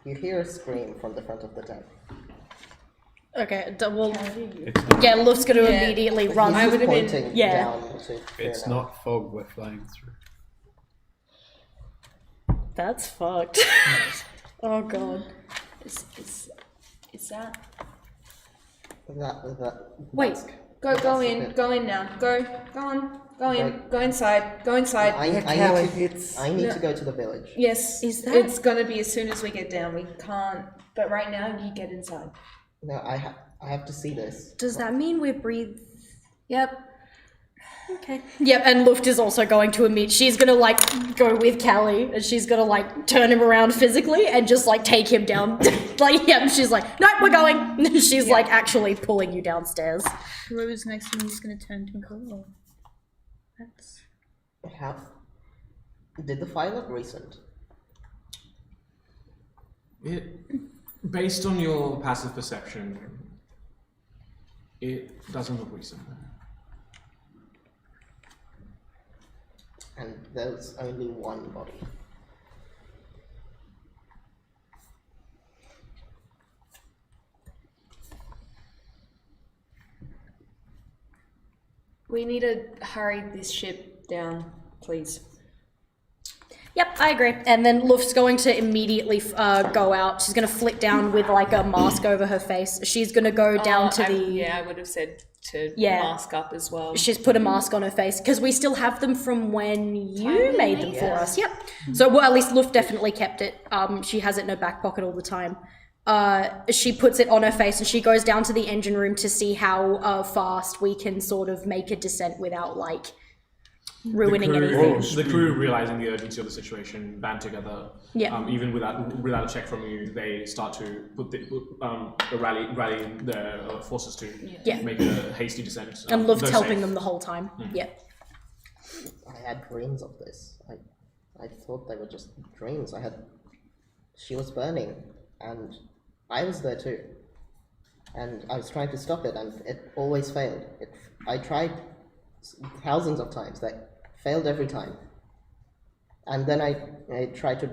You hear a scream from the front of the tent.
Okay, well,
It's not,
yeah, Luft's gonna immediately run.
He's just
would've been-
pointing
yeah.
down to clear
it's
now.
not fog we're flying through.
That's fucked. Oh god.
Is that?
That
Wait.
that's-
Go
that's a
in.
bit-
Go in now. Go on. Go in.
Right.
Go inside. Go inside.
I need
No.
to go to the village.
Yes.
Is that-
It's gonna be as soon as we get down. We can't. But right now, you get inside.
No, I have to see this.
Does that mean we're breathing?
Yep.
Okay. Yep, and Luft is also going to admit she's gonna like go with Callie and she's gonna like turn him around physically and just like take him down. Like, yeah, she's like, no, we're going. She's like actually pulling you downstairs.
Whoever's next to me is gonna turn to me and go, oh. That's...
Did the file look recent?
Based on your passive perception, it doesn't look recent.
And there's only one body.
We need to hurry this ship down, please.
Yep, I agree. And then Luft's going to immediately go out. She's gonna flit down with like a mask over her face. She's gonna go down to the.
I would have said to
Yeah.
mask up as well.
She's put a mask on her face because we still have them from when you made them for
yeah.
us. Yep. So, well, at least Luft definitely kept it. She has it in her back pocket all the time. She puts it on her face and she goes down to the engine room to see how fast we can sort of make a descent without like ruining anything.
The crew, realizing the urgency of the situation, band together.
Yeah.
Even without a check from you, they start to rally their forces to
Yeah.
make a hasty descent.
And Luft's
though
helping
safe.
them the whole time. Yeah.
I had dreams of this. I thought they were just dreams. She was burning, and I was there too. And I was trying to stop it, and it always failed. I tried thousands of times. That failed every time. And then I tried to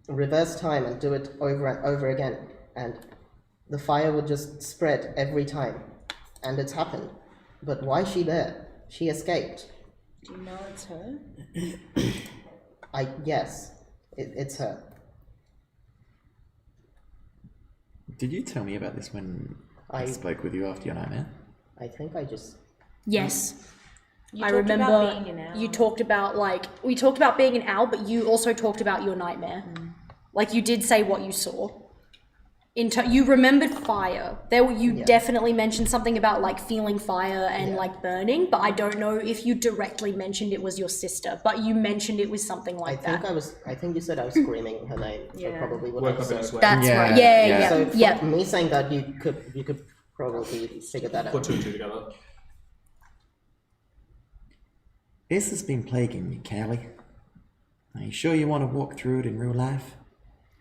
reverse time and do it over and over again. And the fire would just spread every time. And it's happened. But why is she there? She escaped.
Do you know it's her?
Yes, it's her.
Did you tell me about this when I
I-
spoke with you after your nightmare?
I think I just...
Yes.
You
I
talked
remember
about being an owl.
you talked about we talked about being an owl, but you also talked about your nightmare. Like you did say what you saw. You remembered fire. You definitely mentioned something about like feeling fire and like burning, but I don't know if you directly mentioned it was your sister, but you mentioned it was something like that.
I think you said I was screaming her name, so
Yeah.
probably would
Woke
have
up in a
said...
sweat.
That's
Yeah,
right.
yeah.
Yeah.
So for
Yeah.
me saying that, you could probably figure that
Put
out.
two and two together.
This has been plaguing you, Callie. Are you sure you want to walk through it in real life?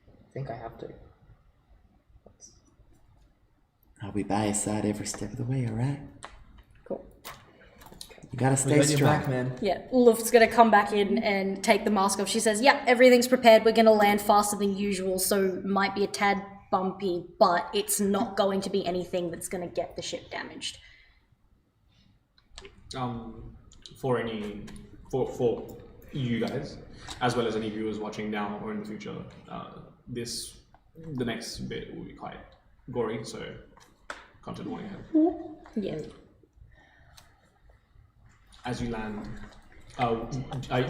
I think I have to.
I'll be by your side every step of the way, alright?
Cool.
You gotta
We
stay
got your
strong.
back, man.
Yeah, Luft's gonna come back in and take the mask off. She says, "Yep, everything's prepared. We're gonna land faster than usual, so might be a tad bumpy, but it's not going to be anything that's gonna get the ship damaged."
For you guys, as well as any viewers watching now or in the future, the next bit will be quite gory, so content warning ahead.
Yeah.
As you land, do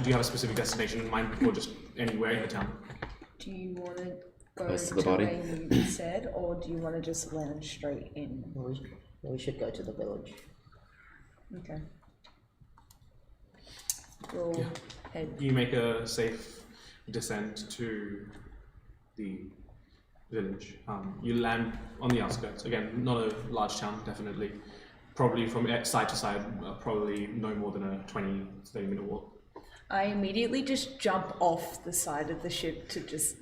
you have a specific destination in mind, or just anywhere in the town?
Do you want to go
Close
to
to the body.
where you said, or do you want to just land straight in?
We should go to the village.
Okay. We'll head.
You make a safe descent to the village. You land on the outskirts. Again, not a large town, definitely. Probably from side to side, probably no more than a 20, 30-minute walk.
I immediately just jump off the side of the ship to just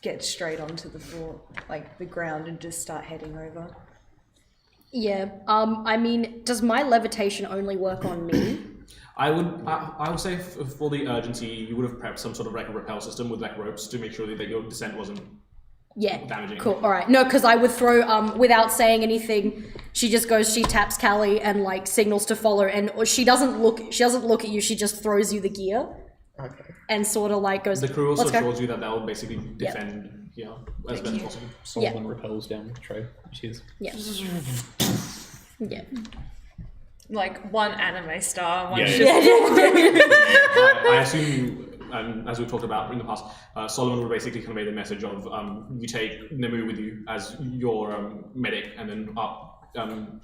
get straight onto the floor, like the ground, and just start heading over.
Yeah. I mean, does my levitation only work on me?
I would say for the urgency, you would have prepped some sort of like a rappel system with like ropes to make sure that your descent wasn't damaging.
Cool. All right. No, because I would throw without saying anything. She just goes. She taps Callie and like signals to follow, and she doesn't look. She doesn't look at you. She just throws you the gear.
Okay.
And sort of like goes.
The crew also
"Let's go."
assures you that they'll basically defend here as best as possible.
Solomon repels down the tray. Cheers.
Yeah. Yeah.
Like one anime star, one
Yeah,
ship.
I assume, as we've talked about in the past, Solomon will basically convey the message of you take Nemu with you as your medic, and then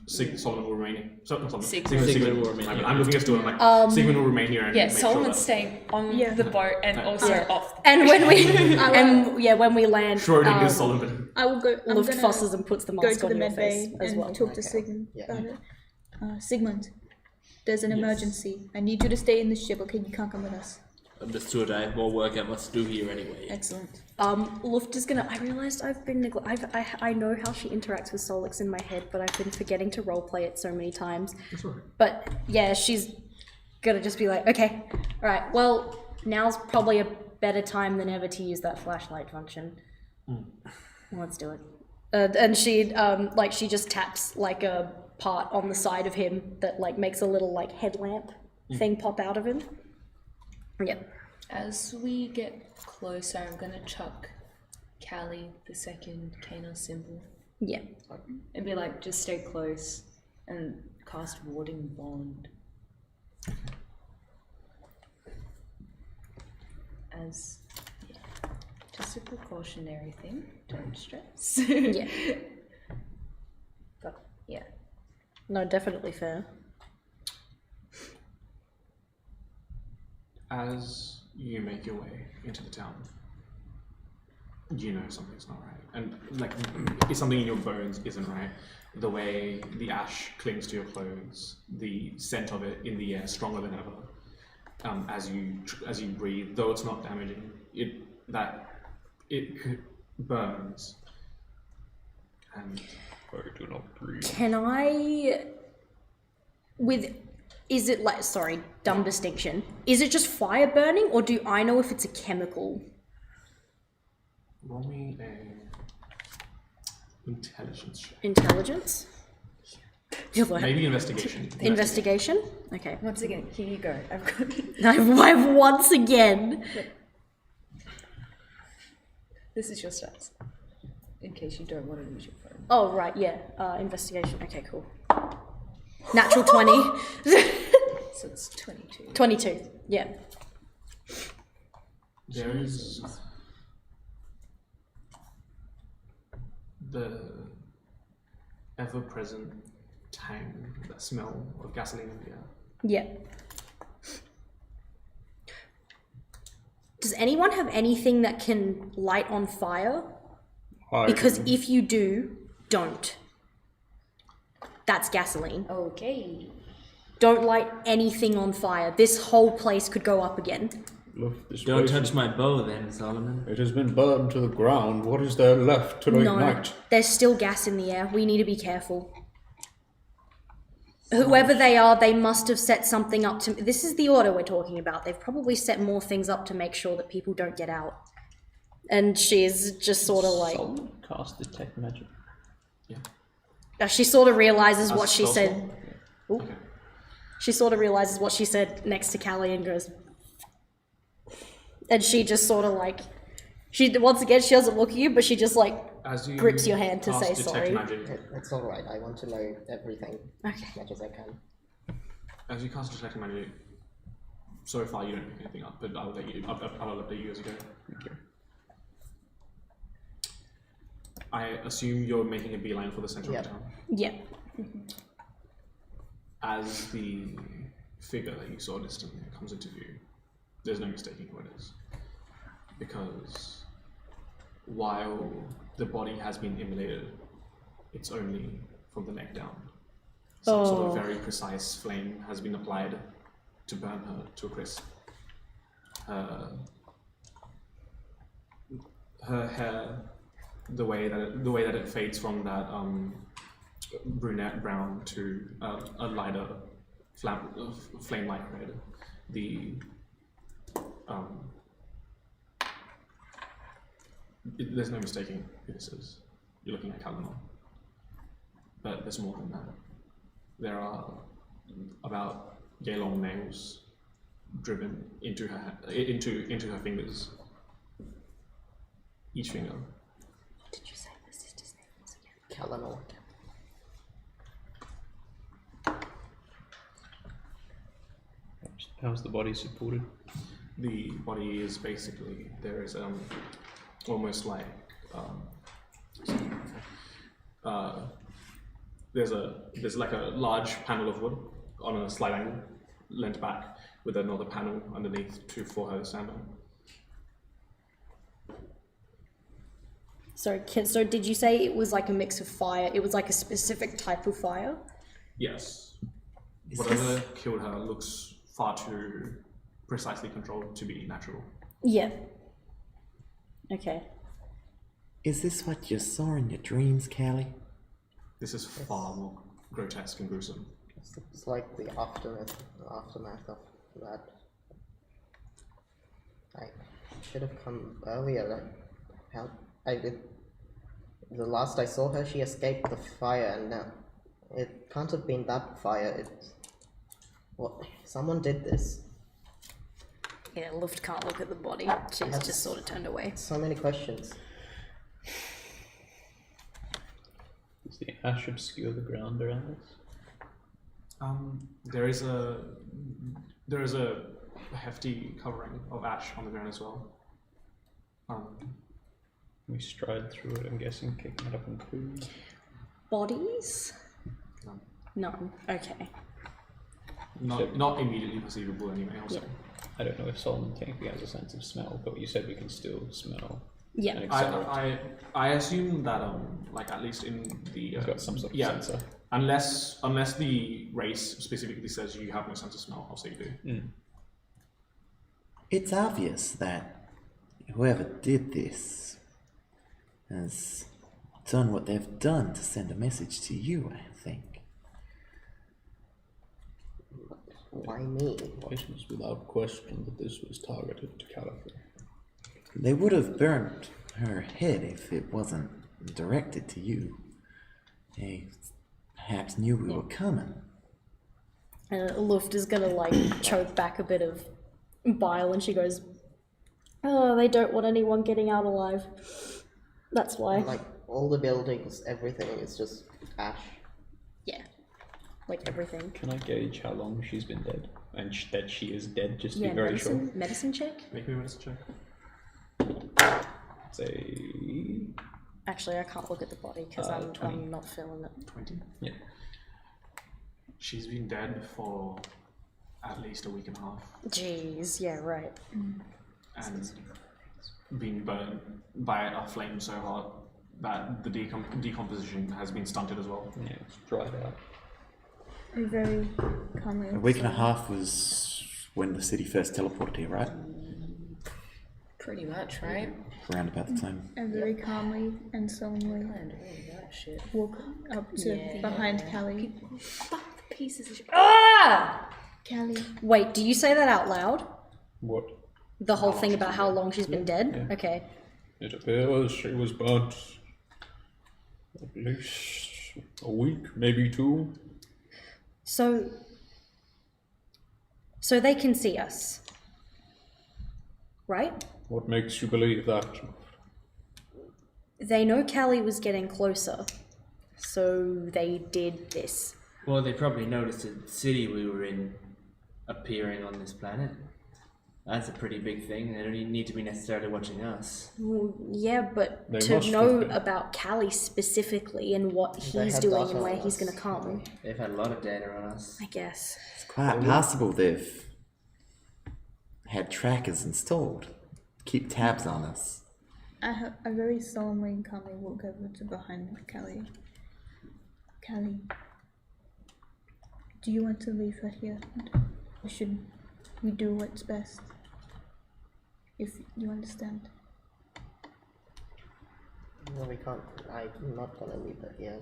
Solomon will remain.
Sigmund will remain here.
I'm looking at Stu. I'm like, Sigmund will remain here and
Yeah,
make
Solomon's
sure
staying on the boat and also off.
And when we when we land,
that Schrodinger's Solomon.
I will go. I'm
Luft
gonna
fusses and puts the
go
mask
to
on
the
your
med
face
bay
as
and
well.
talk to Sigmund
Yeah.
about it. Sigmund, there's an emergency. I need you to stay in the ship. Okay, you can't come with us.
Understood. I have more work I must do here anyway.
Excellent.
Luft is gonna. I realized I've been. I know how she interacts with Solix in my head, but I've been forgetting to roleplay it so many times.
That's all right.
But yeah, she's gonna just be like, okay, all right. Well, now's probably a better time than ever to use that flashlight function. Let's do it. And she she just taps like a part on the side of him that like makes a little like headlamp thing pop out of him. Yep.
As we get closer, I'm gonna chuck Callie the second Kano symbol
Yeah.
and be like, just stay close and cast Warding Bond. As just a precautionary thing, don't stress.
Yeah. But yeah. No, definitely fair.
As you make your way into the town, you know something's not right. And like, it's something in your bones isn't right. The way the ash clings to your clothes, the scent of it in the air, stronger than ever. As you breathe, though it's not damaging, it burns. And
I do not breathe.
Can I is it like, sorry, dumb distinction. Is it just fire burning, or do I know if it's a chemical?
roll me a intelligence check.
Intelligence?
Maybe investigation.
Investigation? Okay.
Once again, here you go. I've got.
I've once again.
This is your stats, in case you don't want to use your phone.
Oh, right, yeah. Investigation. Okay, cool. Natural 20.
So it's 22.
22, yeah.
There is the ever-present tang, that smell of gasoline in the air.
Yeah. Does anyone have anything that can light on fire? Because if you do, don't. That's gasoline.
Okay.
Don't light anything on fire. This whole place could go up again.
Look, this
Don't
place
touch my bow then, Solomon.
It has been burned to the ground. What is there left to ignite?
There's still gas in the air. We need to be careful. Whoever they are, they must have set something up to... This is the order we're talking about. They've probably set more things up to make sure that people don't get out. And she's just sort of like...
Solomon cast detect magic.
She sort of realizes what she
spell
said.
slot?
Ooh. She sort of realizes what she said next to Callie and goes... And she just sort of like... Once again, she doesn't look at you, but she just like
As you
grips your hand to
cast
say
detect
sorry.
magic,
It's alright, I want to know everything
Okay.
as much as I can.
as you cast detect magic, so far you don't pick anything up, but I'll update you as you go.
Okay.
I assume you're making a beeline for the center
Yep.
of town.
Yeah.
As the figure that you saw distantly comes into view, there's no mistaking who it is. Because while the body has been immolated, it's only from the neck down. Some sort of very precise flame has been applied to burn her to a crisp. Her hair, the way that it fades from that brunette brown to a lighter flame-like red. There's no mistaking who this is. You're looking at Kalimon. But there's more than that. There are about yay-long nails driven into her fingers. Each finger.
Did you say the sister's name was again?
Kalanor.
How's the body supported?
The body is basically, there is almost like there's like a large panel of wood on a slight angle, leant back, with another panel underneath for her to stand on.
So did you say it was like a mix of fire? It was like a specific type of fire?
Yes. Whatever killed her looks far too precisely controlled to be natural.
Yeah. Okay.
Is this what you saw in your dreams, Callie?
This is far more grotesque and gruesome.
It's like the aftermath of that. I should have come earlier. The last I saw her, she escaped the fire, and it can't have been that fire. Someone did this.
Yeah, Luft can't look at the body. She's just sort of turned away.
So many questions.
Does the ash obscure the ground around us?
There is a hefty covering of ash on the ground as well.
We stride through it, I'm guessing, kicking it up in clues.
Bodies?
No.
None. Okay.
Not immediately perceivable anyway, also.
I don't know if Solomon technically has a sense of smell, but you said we can still smell.
Yeah.
and accelerate.
I assume that like at least in the
He's got some sort of
yeah,
sensor.
unless the race specifically says you have no sense of smell, I'll say you do.
It's obvious that whoever did this has done what they've done to send a message to you, I think.
Why me?
It was without question that this was targeted to California.
They would have burnt her head if it wasn't directed to you. They perhaps knew we were coming.
Luft is gonna like choke back a bit of bile, and she goes, "Oh, they don't want anyone getting out alive. That's why."
Like all the buildings, everything is just ash.
Yeah, like everything.
Can I gauge how long she's been dead? And that she is dead, just to
Yeah,
be very sure.
medicine check.
Make me a medicine check.
Say...
Actually, I can't look at the body because
20.
I'm not feeling it.
20.
Yeah.
She's been dead for at least a week and a half,
Jeez, yeah, right.
and been burned by a flame so hot that the decomposition has been stunted as well.
Yeah, it's dried out.
I very calmly.
A week and a half was when the city first teleported here, right?
Pretty much, right?
Around about the time.
I very calmly and solemnly
And all that shit.
walk up to behind Callie.
Pieces of shit.
Ah!
Callie,
Wait, do you say that out loud?
What?
The whole thing about how long she's been dead?
Yeah.
Okay.
It appears she was burnt at least a week, maybe 2.
So they can see us, right?
What makes you believe that?
They know Callie was getting closer, so they did this.
Well, they probably noticed the city we were in appearing on this planet. That's a pretty big thing. They don't even need to be necessarily watching us.
Well, yeah, but
They
to
must
know
have been.
about Callie specifically and what
They
he's
had
doing
data
and where
on
he's
us.
going to come,
They've had a lot of data on us.
I guess.
It's quite possible they've had trackers installed. Keep tabs on us.
I very solemnly and calmly walk over to behind Callie. Callie, do you want to leave her here? Or should we do what's best? If you understand.
No, we can't. I'm not gonna leave her here.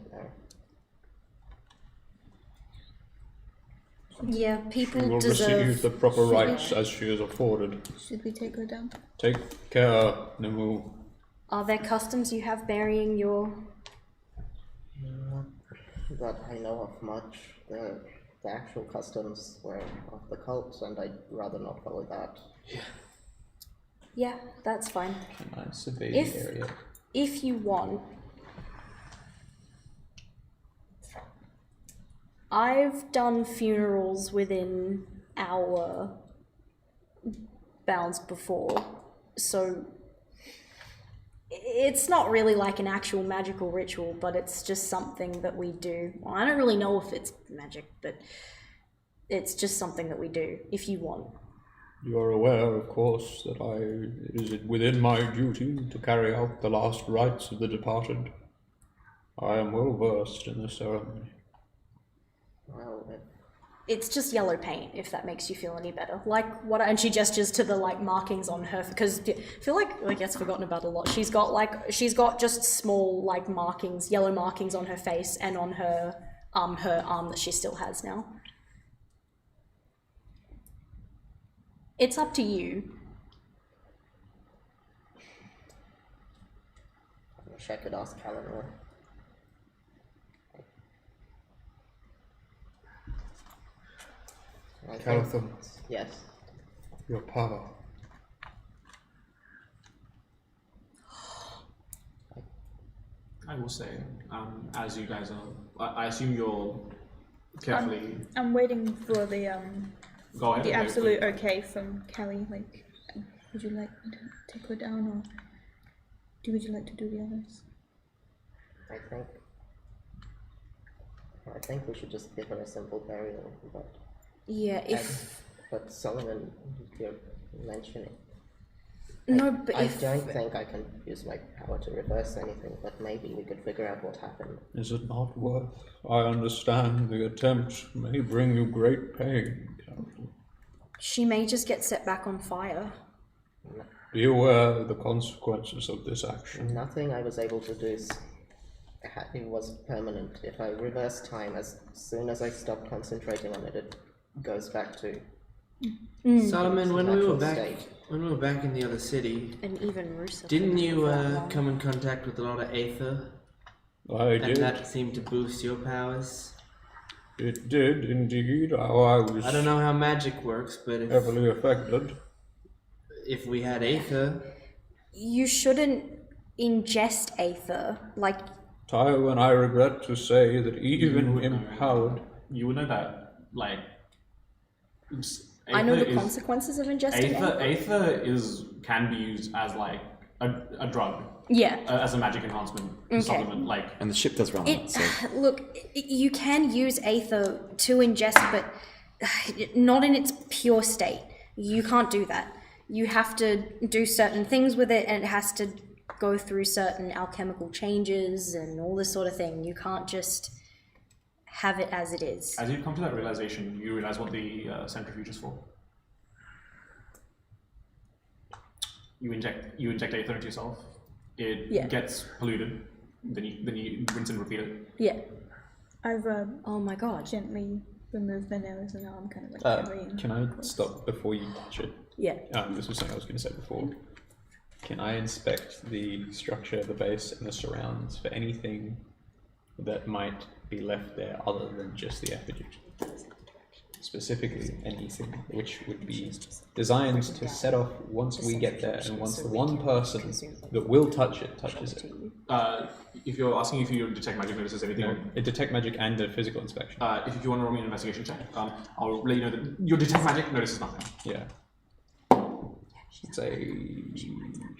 Yeah,
She
people
will
deserve...
receive the proper rights as she is afforded.
Should we take her down?
Take care, Nimu.
Are there customs you have burying your...
But I know of much. The actual customs were of the cult, and I'd rather not follow that.
Yeah, that's fine.
Can I survey
If-
the area?
If you want, I've done funerals within our bounds before, so it's not really like an actual magical ritual, but it's just something that we do. Well, I don't really know if it's magic, but it's just something that we do, if you want.
You are aware, of course, that it is within my duty to carry out the last rites of the departed. I am well versed in the ceremony.
Well,
It's just yellow paint, if that makes you feel any better. Like what? And she gestures to the like markings on her, because I feel like it gets forgotten about a lot. She's got just small like markings, yellow markings on her face and on her arm that she still has now. It's up to you.
I wish I could ask Eleanor. I think-
Calathum,
Yes.
your power.
I will say, as you guys are, I assume you're carefully.
I'm waiting for the
Go ahead.
the
and wait
absolute
for-
okay from Callie. Like, would you like me to take her down, or would you like to do the others?
I think we should just give her a simple burial, but
Yeah, if
but Solomon, you're mentioning.
no, but
I
if
don't think I can use my power to reverse anything, but maybe we could figure out what happened.
Is it not worth? I understand the attempt may bring you great pain, Calathum.
she may just get set back on fire.
Be aware of the consequences of this action.
Nothing I was able to do it was permanent. If I reverse time, as soon as I stop concentrating on it, it goes back to
Solomon, when we
natural
were back,
state.
when we were back in the other city,
And even Rusa.
didn't you
for that long.
come in contact with a lot of Aether,
I
and
did.
that seemed to boost your powers?
It did indeed. How I was
I don't know how magic works, but
heavily affected.
if we had Aether,
You shouldn't ingest Aether. Like,
Tayo and I regret to say that even
would know.
empowered.
You would know that, like.
I know the
Aether is-
consequences of ingesting
Aether can be used as like a drug,
Yeah.
as a magic enhancement supplement. Like
And the ship does run on it, so
Look, you can use Aether to ingest, but not in its pure state. You can't do that. You have to do certain things with it, and it has to go through certain alchemical changes and all this sort of thing. You can't just have it as it is.
as you come to that realization, you realize what the centrifuge is for. You inject Aether into yourself. It
Yeah.
gets polluted. Then you rinse and repeat it.
Yeah.
I've
Oh my god.
gently removed the nails, and now I'm kind of like carrying.
Can I stop before you touch it?
Yeah.
This was something I was going to say before. Can I inspect the structure, the base, and the surrounds for anything that might be left there other than just the effigy? specifically anything which would be designed to set off once we get there, and once the one person that will touch it touches it.
If you're asking if your detect magic notices anything,
No, it detect magic and a physical inspection.
if you want to roll me an investigation check, I'll let you know that your detect magic notices nothing.
Yeah. It's a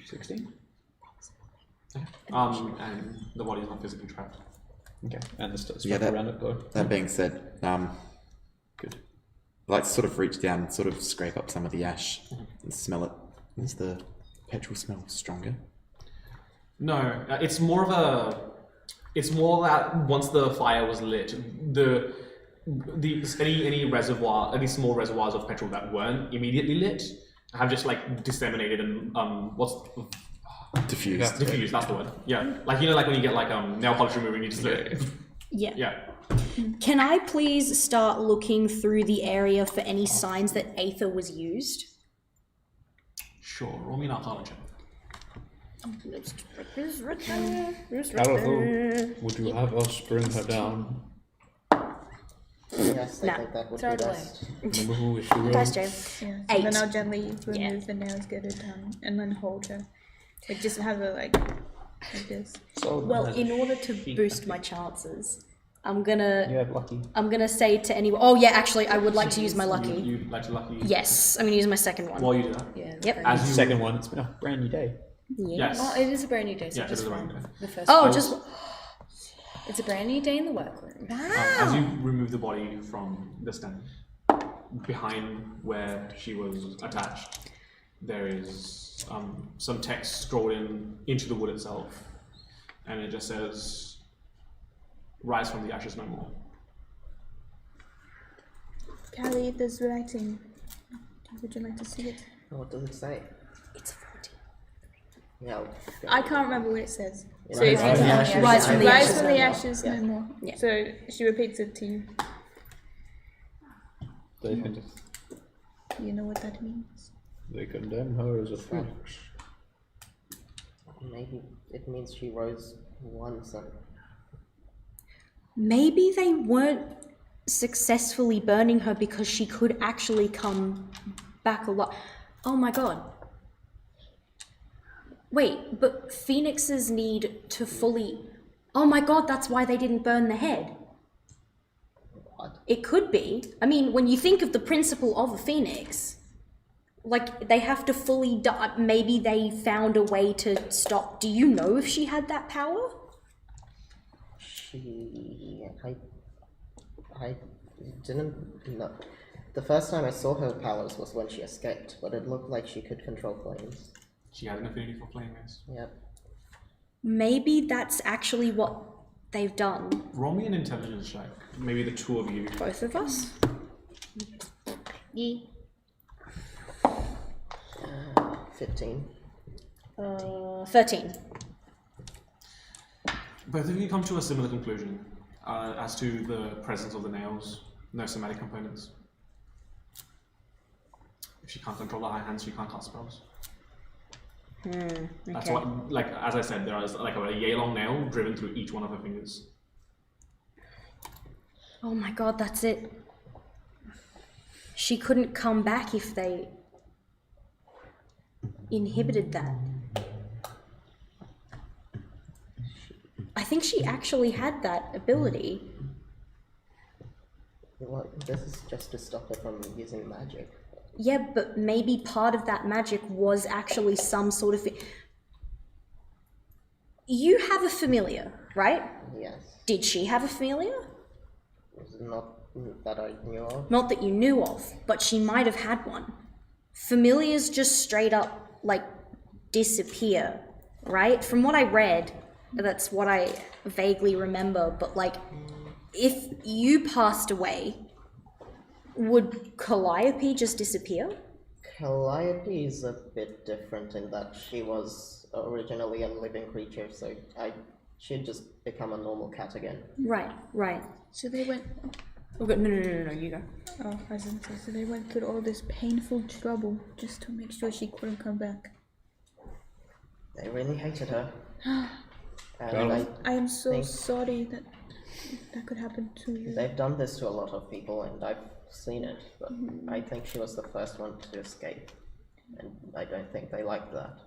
16.
And the body is not physically trapped.
Okay, and the stuff
Yeah,
around it though.
That being said,
Good.
like sort of reach down and sort of scrape up some of the ash and smell it. Is the petrol smell stronger?
No, it's more that once the fire was lit, any reservoir, any small reservoirs of petrol that weren't immediately lit have just like disseminated and
Diffused.
diffused. That's the word. Yeah, like like when you get like nail polish remover, and you just
Yeah. Can I please start looking through the area for any signs that Aether was used?
Sure. Roll me an Arcana check.
Calico, would you have us bring her down?
Yes, I
No.
think that would
Throw
be
it away.
best.
Remember who she was?
Dice Joe.
Yeah. So
8.
then I'll gently remove
Yeah.
the nails, get it down, and then hold her. Like just have her like this.
Well, in order to boost my chances, I'm gonna
Yeah, lucky.
say to anyone. Oh yeah, actually, I would like to use my lucky.
You'd like to lucky.
Yes, I'm gonna use my second one.
While you do that.
Yeah.
Yep.
As you
Second one, it's been a brand new day.
Yeah.
Yes.
Oh, it is a brand new day, so
Yeah, it
just
is a brand
fine.
new day.
The first
Oh,
one.
just
It's a brand new day in the workroom.
As you remove the body from the stand, behind where she was attached, there is some text scrolled into the wood itself, and it just says, "Rise from the ashes no more."
Callie, there's writing. Would you like to see it?
What does it say?
it's 14.
Yeah.
I can't remember what it says. So
Rise
if
from
you
the
can
ashes.
Rise from the
rise
ashes
from
no
the
more.
ashes no more.
Yeah.
So she repeats it to you.
They can,
You know what that means?
they condemn her as a phoenix.
Maybe it means she rose once and
Maybe they weren't successfully burning her because she could actually come back alive. Oh my god. Wait, but phoenixes need to fully... Oh my god, that's why they didn't burn the head.
what?
It could be. I mean, when you think of the principle of a phoenix, like, they have to fully die. Maybe they found a way to stop. Do you know if she had that power?
I didn't know. The first time I saw her powers was when she escaped, but it looked like she could control flames.
She has an affinity for flame, yes.
Yep.
Maybe that's actually what they've done.
Roll me an intelligence check. Maybe the two of you.
Both of us? Yeah.
15.
13.
Both of you come to a similar conclusion as to the presence of the nails, no somatic components. If she can't control the high hands, she can't cast spells. That's what, like, as I said, there is like a yay-long nail driven through each one of her fingers.
Oh my god, that's it. She couldn't come back if they inhibited that. I think she actually had that ability.
Well, this is just to stop her from using magic.
Yeah, but maybe part of that magic was actually some sort of... You have a familiar, right?
Yes.
Did she have a familiar?
It's not that I knew of.
Not that you knew of, but she might have had one. Familiars just straight up, like, disappear, right? From what I read, that's what I vaguely remember, but, like, if you passed away, would Calliope just disappear?
Calliope is a bit different in that she was originally a living creature, so she'd just become a normal cat again.
Right, right.
So they went.
Oh, no, you go.
Oh, I was gonna say. So they went through all this painful trouble just to make sure she couldn't come back.
They really hated her. And
I am so
think
sorry that that could happen to you.
they've done this to a lot of people, and I've seen it, but I think she was the first one to escape, and I don't think they liked that.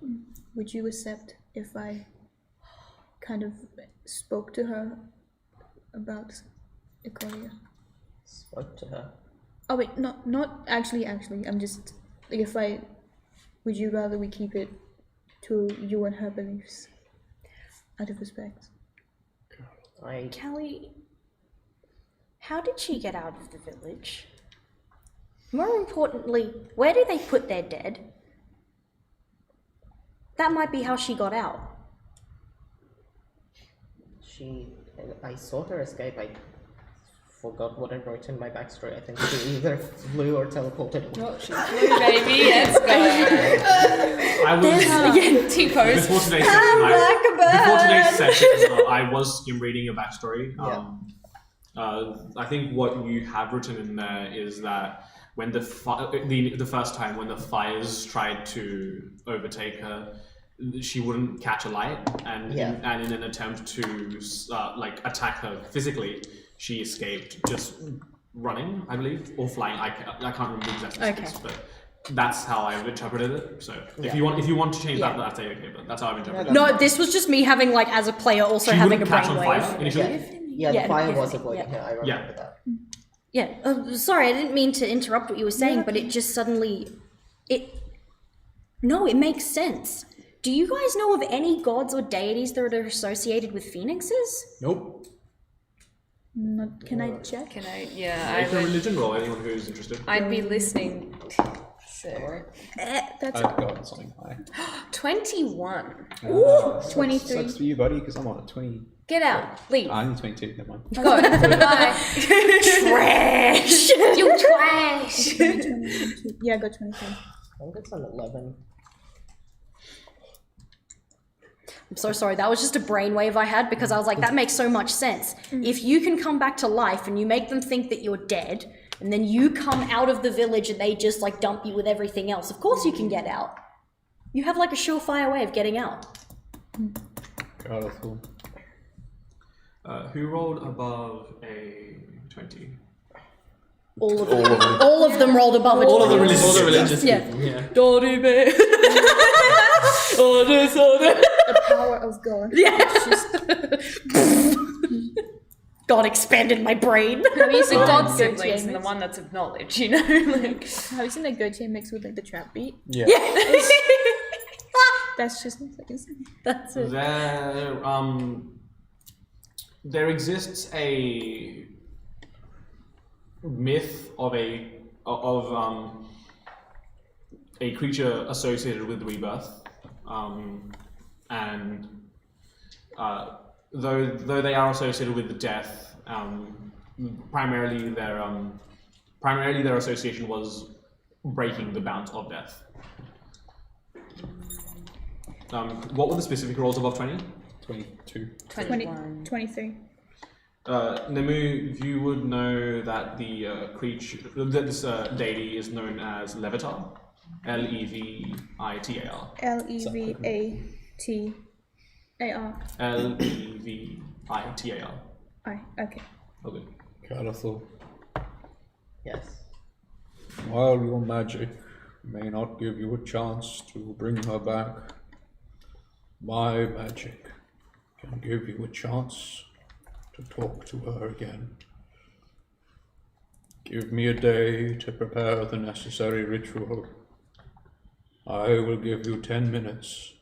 Would you accept if I kind of spoke to her about Enriya?
Spoke to her.
Oh wait, not actually. I'm just if I. Would you rather we keep it to you and her beliefs, out of respect?
Callie, how did she get out of the village? More importantly, where do they put their dead? That might be how she got out.
I saw her escape. I forgot what I wrote in my backstory. I think she either flew or teleported.
Oh, she flew, baby. Let's go.
I was
T-pose.
before today's session, I was skim reading your backstory. I think what you have written in there is that when the first time when the fires tried to overtake her, she wouldn't catch a light, and in an attempt to attack her physically, she escaped just running, I believe, or flying. I can't remember the exact specifics, but that's how I've interpreted it. So if you want to change that, that's okay. But that's how I've interpreted it.
No, this was just me having as a player also having a
catch on fire
brainwave.
initially.
Yeah, the fire was
epiphany,
avoiding her. I remember that.
Yeah, sorry, I didn't mean to interrupt what you were saying, but it just suddenly, it makes sense. Do you guys know of any gods or deities that are associated with phoenixes?
Nope.
Can I check?
Can I? Yeah,
Make a religion roll. Anyone who's interested.
I'd be listening. So,
That's
I've got something high.
21.
Ooh,
23.
Sucks for you, buddy, because I'm on a 20.
Get out. Leave.
I'm 22, never mind.
Go. Bye.
Trash!
You trash.
22. Yeah, I got 23.
I think it's an 11.
I'm so sorry, that was just a brainwave I had because I was like, that makes so much sense. If you can come back to life and you make them think that you're dead, and then you come out of the village and they just dump you with everything else, of course you can get out. You have a surefire way of getting out.
Colorful.
Who rolled above a 20?
All of them rolled above a 20.
All the religious
Yeah.
people. Yeah.
The power of God.
God expanded my brain.
Have you seen God's
Good
siblings and the
James.
one that's acknowledged, Like,
Have you seen the goatee mixed with the trap beat?
Yeah.
That's just my second song.
That's it.
There exists a myth of a creature associated with rebirth, and though they are associated with the death, primarily their association was breaking the bounds of death. What were the specific rolls above 20?
22.
23.
Nemu, you would know that the this deity is known as Levitar, Levitar.
Levitar.
Levitar.
Okay.
Okay.
Colorful.
Yes.
While your magic may not give you a chance to bring her back, my magic can give you a chance to talk to her again. Give me a day to prepare the necessary ritual. I will give you 10 minutes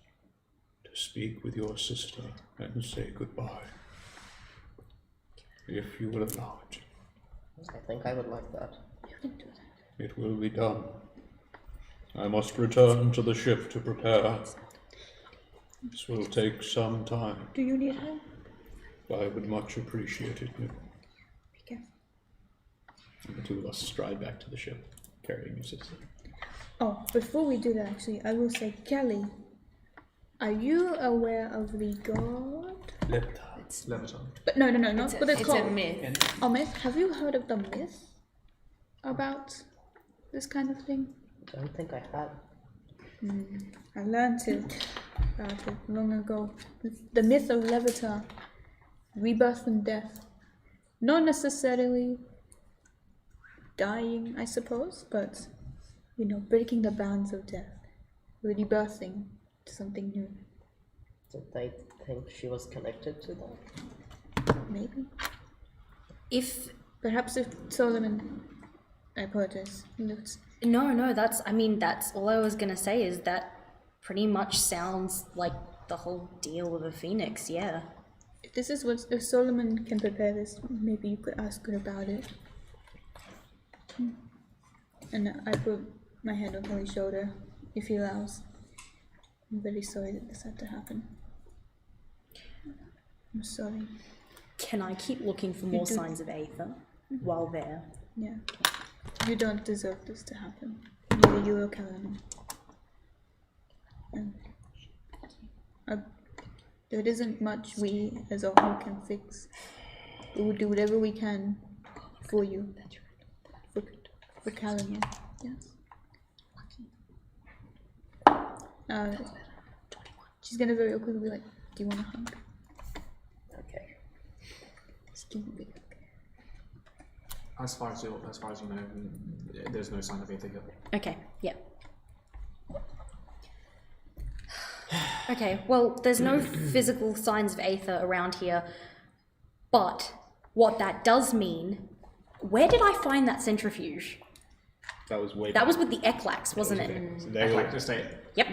to speak with your sister and say goodbye. If you will allow it.
I think I would like that.
It will be done. I must return to the ship to prepare. This will take some time.
Do you need help?
I would much appreciate it.
Be careful.
And the two of us stride back to the ship, carrying your sister.
Oh, before we do that, actually, I will say, Kelly, are you aware of the god?
Levitar.
But no, not what it's
It's
called.
a myth.
A myth? Have you heard of the myth about this kind of thing?
I don't think I have.
I learned about it long ago. The myth of Levitar, rebirth and death. Not necessarily dying, I suppose, but breaking the bonds of death, rebirthing to something new.
Did they think she was connected to that?
Maybe.
If
Perhaps if Solomon, I apologize.
no, that's all I was gonna say is that pretty much sounds like the whole deal of a phoenix. Yeah.
If this is if Solomon can prepare this, maybe you could ask her about it. And I put my hand on Holly's shoulder, if he allows. I'm very sorry that this had to happen. I'm sorry.
Can I keep looking for more signs of Aether while there?
Yeah. You don't deserve this to happen. Neither you or Callahan. And there isn't much we as a whole can fix. We will do whatever we can for you. For Callahan. Yes. She's gonna very quickly be like, do you want a hug?
Okay.
Just give me a big hug.
As far as you know, there's no sign of Aether here.
Okay, yeah. Okay, well, there's no physical signs of Aether around here, but what that does mean, where did I find that centrifuge?
That was way.
That was with the Eklax, wasn't it?
So they were,
Yep.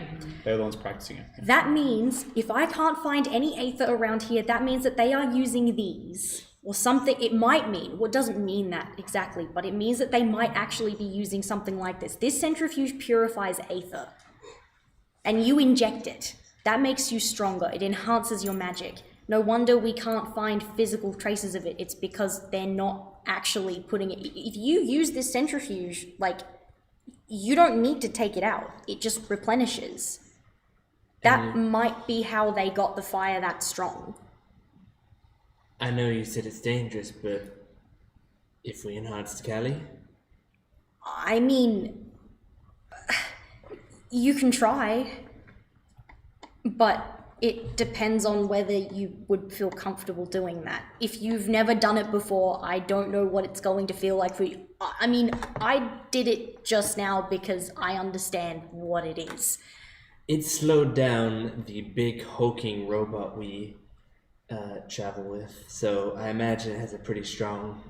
they were the ones practicing it.
That means if I can't find any Aether around here, that means that they are using these. Or something, it might mean, well, it doesn't mean that exactly, but it means that they might actually be using something like this. This centrifuge purifies Aether. And you inject it. That makes you stronger. It enhances your magic. No wonder we can't find physical traces of it. It's because they're not actually putting it... If you use this centrifuge, like, you don't need to take it out. It just replenishes. That might be how they got the fire that strong.
I know you said it's dangerous, but if we enhanced Callie?
I mean, you can try, but it depends on whether you would feel comfortable doing that. If you've never done it before, I don't know what it's going to feel like for you. I mean, I did it just now because I understand what it is.
It slowed down the big hulking robot we travel with, so I imagine it has a pretty strong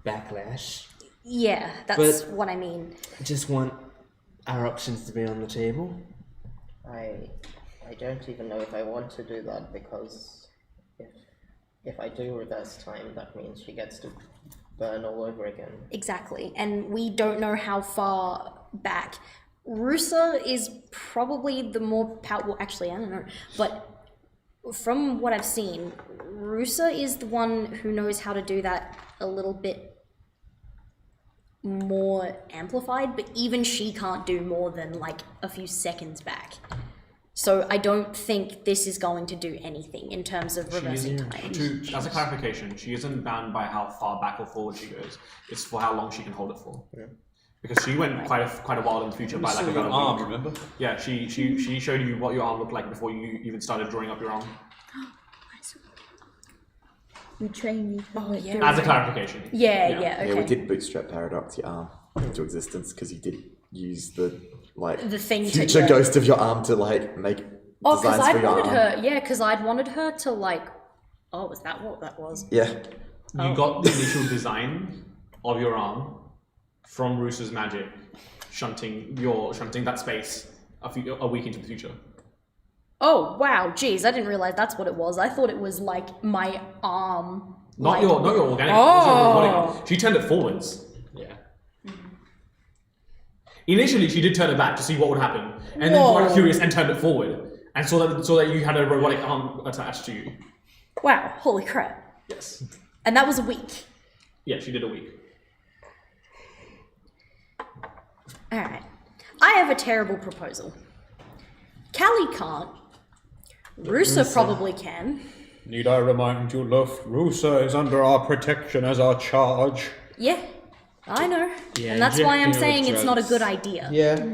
backlash.
Yeah, that's what I mean.
I just want our options to be on the table.
I don't even know if I want to do that, because if I do reverse time, that means she gets to burn all over again.
Exactly, and we don't know how far back. Rusa is probably the more powerful, actually, I don't know, but from what I've seen, Rusa is the one who knows how to do that a little bit more amplified, but even she can't do more than like a few seconds back. So I don't think this is going to do anything in terms of reversing time.
As a clarification, she isn't bound by how far back or forward she goes. It's for how long she can hold it for. Yeah. Because she went quite a while in the future by like about a
arm,
week.
remember?
Yeah, she showed you what your arm looked like before you even started drawing up your arm.
We train you.
Oh, yeah.
As a clarification.
Yeah, okay.
Yeah, we did bootstrap paradox your arm into existence because you did use the
thing
future ghost of your arm to like make
because
designs for
I'd
your
wanted
arm.
her. Yeah, because I'd wanted her to like. Oh, was that what that was?
Yeah.
You got the initial design of your arm from Rusa's magic, shunting that space a week into the future.
Oh wow, geez, I didn't realize that's what it was. I thought it was like my arm.
Not your organic.
Oh.
Your robotic arm. She turned it forwards.
Yeah.
Initially, she did turn it back to see what would happen, and then got curious and turned it forward, and saw that you had a robotic arm attached to you.
Wow, holy crap.
Yes.
And that was a week.
Yeah, she did a week.
Alright. I have a terrible proposal. Callie can't. Rusa probably can.
Need I remind you, Luft, Rusa is under our protection as our charge.
Yeah, I know.
Yeah,
and that's why I'm
injecting her
saying
with
it's not a
drugs.
good idea.
Yeah.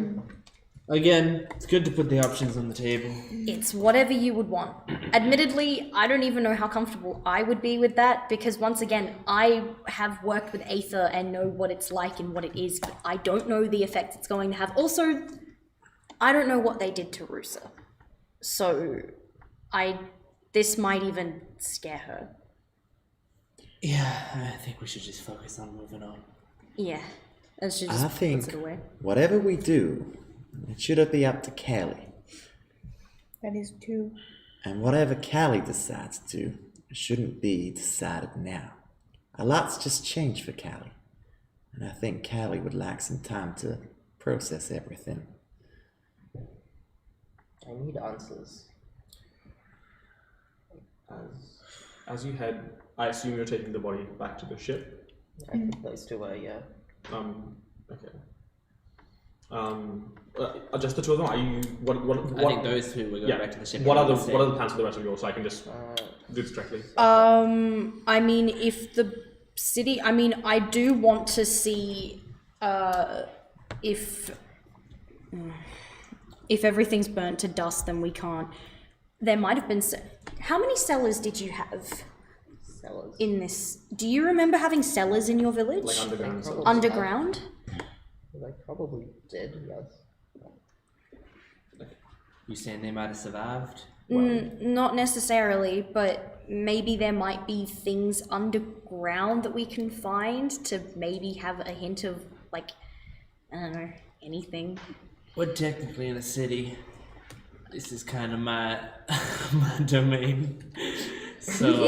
Again, it's good to put the options on the table.
It's whatever you would want. Admittedly, I don't even know how comfortable I would be with that because once again, I have worked with Aether and know what it's like and what it is, but I don't know the effects it's going to have. Also, I don't know what they did to Rusa. So, this might even scare her.
Yeah, I think we should just focus on moving on.
Yeah. And she
I
just
think
puts it away.
whatever we do, it should be up to Callie.
That is true.
And whatever Callie decides to do, it shouldn't be decided now. A lot's just changed for Callie. And I think Callie would like some time to process everything.
I need answers.
As you head, I assume you're taking the body back to the ship.
I think those two are, yeah.
Okay. Just the two of them. Are you? What?
I think those two will go back to the ship.
What are the plans for the rest of yours? So I can just do this directly.
I mean, if the city, I do want to see if everything's burnt to dust, then we can't. There might have been. How many cellars did you have?
Cellars.
In this, do you remember having cellars in your village?
Like underground.
Probably.
Underground?
I probably did, yes.
You saying they might have survived?
Not necessarily, but maybe there might be things underground that we can find to maybe have a hint of, like, I don't know, anything.
We're technically in a city. This is kind of my my domain. So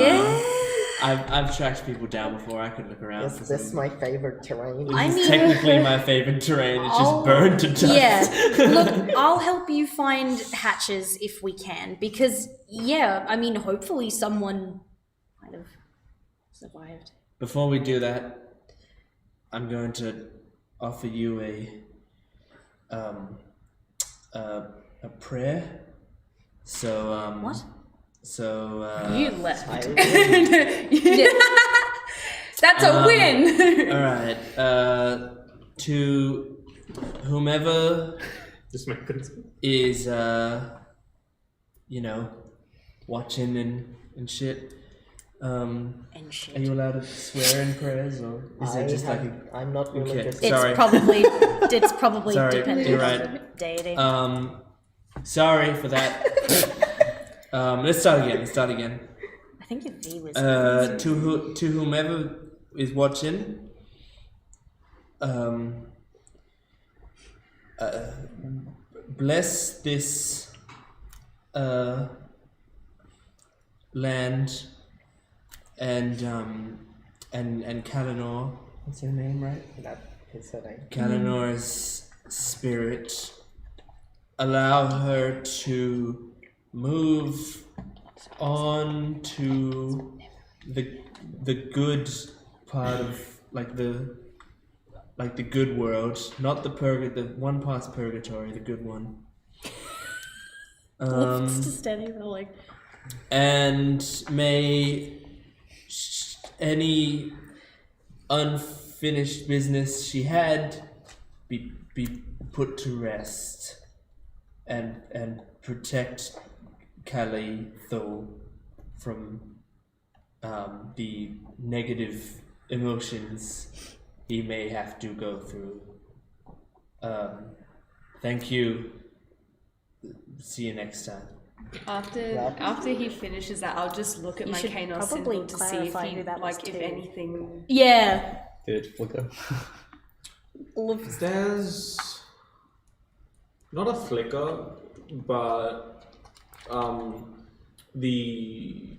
I've tracked people down before. I could look around.
Is this my favorite terrain?
This is technically my favorite terrain. It's just burned to dust.
Yeah, look, I'll help you find hatches if we can, because, hopefully someone might have survived.
Before we do that, I'm going to offer you a prayer. So
What?
So
You left.
Yeah.
That's a win.
all right. To whomever
Just make it.
is watching and shit.
And shit.
Are you allowed to swear in prayers, or is it just like a...
I'm not religious.
Okay. Sorry.
It's probably
Sorry,
dependent
you're
on
right.
the deity.
Sorry for that. Let's start again.
I think if V was
To whomever is watching, bless this land and Kalinor. What's her name, right?
That is her name.
Kalinor's spirit. Allow her to move on to the good part of the good world, not the one past purgatory, the good one.
just standing there like.
And may any unfinished business she had be put to rest, and protect Calitho from the negative emotions he may have to go through. Thank you. See you next time.
After he finishes that, I'll just look at
You
my
should
Kanos
probably
symbol to see if
clarify
he,
who that was
like, if
too.
anything.
Yeah.
Did it flicker?
There's not a flicker, but the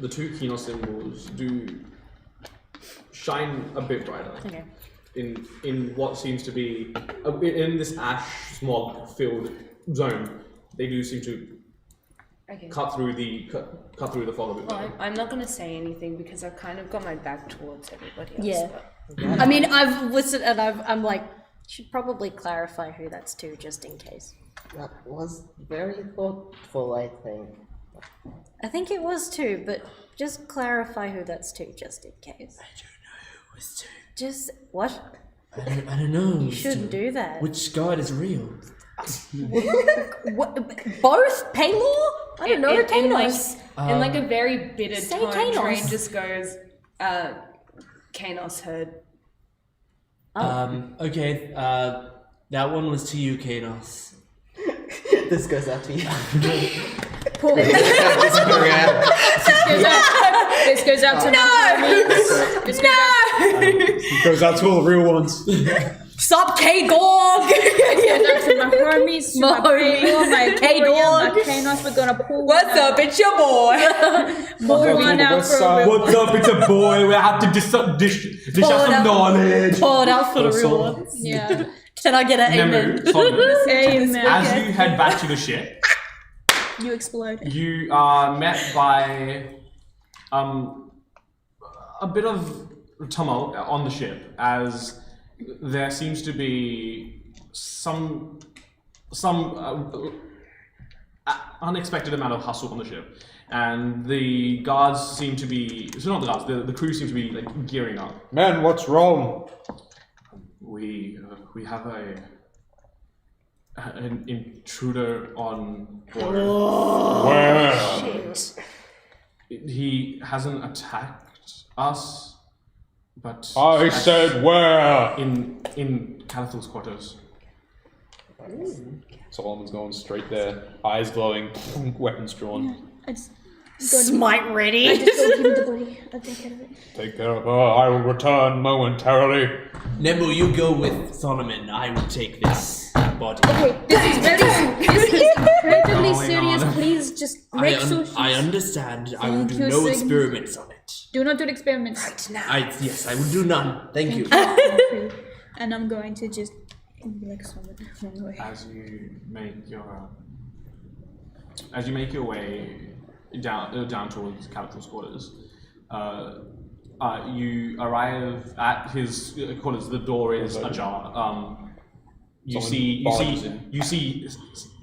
two Kino symbols do shine a bit brighter.
Okay.
In what seems to be in this ash smog filled zone, they do seem to cut through the fog a bit better.
Well, I'm not going to say anything because I've kind of got my back towards everybody else.
Yeah.
But
I mean, I've listened and I'm like, should probably clarify who that's to just in case.
That was very thoughtful, I think.
I think it was too, but just clarify who that's to just in case.
I don't know who was to.
Just what?
I don't know.
You shouldn't do that.
Which god is real?
What? Both? Paylor? I don't know. Kanos.
In like a very bitter
Say
tone,
Kanos.
Train just goes, Kanos heard.
Okay, that one was to you, Kanos.
This goes out to you.
This goes out to
It goes out to all the real ones.
Sup, K-Dog!
my homies,
My homies,
my
K-Dog.
my Kanos, we're gonna pull.
What's up? It's your boy.
One out for a real
What's up? It's a boy. We have to dish out some knowledge.
Pour it out for the real ones.
Yeah.
Can I get an amen?
Nemu, Solomon,
Amen.
as you head back to the ship,
You explode.
you are met by a bit of tumult on the ship as there seems to be some unexpected amount of hustle on the ship, and the guards seem to be not the guards, the crew seem to be like gearing up.
Man, what's wrong?
We have an intruder on board.
Where?
He hasn't attacked us, but
I said where?
in Calithal's quarters.
Solomon's going straight there, eyes glowing, weapons drawn.
I just
Smite ready.
go give him the body. I'll take care of it.
Take care of her. I will return momentarily.
Nemu, you go with Solomon. I will take this body.
Okay, this is incredibly
Going
serious.
on.
Please just make sure
I understand. I will
Thank
do
you,
no
Sigmund.
experiments on it.
do not do the experiments.
Yes, I will do none. Thank you.
And I'm going to just be like someone along the way.
As you make your way down towards Calithal's quarters, you arrive at his quarters. The door is ajar. You see,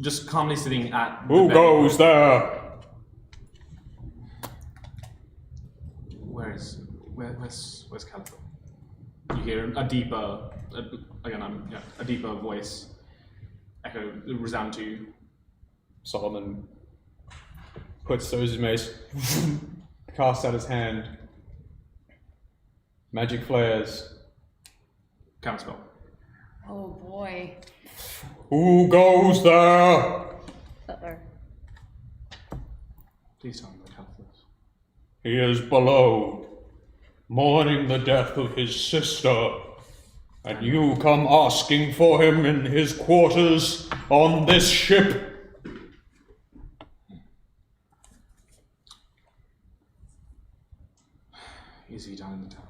just calmly sitting at.
Who
the bed.
goes there?
Where's Calico? You hear a deeper, a deeper voice echo resound to you.
Solomon puts those his mace, casts out his hand. Magic flares.
Counterspell.
Oh boy.
Who goes there?
Please tell me where Calico is.
He is below, mourning the death of his sister. And you come asking for him in his quarters on this ship.
Is he down in the town?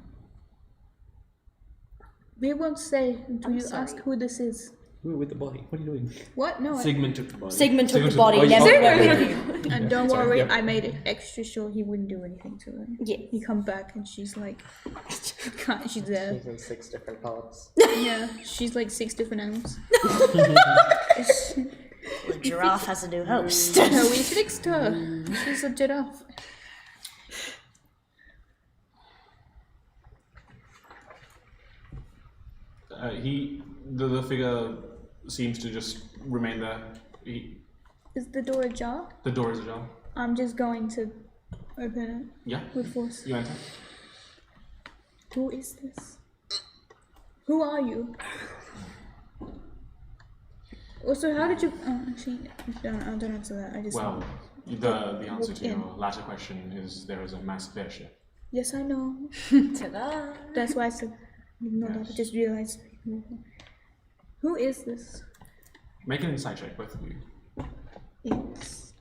We won't say until you ask who this is.
Who with the body? What are you doing?
What? No.
Sigmund took the body.
Sigmund took the
Sigmund
body,
took the
never
body.
went with you.
And don't
Sorry,
worry,
yep.
I made it extra sure he wouldn't do anything to her.
Yeah.
He come back and she's like, she's there.
She's in 6 different parts.
Yeah, she's like 6 different animals.
The giraffe has a new host.
No, we fixed her. She's a giraffe.
The figure seems to just remain there.
Is the door ajar?
The door is ajar.
I'm just going to open
Yeah.
it with force.
You enter.
Who is this? Who are you? Also, how did you? Oh, actually, don't answer that. I just.
Well, the answer to
in.
your latter question is there is a massive airship.
Yes, I know.
Ta-da.
That's why I said. No, I just realized. Who is this?
Make an insight check, both of you.
It's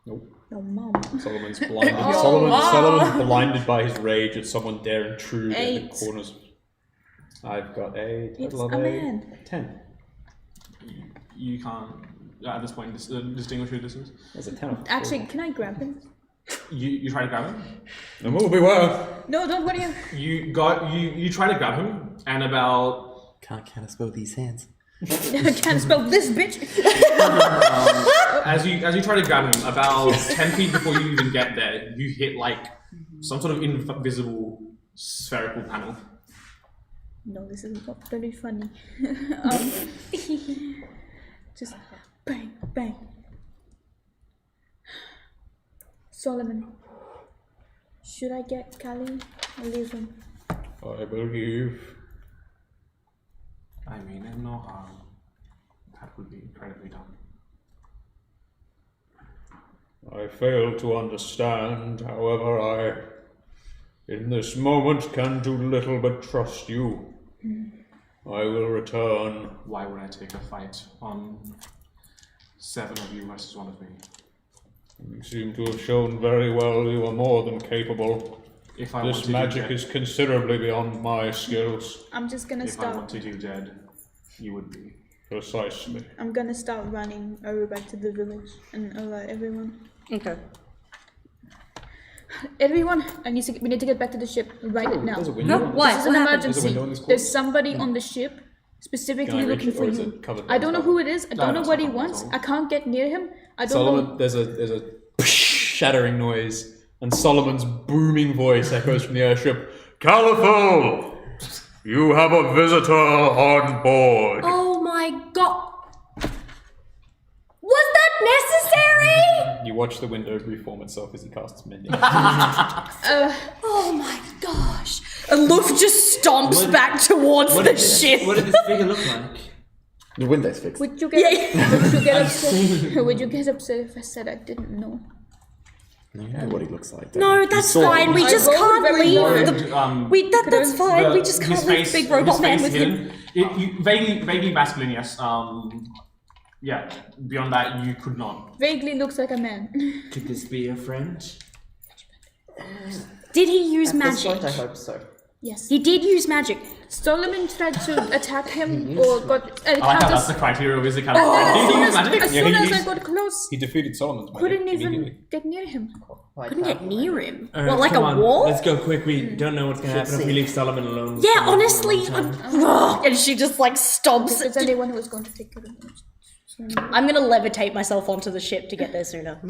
Nope.
your mom.
Solomon's blinded. Solomon's blinded by his rage at someone dare intrude in the
8.
corners. I've got a
It's
total of
a man.
10.
You can't at this point distinguish who this is.
That's a 10.
Actually, can I grab him?
You try to grab him.
The move beware.
No, don't worry.
You try to grab him, and about
Can't spell these hands.
I can't spell this bitch.
as you try to grab him, about 10 feet before you even get there, you hit like some sort of invisible spherical panel.
No, this is not very funny. Just bang, bang. Solomon, should I get Callie or leave him?
I believe.
I mean, and no harm. That would be incredibly dumb.
I fail to understand, however, I, in this moment, can do little but trust you. I will return.
Why would I take a fight on 7 of you versus 1 of me?
You seem to have shown very well you are more than capable.
If I
This
wanted
magic
you
is considerably beyond my skills.
I'm just gonna
dead, if I
start.
wanted you dead, you would be.
Precisely.
I'm gonna start running over back to the village and alert everyone.
Okay.
Everyone, we need to get back to the ship right now.
There's a window. on
Why?
This is an
What happened?
There's a
emergency.
window on this
There's
course?
somebody on the ship
Can
specifically
I reach
looking
it,
for
or is
you.
it covered
I don't know
by
who it is. I don't know
that's
what
not
he
covered
wants.
at all.
I can't get near him. I don't
Solomon,
know.
there's a shattering noise, and Solomon's booming voice echoes from the airship. Caliphal, you have a visitor on board.
Oh my god. Was that necessary?
You watch the window reform itself as he casts mending.
Oh my gosh. And Luff just stomps back towards the ship.
What did this figure look like?
The window's fixed.
Would you get upset? Would you get upset if I said I didn't know?
You know what he looks like. don't
No,
you? You
that's
saw
fine.
him.
We
I
just
rolled
can't
very
leave
hard.
the. That's fine. We just can't leave Big Robot Man with him.
Vaguely masculine, yes. Yeah. Beyond that, you could not.
Vaguely looks like a man.
Could this be your friend?
Did he use
At this
magic?
point, I hope so.
Yes.
He did use magic.
Solomon tried to attack him or got
I like how that's the criteria of is it kind of friend. Did he use magic?
As
Yeah,
soon
he
as I
used-
got close,
He defeated Solomon's magic
couldn't
immediately.
even get near him.
Couldn't get near him.
Alright,
What, like
come
a
on,
wall?
Let's go quick. We don't know what's gonna happen if we leave Solomon alone.
Yeah,
for a
honestly.
long time.
And she just like stomps.
It's anyone who was going to take care of him.
I'm gonna levitate myself onto the ship to get there sooner.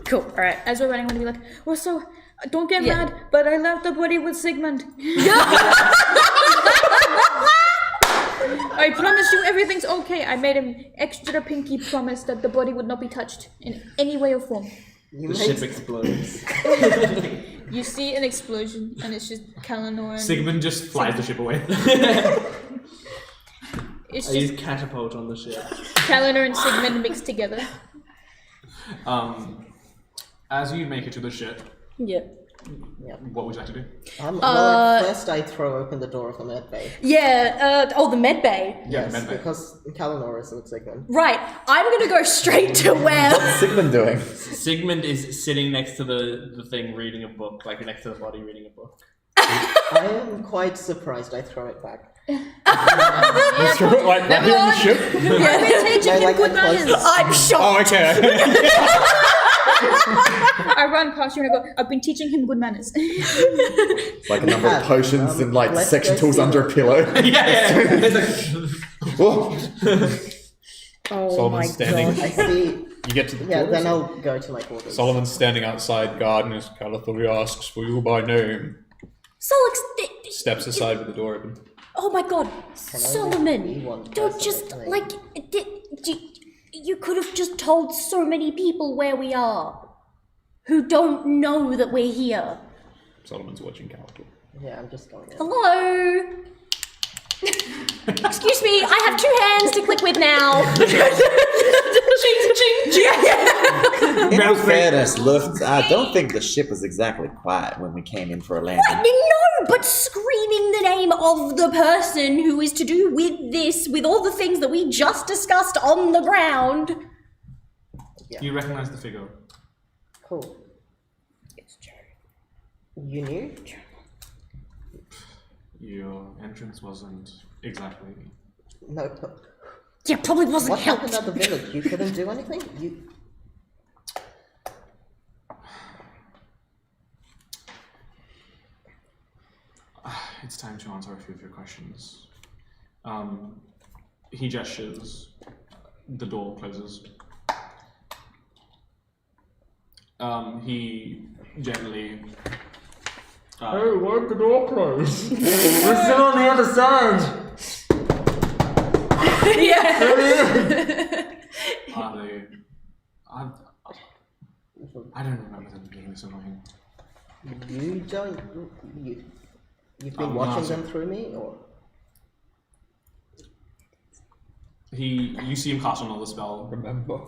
Cool. All right.
As we're running, I'm gonna be like, well, so don't get mad, but I left the body with Sigmund. I promise you everything's okay. I made him extra pinky promise that the body would not be touched in any way or form.
You
The
made
ship explodes.
You see an explosion, and it's just Kalanor and
Sigmund just flies the ship away.
it's
I
just
use catapult on the ship.
Kalanor and Sigmund mixed together.
As you make it to the ship,
Yeah.
what would you like to do?
Well, first I throw open the door of the med bay.
Yeah. Oh, the med bay.
Yeah, med bay.
Because Kalanor is with Sigmund.
Right. I'm gonna go straight to where.
What's Sigmund doing?
Sigmund is sitting next to the thing reading a book, like next to the body reading a book.
I am quite surprised I throw it back.
Like right here on the ship?
I've been teaching him good
close
manners.
I'm shocked.
Oh, okay.
I run past you and I go, I've been teaching him good manners.
Like a number of potions and like
let's
section
go
tools
see
under a pillow. Whoa.
Oh
Solomon's
my
standing.
god.
I see.
You get to the
Yeah,
door.
then I'll go to my quarters.
Solomon's standing outside guard and his Calathuri asks for you by name.
Solix.
Steps aside with the door open.
Oh my god.
be
Solomon.
one
Don't
person
just
at a
like. You could have just told so many people where we are, who don't know that we're here.
Solomon's watching Calathur.
Yeah, I'm just going in.
Hello. Excuse me, I have 2 hands to click with now.
In all fairness, Luft, I don't think the ship was exactly quiet when we came in for a landing.
No, but screaming the name of the person who is to do with this, with all the things that we just discussed on the ground.
You recognize the figure.
Cool. You knew?
Your entrance wasn't exactly.
No.
Yeah, probably wasn't
What
helped.
happened at the village? You couldn't do anything? You.
It's time to answer a few of your questions. He gestures. The door closes. He gently
Hey, why'd the door close? We're still on the other side.
Yeah.
I don't remember them being this annoying.
You don't. You've been
No,
watching
sir.
them through me, or
You see him cast another spell.
Remember.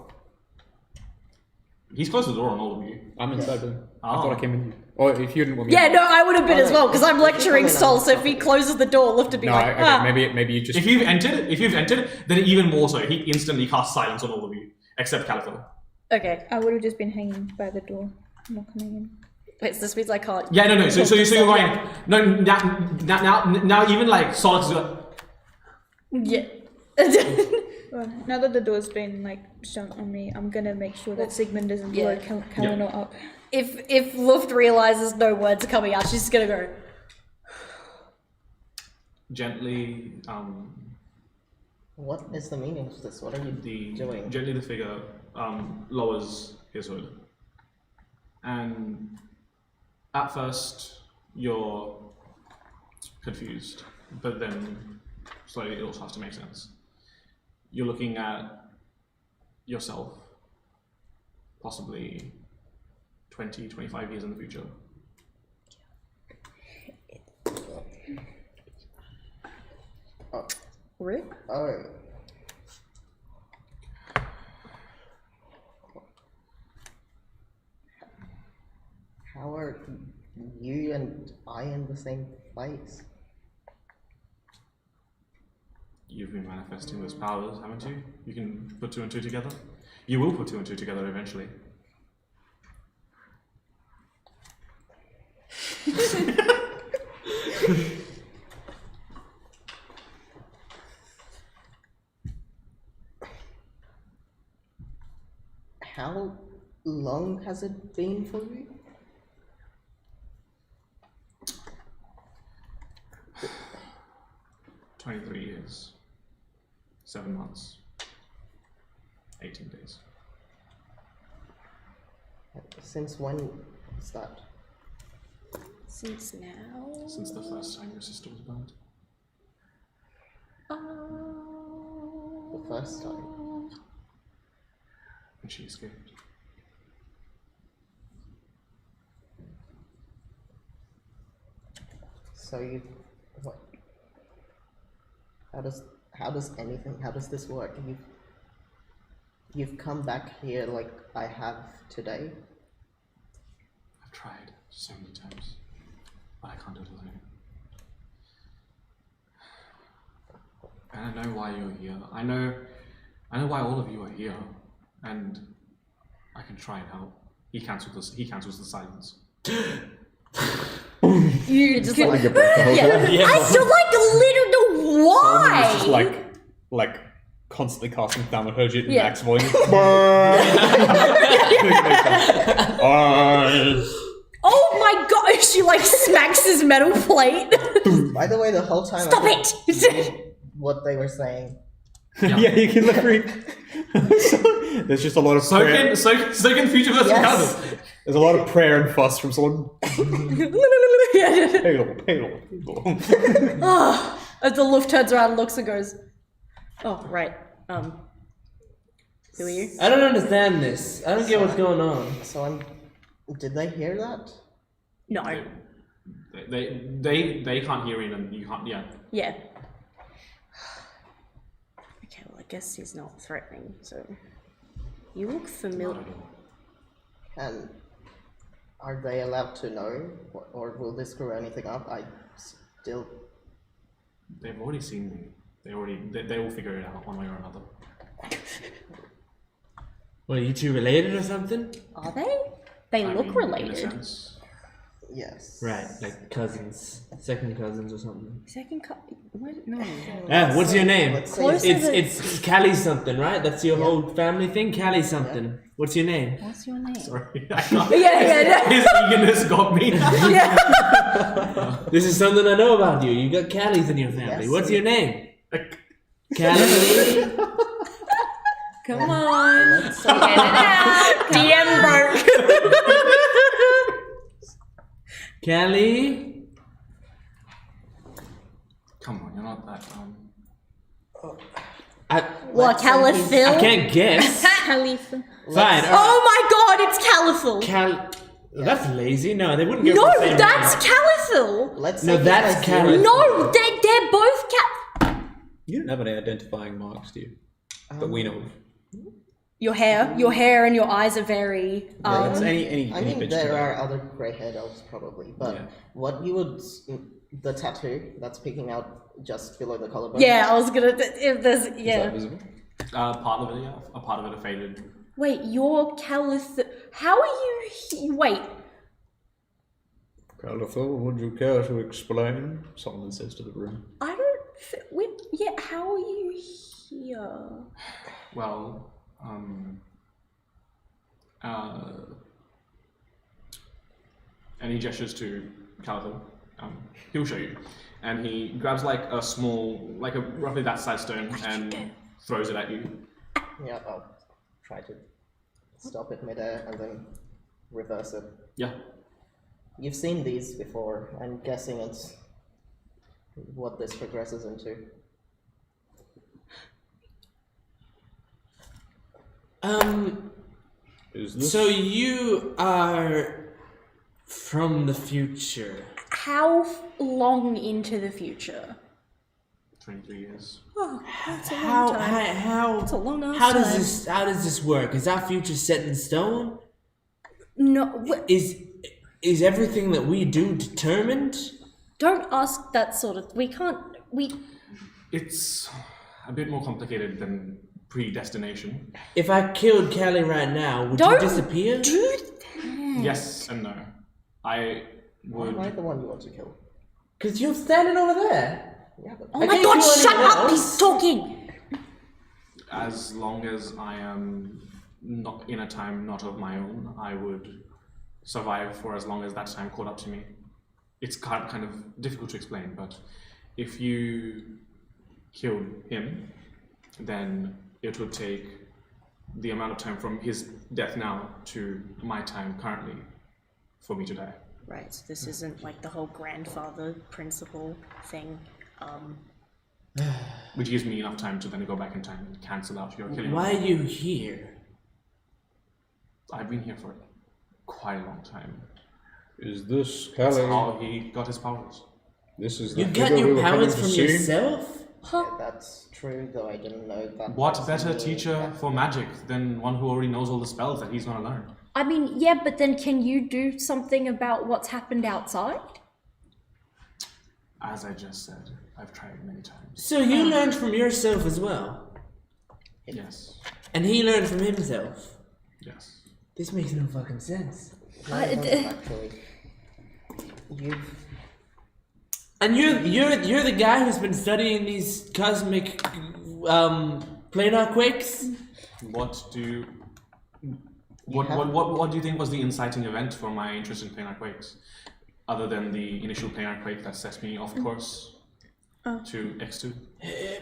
He's closed the door on all of you.
I'm inside them. I
Oh.
thought I came with you. Or if you didn't want me.
Yeah, no, I would have been as well, because I'm lecturing
If you come in,
Sol,
I'm
so if he closes the door, Luft would be
No,
like,
okay, maybe you just.
If you've entered, then even more so. He instantly casts silence on all of you, except Calico.
Okay.
I would have just been hanging by the door, not coming in.
Wait, so this means I can't.
Yeah, no. So you're going.
Yeah.
No, now even like Solix is like,
Yeah.
Well, now that the door's been like shut on me, I'm gonna make sure that Sigmund doesn't blow Kalino up.
If Luft realizes no words are coming out, she's just gonna go.
gently.
what is the meaning of this? What are you doing?
Gently the figure lowers his hood, and at first you're confused, but then slowly it all starts to make sense. You're looking at yourself, possibly 20, 25 years in the future.
Rick?
Oh. How are you and I in the same place?
You've been manifesting those powers, haven't you? You can put two and two together. You will put two and two together eventually.
How long has it been for you?
"23 years, 7 months, 18 days.
Since when is that?
Since now?
Since the first time your sister was burnt.
The first time?
And she escaped.
So you, what? How does this work? You've come back here like I have today.
I've tried so many times, but I can't do it alone. And I know why you're here. I know why all of you are here, and I can try and help. He cancels the silence.
You just
Like a break the whole time.
I still like a little why.
It's just like constantly casting thaumaturgy at
Yeah.
max volume.
Oh my god! She like smacks his metal plate.
By the way, the whole time
Stop
I
it!
did what they were saying.
Yeah, you can literally. There's just a lot of prayer.
So can future versus
Yes.
counters.
There's a lot of prayer and fuss from someone. Pale.
As the Luft turns around and looks and goes, "Oh right, who are you?"
I don't understand this. I don't get what's going on.
So did they hear that?
No.
They can't hear in, and you can't. Yeah.
Yeah. Okay, well I guess he's not threatening. So you look familiar.
And are they allowed to know, or will this screw anything up? I still.
They've already seen me. They will figure it out one way or another.
What, are you two related or something?
Are they? They
I
look
mean,
related.
In a sense.
Yes.
Right, like cousins, second cousins or something.
Second what? No.
What's your name?
Let's say
Closer than-
It's Callie something, right? That's your whole family thing? Callie something. What's your name?
What's your name?
Sorry, I can't.
Yeah.
His eagerness got me.
This is something I know about you. You got Callies in your family.
Yes.
What's your name? Callie?
Come on.
Let's say
DM broke.
Callie?
Come on, you're not that
What, Caliphyl?
I can't guess.
Khalifa.
Fine.
Oh my god, it's Caliphyl!
That's lazy. No, they wouldn't go
No,
for the same
that's
name.
Caliphyl!
Let's
No,
say
that's
he has
Caliph.
No, they're both
You don't have any identifying marks, do you? That we know of.
Your hair and your eyes are very.
It's any
I mean,
bitch
there
today.
are other grey-haired elves probably, but
Yeah.
what you would, the tattoo that's peeking out just below the collarbone.
Yeah, I was gonna. If there's
Is that
yeah.
visible?
part of it, yeah. A part of it faded.
Wait, you're Caliphyl. How are you? Wait.
Caliphil, would you care to explain?
Solomon says to the room.
I don't. Yeah. How are you here?
Well, and he gestures to Calico. He'll show you. And he grabs like a small, like a roughly that size stone and throws it at you.
Yeah, I'll try to stop it midair and then reverse it.
Yeah.
You've seen these before. I'm guessing it's what this progresses into.
Is this
So you are from the future.
How long into the future?
23 years.
Oh, that's a long
How
time. That's a long ass
how does
time.
this work? Is our future set in stone?
No,
Is everything that we do determined?
don't ask that sort of. We can't. We.
It's a bit more complicated than predestination.
If I killed Callie right now, would
Don't
you disappear?
do that.
Yes and no. I
Why am I
would.
the one you want to kill?
Because you're standing over there.
Yeah, but
Oh
I
my
can't
god!
kill
Shut
anyone
up!
else.
He's talking.
As long as I am not in a time not of my own, I would survive for as long as that time caught up to me. It's kind of difficult to explain, but if you killed him, then it would take the amount of time from his death now to my time currently for me to die.
Right. So this isn't like the whole grandfather principle thing.
Which gives me enough time to then go back in time and cancel out your killing.
Why are you here?
I've been here for quite a long time.
Is this
That's
Callie?
how he got his powers.
This is the
You got
figure we
your
were coming
powers
to
from
see?
yourself?
yeah, that's true, though I didn't know that.
What
person
better
knew
teacher
that.
for magic than one who already knows all the spells that he's going to learn?
I mean, yeah, but then can you do something about what's happened outside?
As I just said, I've tried many times.
So you learned from yourself as well,
Yes.
and he learned from himself.
Yes.
This makes no fucking sense.
No, it doesn't, actually. You've
And you're the guy who's been studying these cosmic planar quakes.
What do you... What do you think was the inciting event for my interest in planar quakes? Other than the initial planar quake that set me off course to X2?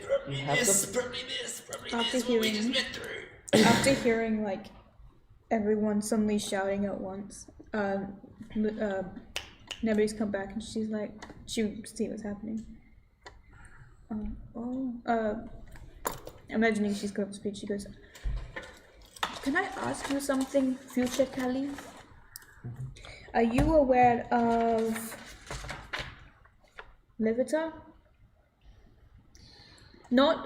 Probably
have
this,
to-
probably this, probably
After
this. What we
hearing-
just went through.
After hearing like everyone suddenly shouting at once, Nebu's come back and she's like, she see what's happening. Imagining she's going to speak, she goes, "Can I ask you something, future Callie? Are you aware of Livita? Not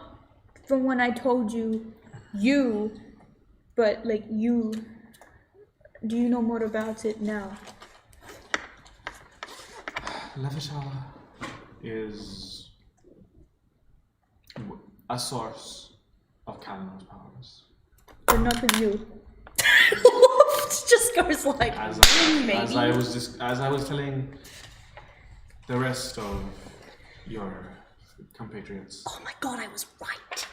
from when I told you, but like you. Do you know more about it now?"
Levitar is a source of Kalino's powers.
But not with you.
Just goes like,
As
maybe.
I was telling the rest of your compatriots,
Oh my god, I was right.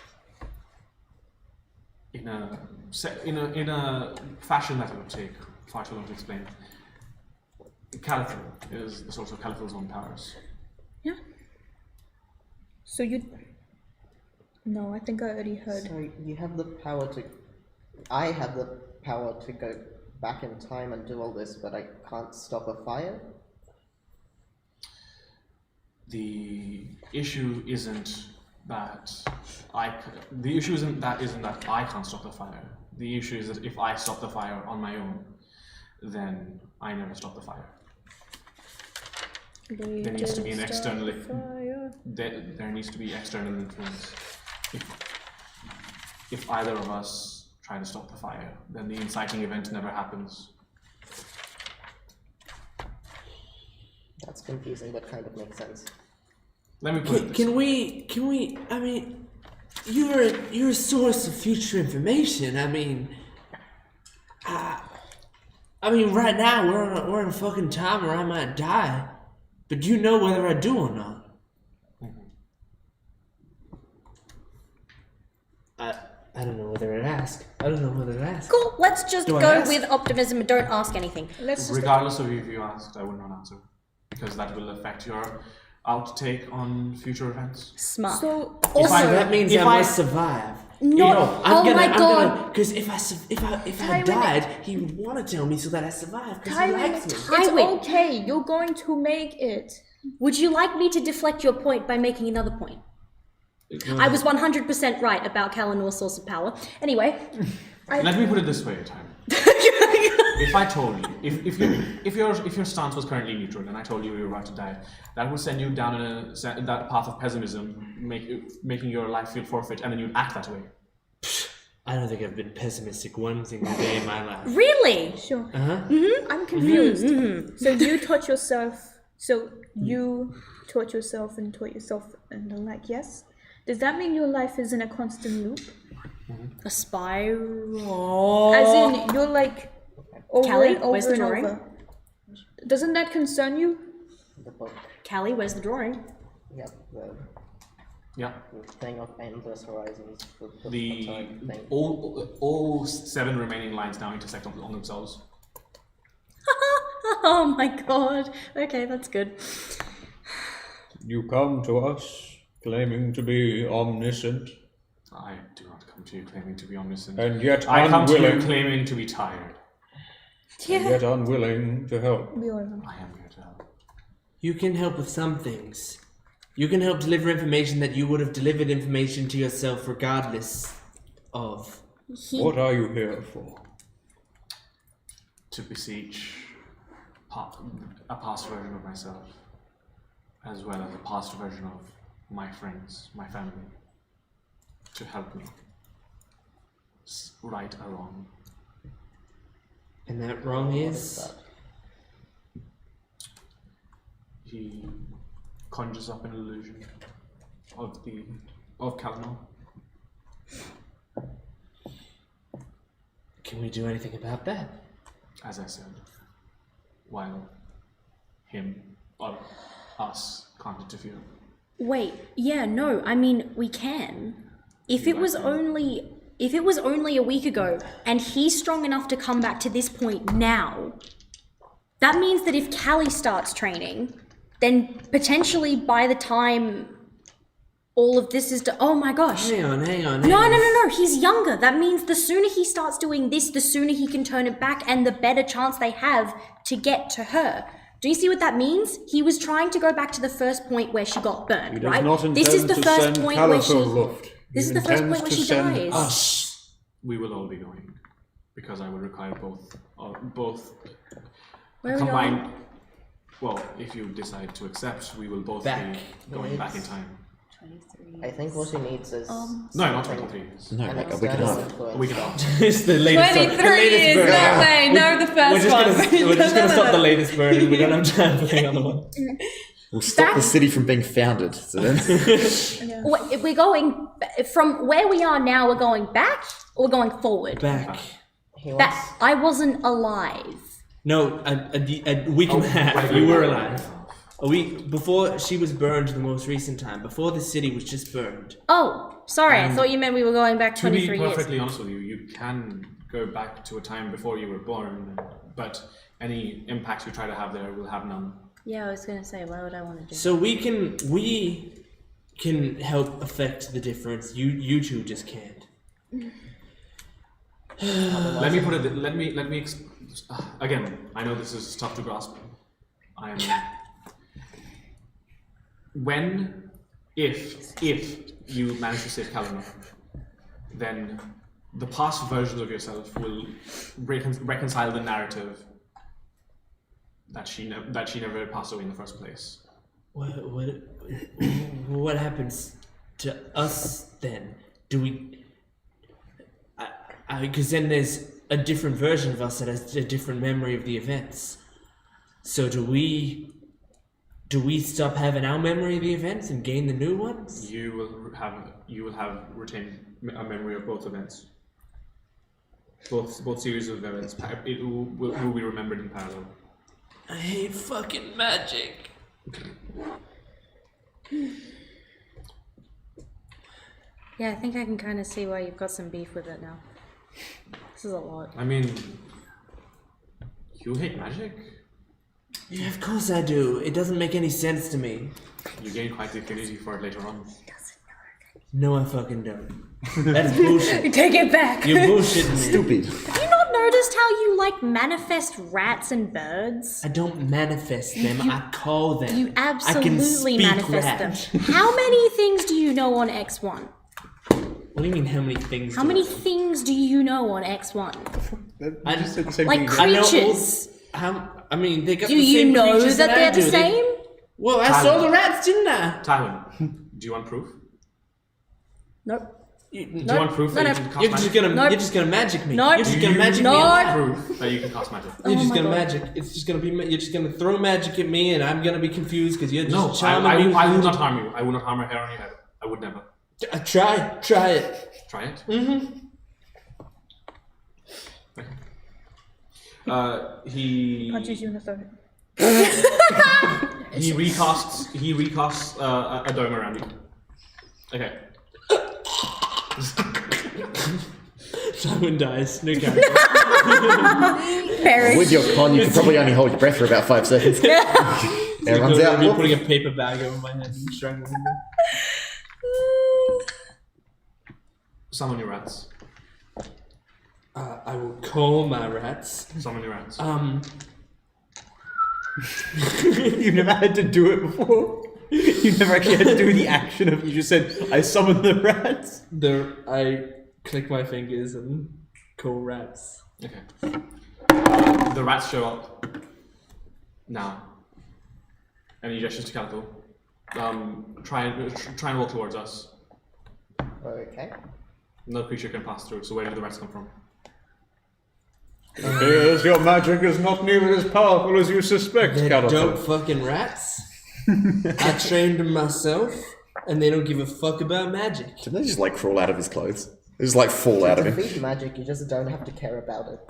in a fashion that it would take far too long to explain. Calithel is the source of Calithel's own powers.
Yeah. So you. No, I think I already heard.
So you have the power to. I have the power to go back in time and do all this, but I can't stop a fire?
the issue isn't that I can't stop the fire. The issue is that if I stop the fire on my own, then I never stop the fire. There needs to be an external. There needs to be external influence. If either of us try to stop the fire, then the inciting event never happens.
That's confusing, but kind of makes sense.
Let me put it this
Can
way.
we? I mean, you're a source of future information. I mean, right now we're in a fucking time where I might die, but you know whether I do or not. I don't know whether to ask.
Cool. Let's just
Do I
go
ask?
with optimism and don't ask anything.
Let's just
Regardless of if you asked, I would not answer because that will affect your outtake on future events.
Smart.
so
Also,
That means
if
I
I-
must survive.
no. My god.
Because if I died, he would want to tell me so that I survive because he
Tywin,
likes me.
it's
Tywin.
okay. You're going to make it.
Would you like me to deflect your point by making another point? I was 100% right about Kalinor's source of power. Anyway,
Let me put it this way, Time. If I told you, if your stance was currently neutral, and I told you you were about to die, that would send you down that path of pessimism, making your life feel forfeit, and then you'd act that way.
I don't think I've been pessimistic one single day in my life.
really?
Sure.
Uh-huh.
I'm confused. So you taught yourself. So you taught yourself and the like. Yes. Does that mean your life is in a constant loop?
A spiral.
As in, you're like over
Callie,
and
where's
over
the
and
drawing?
over. Doesn't that concern you?
The book,
Callie, where's the drawing?
yep,
Yeah.
the thing of endless horizons. The
The
time thing.
all 7 remaining lines now intersect on themselves.
Oh my god. Okay, that's good.
You come to us claiming to be omniscient,
I do not come to you claiming to be omniscient.
and yet
I come to you
unwilling,
claiming to be tired.
and yet unwilling to help.
We all know.
I am here to help.
You can help with some things. You can help deliver information that you would have delivered information to yourself regardless of.
What are you here for?
To beseech a past version of myself, as well as a past version of my friends, my family, to help me right a wrong.
And that wrong is.
He conjures up an illusion of Kalinor.
Can we do anything about that?
As I said, while him or us can't interfere.
Wait, yeah, no, I mean, we can. If it was only a week ago and he's strong enough to come back to this point now, that means that if Callie starts training, then potentially by the time all of this is done, oh my gosh.
Hang on.
No, he's younger. That means the sooner he starts doing this, the sooner he can turn it back and the better chance they have to get to her. Do you see what that means? He was trying to go back to the first point where she got burned,
He does
right?
not intend
This is the
to
first
send
point where she.
Caliphate Luft.
This
He
is the first
intends
point where
to
she
send
dies.
us.
We will all be going, because I will require both
Where are we
combined. Well, if you decide to accept, we will both
Back.
be going back in time.
23.
I think what he needs is
No, not 23 years.
No,
an
like a week and a
external
half.
influence.
A week and a half.
It's the latest.
23 years, no way, no, the first one.
We're just gonna stop the latest burning. We don't have time for the other one.
We'll stop the city from being founded. So then,
If we're going from where we are now, we're going back or we're going forward?
Back.
He wants
Back. I wasn't alive.
No, a week and a half. You were alive. A week before she was burned the most recent time. Before the city was just burned.
Oh, sorry. I thought you meant we were going back
To
23
be
years.
perfectly honest with you, you can go back to a time before you were born, but any impact you try to have there will have none.
Yeah, I was gonna say, why would I want to do?
So we can help affect the difference. You two just can't.
Let me put it. Again, I know this is tough to grasp. if you manage to save Kalina, then the past versions of yourself will reconcile the narrative that she never passed away in the first place.
What happens to us then? Do we? Because then there's a different version of us that has a different memory of the events. So do we stop having our memory of the events and gain the new ones?
You will have retained a memory of both events. Both series of events. It will be remembered in parallel.
I hate fucking magic.
Yeah, I think I can kind of see why you've got some beef with it now. This is a lot.
I mean, you hate magic?
Yeah, of course I do. It doesn't make any sense to me.
You gain quite the affinity for it later on.
No, I fucking don't. That's bullshit.
Take it back.
You're bullshitting me.
Stupid.
Have you not noticed how you like manifest rats and birds?
I don't manifest them, I call them.
You
I can
absolutely
speak
manifest
rat.
them. How many things do you know on X1?
What do you mean, how many things?
How many things do you know on X1?
I just said the same
Like
thing.
I know all-
creatures.
I mean, they got
Do
the
you
same
know
creatures
that they're
I
the
do.
same?
Well, I saw the rats, didn't I?
Tywin, do you want proof?
Nope.
Do you want proof that you can cast
You're
magic?
just gonna magic me.
Nope.
You're just
Do
gonna
you
magic me.
want proof that you can cast magic?
You're just
my
gonna
God.
magic. It's just gonna be. You're just gonna throw magic at me, and I'm gonna be confused because you're just
No,
charming me.
I will not harm you. I will not harm a hair on your head. I would never.
Try it.
Try it. He
Punches you in the throat.
he recasts a dome around you. Okay.
Someone dies. New character.
Perish.
With your con, you can probably only hold your breath for about 5 seconds. It runs out.
You're putting a paper bag over my head and struggling.
Summon your rats.
I will call my rats.
Summon your rats.
You've never had to do it before. You've never actually had to do the action of. You just said, "I summon the rats."
I click my fingers and call rats.
Okay. The rats show up now, and he gestures to Calico. Try and walk towards us.
Okay.
No creature can pass through. So where did the rats come from?
It appears your magic is not nearly as powerful as you suspect,
They're
Calico.
dope fucking rats. I trained them myself, and they don't give a fuck about magic.
Didn't they just like crawl out of his clothes? They just like fall out of
To
him.
defeat magic, you just don't have to care about it.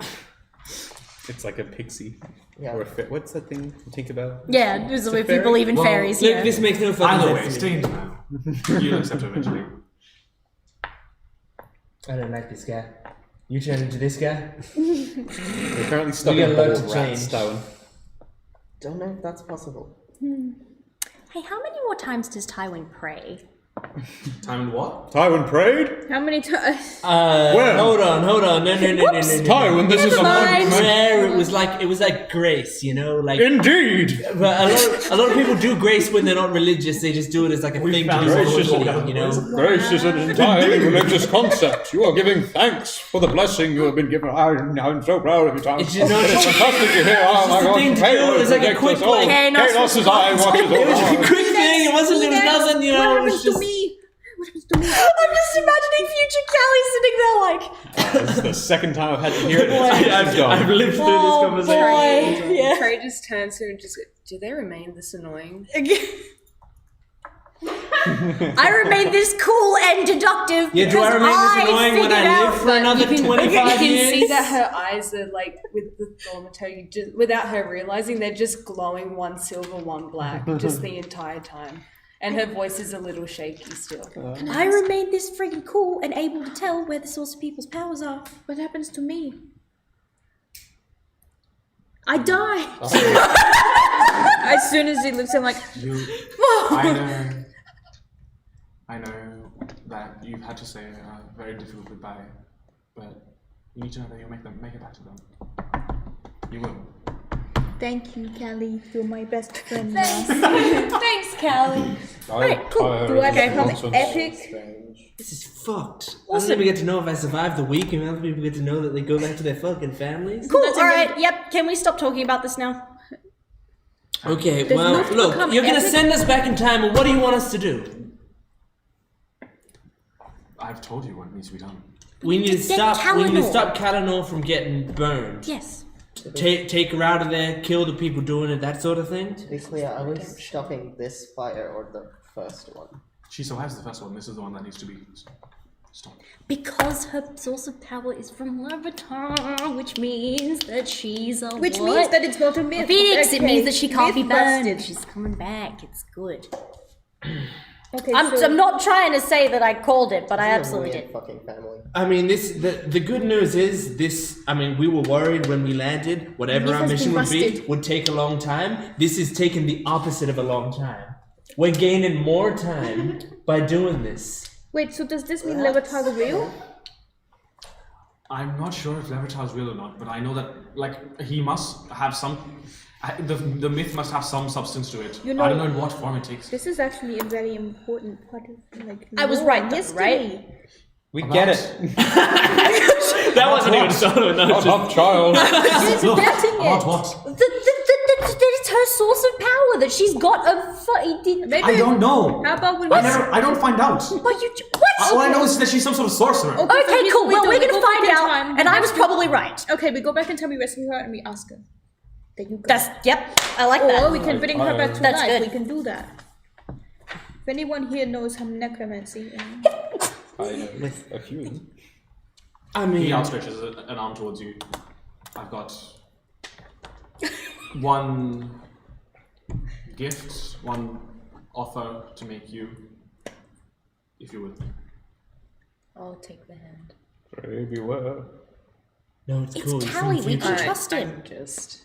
It's like a pixie.
Yeah.
Or a what's that thing you think about?
Yeah, if
fairy?
you believe in fairies,
Look,
yeah.
this makes no fucking
Either way,
sense to
stay
me.
in now. You'll accept it eventually.
I don't like this guy. You turn into this guy?
We're currently stuck
We
in a
got a
bowl
lot
of
to
rats,
change.
Darwin.
Don't know if that's possible.
Hey, how many more times does Tywin pray?
Time and what?
Tywin prayed?
How many times?
Hold on. No.
Tywin, this is a
mind.
Prayer, it was like grace, you know? Like,
Indeed!
but a lot of people do grace when they're not religious, they just do it as like a thing to
found
do
grace is
socially, you know?
Grace is an entirely religious concept. You are giving thanks for the blessing you have been given. I'm so proud of you, Tom.
It's just- no, it's just-
fantastic to hear. Oh my
the
God,
thing to do.
Chaos
It's like a
protects
quick,
us all.
like-
Chaos's eye watches
It was a
over.
quick thing, it wasn't, there was nothing, you know, it was just...
What happens to me?
I'm just imagining future Callie sitting there like,
This is the second time I've had to hear it.
I've lived through this
oh
conversation.
boy, yeah.
Trey just turns to her and just goes, do they remain this annoying?
I remain this cool and deductive.
Yeah, do I
because
remain this annoying when
figured
I
out
live for another
you
25
can
years?
see that her eyes are like, with the thaumaturgy, just without her realizing, they're just glowing, one silver, one black, just the entire time. And her voice is a little shaky still.
I remain this friggin' cool and able to tell where the source of people's powers are.
What happens to me? I die. As soon as he looks, I'm like,
I know that you've had to say a very difficult goodbye, but you need to know that you'll make it back to them. You will.
Thank you, Callie. You're my best friend now.
Thanks, Callie.
Right, cool. Do I become epic?
This is fucked. I don't even get to know if I survive the week, and other people get to know that they go back to their fucking families.
Cool. All right. Yep. Can we stop talking about this now?
Okay. Well, look, you're gonna send us back in time, and what do you want us to do?
I've told you what needs to be done.
We need to
Get
stop. We need to
Kalinor.
stop Kalinor from getting burned.
Yes.
Take her out of there. Kill the people doing it. That sort of thing.
To be clear, are we stopping this fire or the first one?
She survives the first one. This is the one that needs to be stopped.
Because her source of power is from Larvitar, which means that she's a
Which
what?
means that it's not a myth.
Phoenix. It
Okay,
means that she can't be
myth busted.
burned. She's coming back. It's good.
Okay,
I'm not trying to say that I called it, but I
This is a
absolutely
weird
did.
fucking family.
I mean, the good news is this. I mean, we were worried when we landed. Whatever
Myth
our
has
mission
been
would be
busted.
would take a long time. This is taking the opposite of a long time. We're gaining more time by doing this.
Wait, so does this mean Levitar the real?
I'm not sure if Levitar's real or not, but I know that he must have some. The myth must have some substance to it.
You know-
I don't know in what form it takes.
This is actually a very important part of
I was
lore
right,
and
though,
history.
right?
We get it.
That wasn't even solo. No,
Shut up, child.
She's getting
About
it.
what?
It's her source of power that she's got a.
Maybe.
I don't know.
How about we?
I don't find out.
What you? What?
All I know is that she's some sort of sorcerer.
Okay,
Okay, cool. Well, we're
go
gonna
back
find
in
out,
time.
and I was probably right.
Okay, we go back in time, we rescue her, and we ask her. There you go.
Yep. I like
Or
that.
we can bring her back to
That's
life.
good.
We can do that. If anyone here knows some necromancy,
I know a few.
I
He
mean,
outstretches an arm towards you. I've got one gift, one offer to make you, if you would.
I'll take the hand.
Pray beware.
no, it's cool.
It's Callie. We can trust him.
I'm just.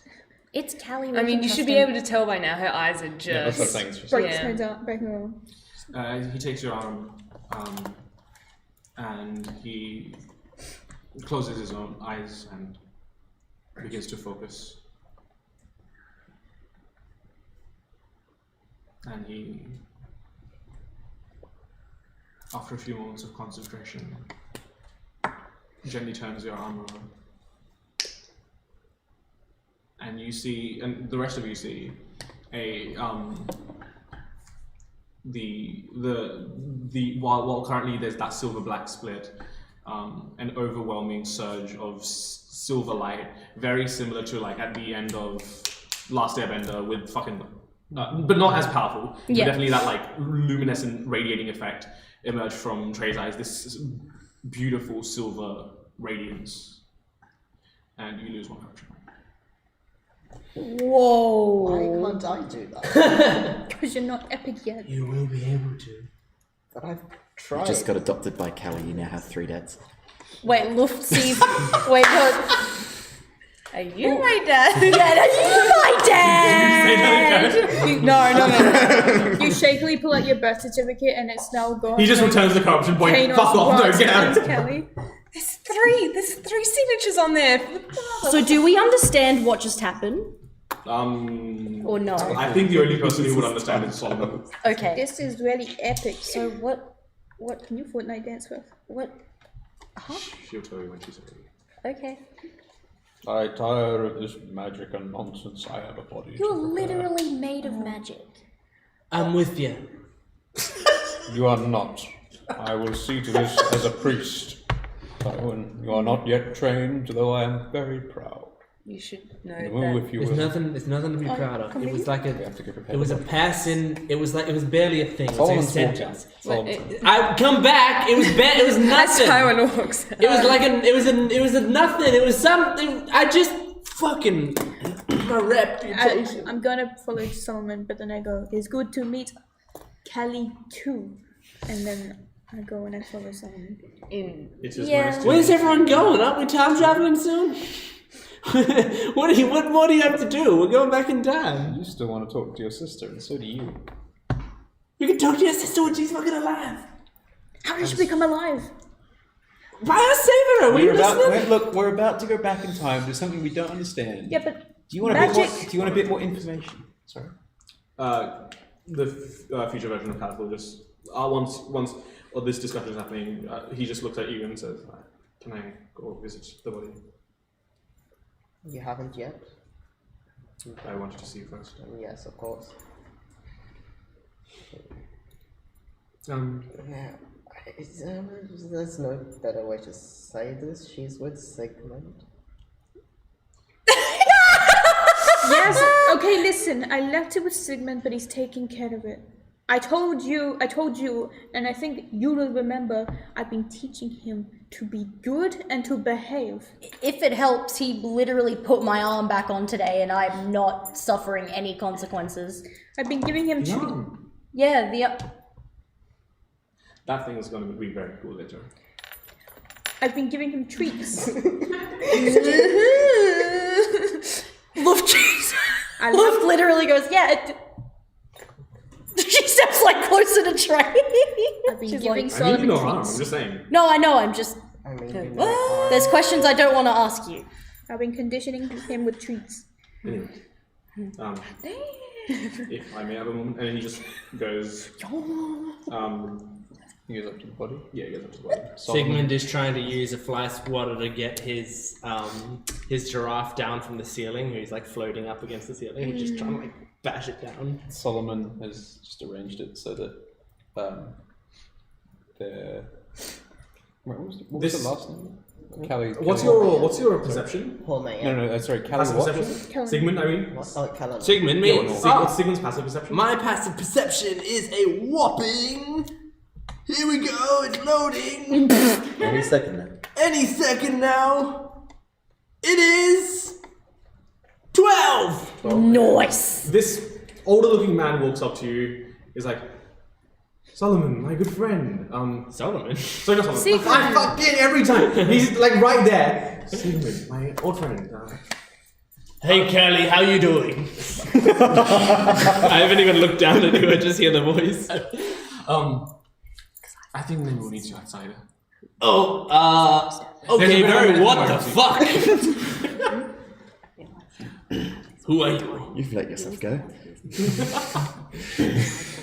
It's Callie. We
I mean,
can
you
trust
should be
him.
able to tell by now. Her eyes are just.
Yeah, that's what I'm saying. It's just
break
Yeah.
his hands out, break her arm.
He takes your arm, and he closes his own eyes and begins to focus. And he, after a few moments of concentration, gently turns your arm over. And you see, and the rest of you see, while currently there's that silver-black split, an overwhelming surge of silver light, very similar to like at the end of Last Airbender with fucking, but not as powerful. But
Yeah.
definitely that like luminescent radiating effect emerged from Trey's eyes. This beautiful silver radiance, and you lose one corruption.
Whoa.
Why can't I do that?
Because you're not epic yet.
You will be able to.
But I've
You
tried.
just got adopted by Callie, you now have 3 dads.
Wait, Luft sees. Wait, what?
Are you my dad?
Yeah, that's my dad.
No.
You shakily pull out your birth certificate, and it's now gone.
He just returns the corruption point.
Kanos
Fuck off! No,
writes
get out!
against Kelly.
There's three signatures on there.
So, do we understand what just happened, or no?
I think the only person who would understand is Solomon.
Okay.
This is really epic.
So what?
Can you Fortnite dance with?
What?
She'll tell you when she's ready.
Okay.
I tire of this magic and nonsense. I have a body.
You're
to prepare.
literally made of magic.
I'm with you.
You are not. I will see to this as a priest. Tywin, you are not yet trained, though I am very proud.
You should know
Move
that.
if you
There's
will.
nothing. There's nothing to be proud of. It was like
We have to get prepared.
It was a passing. It was barely a thing. It was like a
Solomon's walked out.
sentence.
Solomon's
I come back. It was it was
That's
nothing.
Tywin walks.
It was like it was a nothing. It was something. I just fucking my reputation.
I'm gonna follow Solomon, but then I go, it's good to meet Kelly too. And then I go and I follow Solomon.
It is
Yeah.
nice to
Where's everyone going? Aren't we time traveling soon? What do you have to do? We're going back in time.
You still want to talk to your sister, and so do you.
You can talk to your sister when she's fucking alive.
How did she become alive?
By us saving her. Were you listening?
Look, we're about to go back in time to something we don't understand.
Yeah, but
Do you want a bit more information? Sorry.
The future version of Catapult just once all this discussion is happening, he just looks at you and says, "Can I go visit the body?"
You haven't yet?
I wanted to see you first.
Yes, of course. Yeah, there's no better way to say this. She's with Sigmund.
Yes. Okay, listen. I left it with Sigmund, but he's taking care of it. I told you, and I think you will remember, I've been teaching him to be good and to behave.
If it helps, he literally put my arm back on today and I'm not suffering any consequences.
I've been giving him
Yeah,
That thing is going to be very cool later.
I've been giving him treats.
Luft cheese.
I
Luft
love
literally goes, yeah. She steps like closer to Trey.
I've been
She's
giving
like,
I mean,
Solomon
you know harm.
treats.
I'm just saying.
no, I know, I'm just.
I mean,
There's questions I don't want to ask you.
I've been conditioning him with treats.
Anyway, if I may have a moment, and then he just goes.
He goes up to the body.
Yeah, he goes up to the body.
Sigmund is trying to use a fly swatter to get his giraffe down from the ceiling. He's like floating up against the ceiling. He's just trying to like bash it down.
Solomon has just arranged it so that what was the last name? Callie.
What's your perception?
poor man.
No, sorry, Callie.
Passive
What?
perception? Sigmund, I mean.
Oh, Callum.
Sigmund means
What's Sigmund's passive perception?
my passive perception is a whopping. Here we go. It's loading.
Any second then.
Any second now. It is 12.
Nice.
This older looking man walks up to you, is like, Solomon, my good friend.
Solomon.
Sorry, not Solomon. I fucking every time. He's like right there. Sigmund, my old friend.
Hey Kelly, how you doing? I haven't even looked down at you. I just hear the voice.
I think Nemo will meet you outside.
Oh, okay, very. What the fuck? Who are you?
You've let yourself go.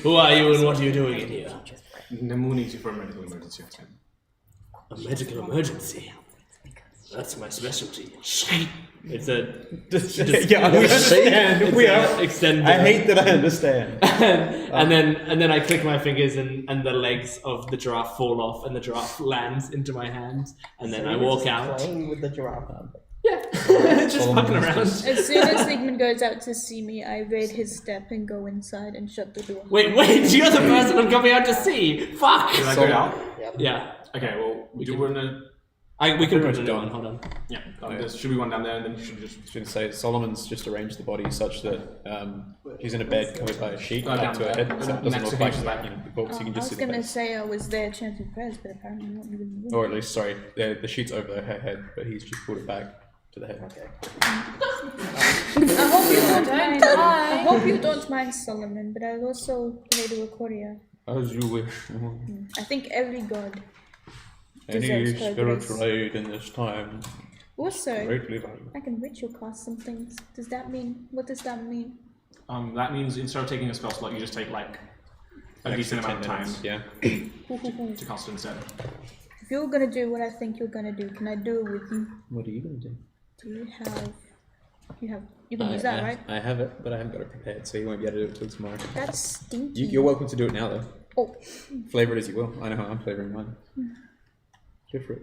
Who are you and what are you doing in here?
Nemo needs you for a medical emergency outside.
A medical emergency. That's my specialty. It's a
Yeah, I understand. We are.
extend.
I hate that I understand.
and then I click my fingers and the legs of the giraffe fall off and the giraffe lands into my hands and then I walk out.
Playing with the giraffe.
Just fucking around.
As soon as Sigmund goes out to see me, I raid his step and go inside and shut the door.
Wait, you're the person I'm coming out to see. Fuck.
Should I go out?
Yeah.
Okay, well, we can
put it on. Hold on.
Yeah. Should we run down there and then should we just...
I was going to say, Solomon's just arranged the body such that she's in a bed covered by a sheet
down
up to her
there.
head, so it doesn't
Next
look
to
like
his back.
the corpse. You can
I
just
was
see the
gonna
face.
say I was there chanting prayers, but apparently not even.
Or at least, sorry, the sheet's over her head, but he's just pulled it back to the head.
Okay.
I hope you don't mind. I hope you don't mind, Solomon, but I'll also play the Recordia.
As you wish.
I think every god.
Any
Deserves her
spiritual
grace.
aid in this time,
Also,
greatly valuable.
I can ritual cast some things. Does that mean? What does that mean?
that means instead of taking a spell slot, you just take like a decent amount of time
Yeah.
to cast it instead.
If you're gonna do what I think you're gonna do, can I do it with you?
What are you going to do?
Do you have? You can use that, right?
I have it, but I haven't got it prepared, so you won't be able to do it till tomorrow.
That's stinky.
You're welcome to do it now, though.
Oh,
Flavor it as you will. I know how I'm flavoring mine. Go for it.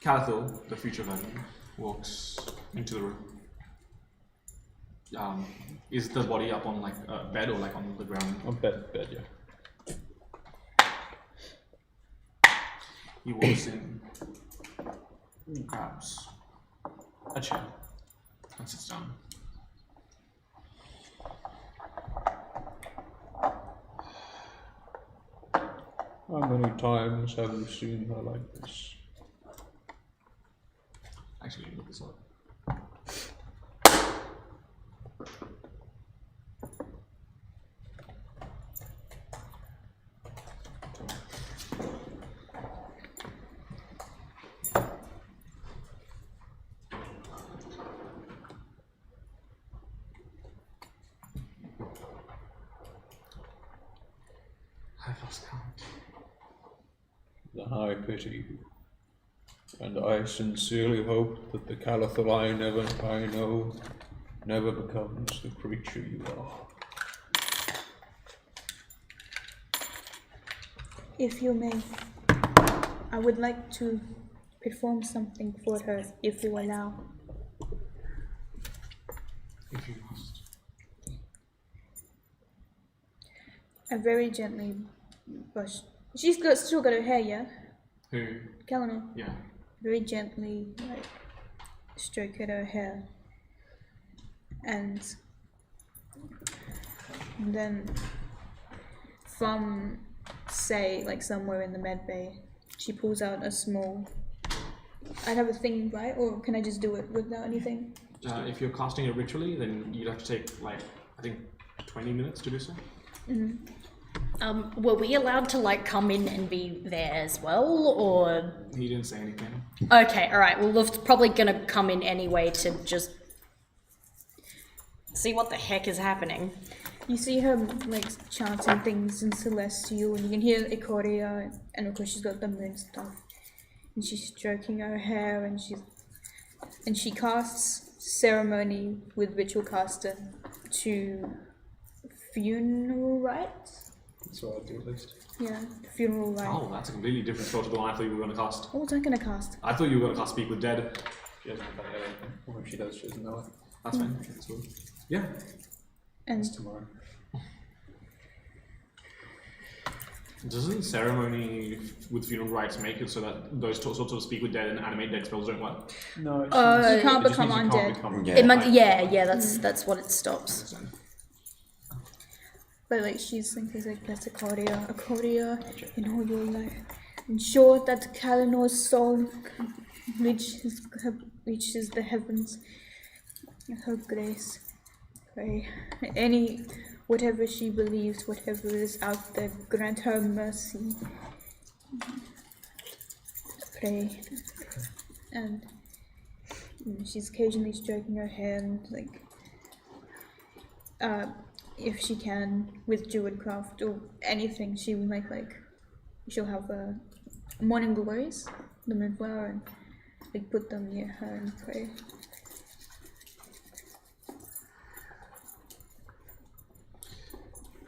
Calathil, the future version, walks into the room. Is the body up on like a bed or like on the ground?
On bed, yeah.
He walks in, grabs a chair, and sits down.
How many times have you seen her like this?
Actually, look this up. lost count.
Then I pity you. And I sincerely hope that the Calathal I know never becomes the creature you are.
If you may, I would like to perform something for her, if you allow.
If you must.
I very gently brush. Still got her hair, yeah?
Who?
Kalano.
Yeah.
Very gently, like, stroke at her hair. And then from, say, like somewhere in the med bay, she pulls out a small... I'd have a thing, right? Or can I just do it without anything?
If you're casting it ritually, then you'd have to take, like, I think 20 minutes to do so.
Were we allowed to like come in and be there as well, or?
He didn't say anything.
Okay, alright, well Luft's probably gonna come in anyway to just see what the heck is happening.
You see her like chanting things in Celestial, and you can hear Ikoria, and of course she's got the moon stuff. And she's stroking her hair, and she casts ceremony with ritual caster to funeral rites.
That's what I do at least.
Yeah, funeral rite.
Oh, that's a completely different spell to the one I thought you were going to cast.
What was I gonna cast?
I thought you were going to cast Speak with Dead.
She doesn't have that yet. Or if she does, she doesn't know it.
That's fine. That's cool. Yeah.
And
It's tomorrow.
Doesn't ceremony with funeral rites make it so that those sorts of Speak with Dead and Animate Dead spells don't work?
No,
you can't become undead.
Yeah.
That's what it stops.
But like she's thinking like that's Ikoria in all your life. Ensure that Kalinor's soul reaches the heavens. Her grace. Pray. Whatever she believes, whatever is out there, grant her mercy. Pray. And she's occasionally stroking her hand, like, if she can, with Druidcraft or anything, she will make, like, she'll have morning glories, the moonflower, and like put them near her and pray.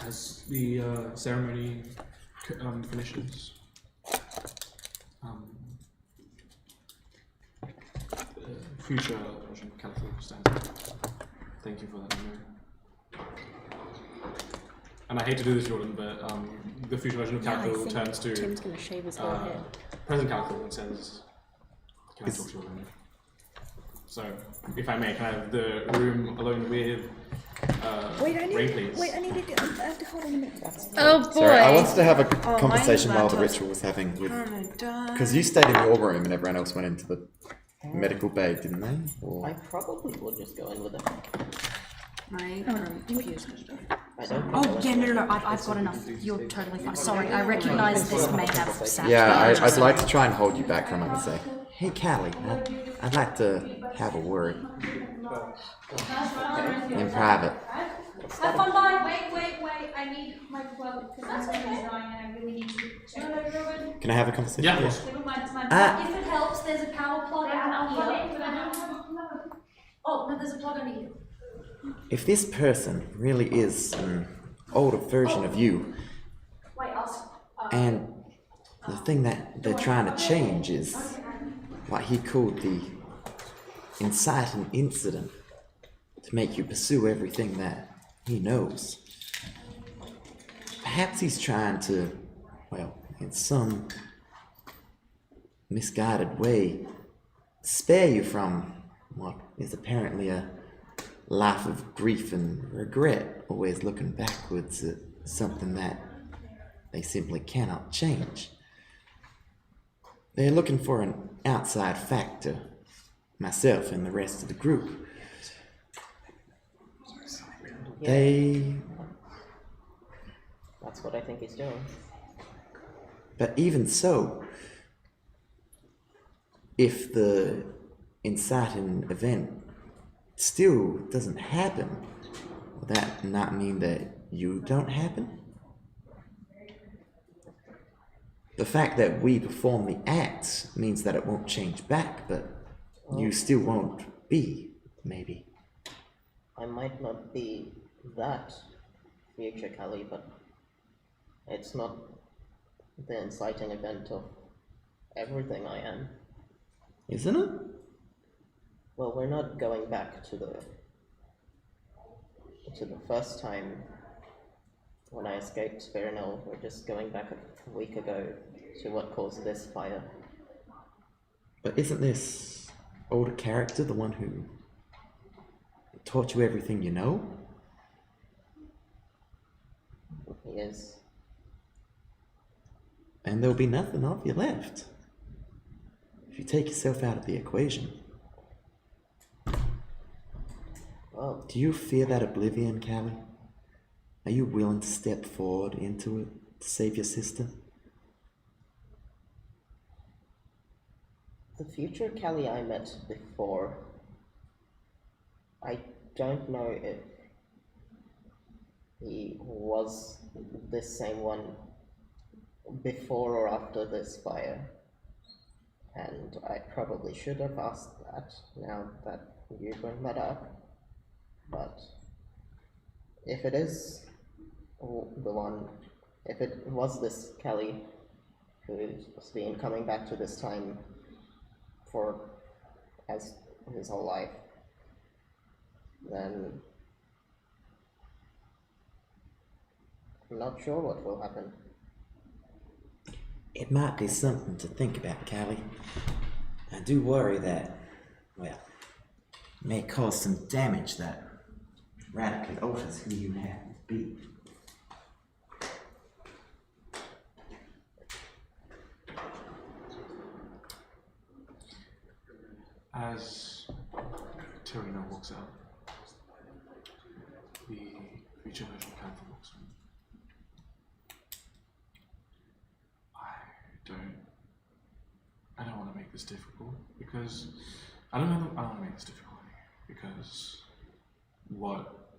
As the ceremony finishes, future version of California stands up. Thank you for that memory. And I hate to do this, Jordan, but the future version of Calico turns to
Tim's gonna shave his whole head.
present Calico and says, "Can I talk to you alone?" So, if I may, can I have the room alone with Ray, please?
I need to get. I have to hold on a minute.
Oh boy!
Sorry, I wanted to have a conversation while the ritual was having with... Because you stayed in your room and everyone else went into the medical bay, didn't they? Or...
I probably will just go in with it.
My computer's
I don't
Oh yeah, no, I've got enough. You're totally fine. Sorry, I recognise this may have sat.
Yeah, I'd like to try and hold you back from it and say, "Hey, Callie, I'd like to have a word in private."
Have fun, bye. Wait. I need my phone because my phone is dying and I really need to check.
Can I have a conversation?
Yeah, of course.
Never mind, it's mine. If it helps, there's a power plug out here. Oh, no, there's a plug under here.
If this person really is an older version of you,
Wait, I'll...
and the thing that they're trying to change is what he called the inciting incident to make you pursue everything that he knows. Perhaps he's trying to, well, in some misguided way, spare you from what is apparently a life of grief and regret, always looking backwards at something that they simply cannot change. They're looking for an outside factor, myself and the rest of the group.
That's what I think he's doing.
But even so, if the inciting event still doesn't happen, will that not mean that you don't happen? The fact that we perform the act means that it won't change back, but you still won't be, maybe.
I might not be that future Kali, but it's not the inciting event of everything I am.
Isn't it?
Well, we're not going back to the first time when I escaped Spirinel. We're just going back a week ago to what caused this fire.
But isn't this older character the one who taught you everything you know?
He is.
And there'll be nothing of you left if you take yourself out of the equation.
Well,
Do you fear that oblivion, Callie? Are you willing to step forward into it to save your sister?
the future Kali I met before, I don't know if he was this same one before or after this fire. And I probably should have asked that now that you bring that up. But if it is the one, if it was this Kelly who's been coming back to this time for as his whole life, then I'm not sure what will happen.
It might be something to think about, Callie. I do worry that, well, it may cause some damage that radically alters who you have to be.
As Terina walks out, the future version of Panther walks in. I don't want to make this difficult because I don't want to make this difficult because what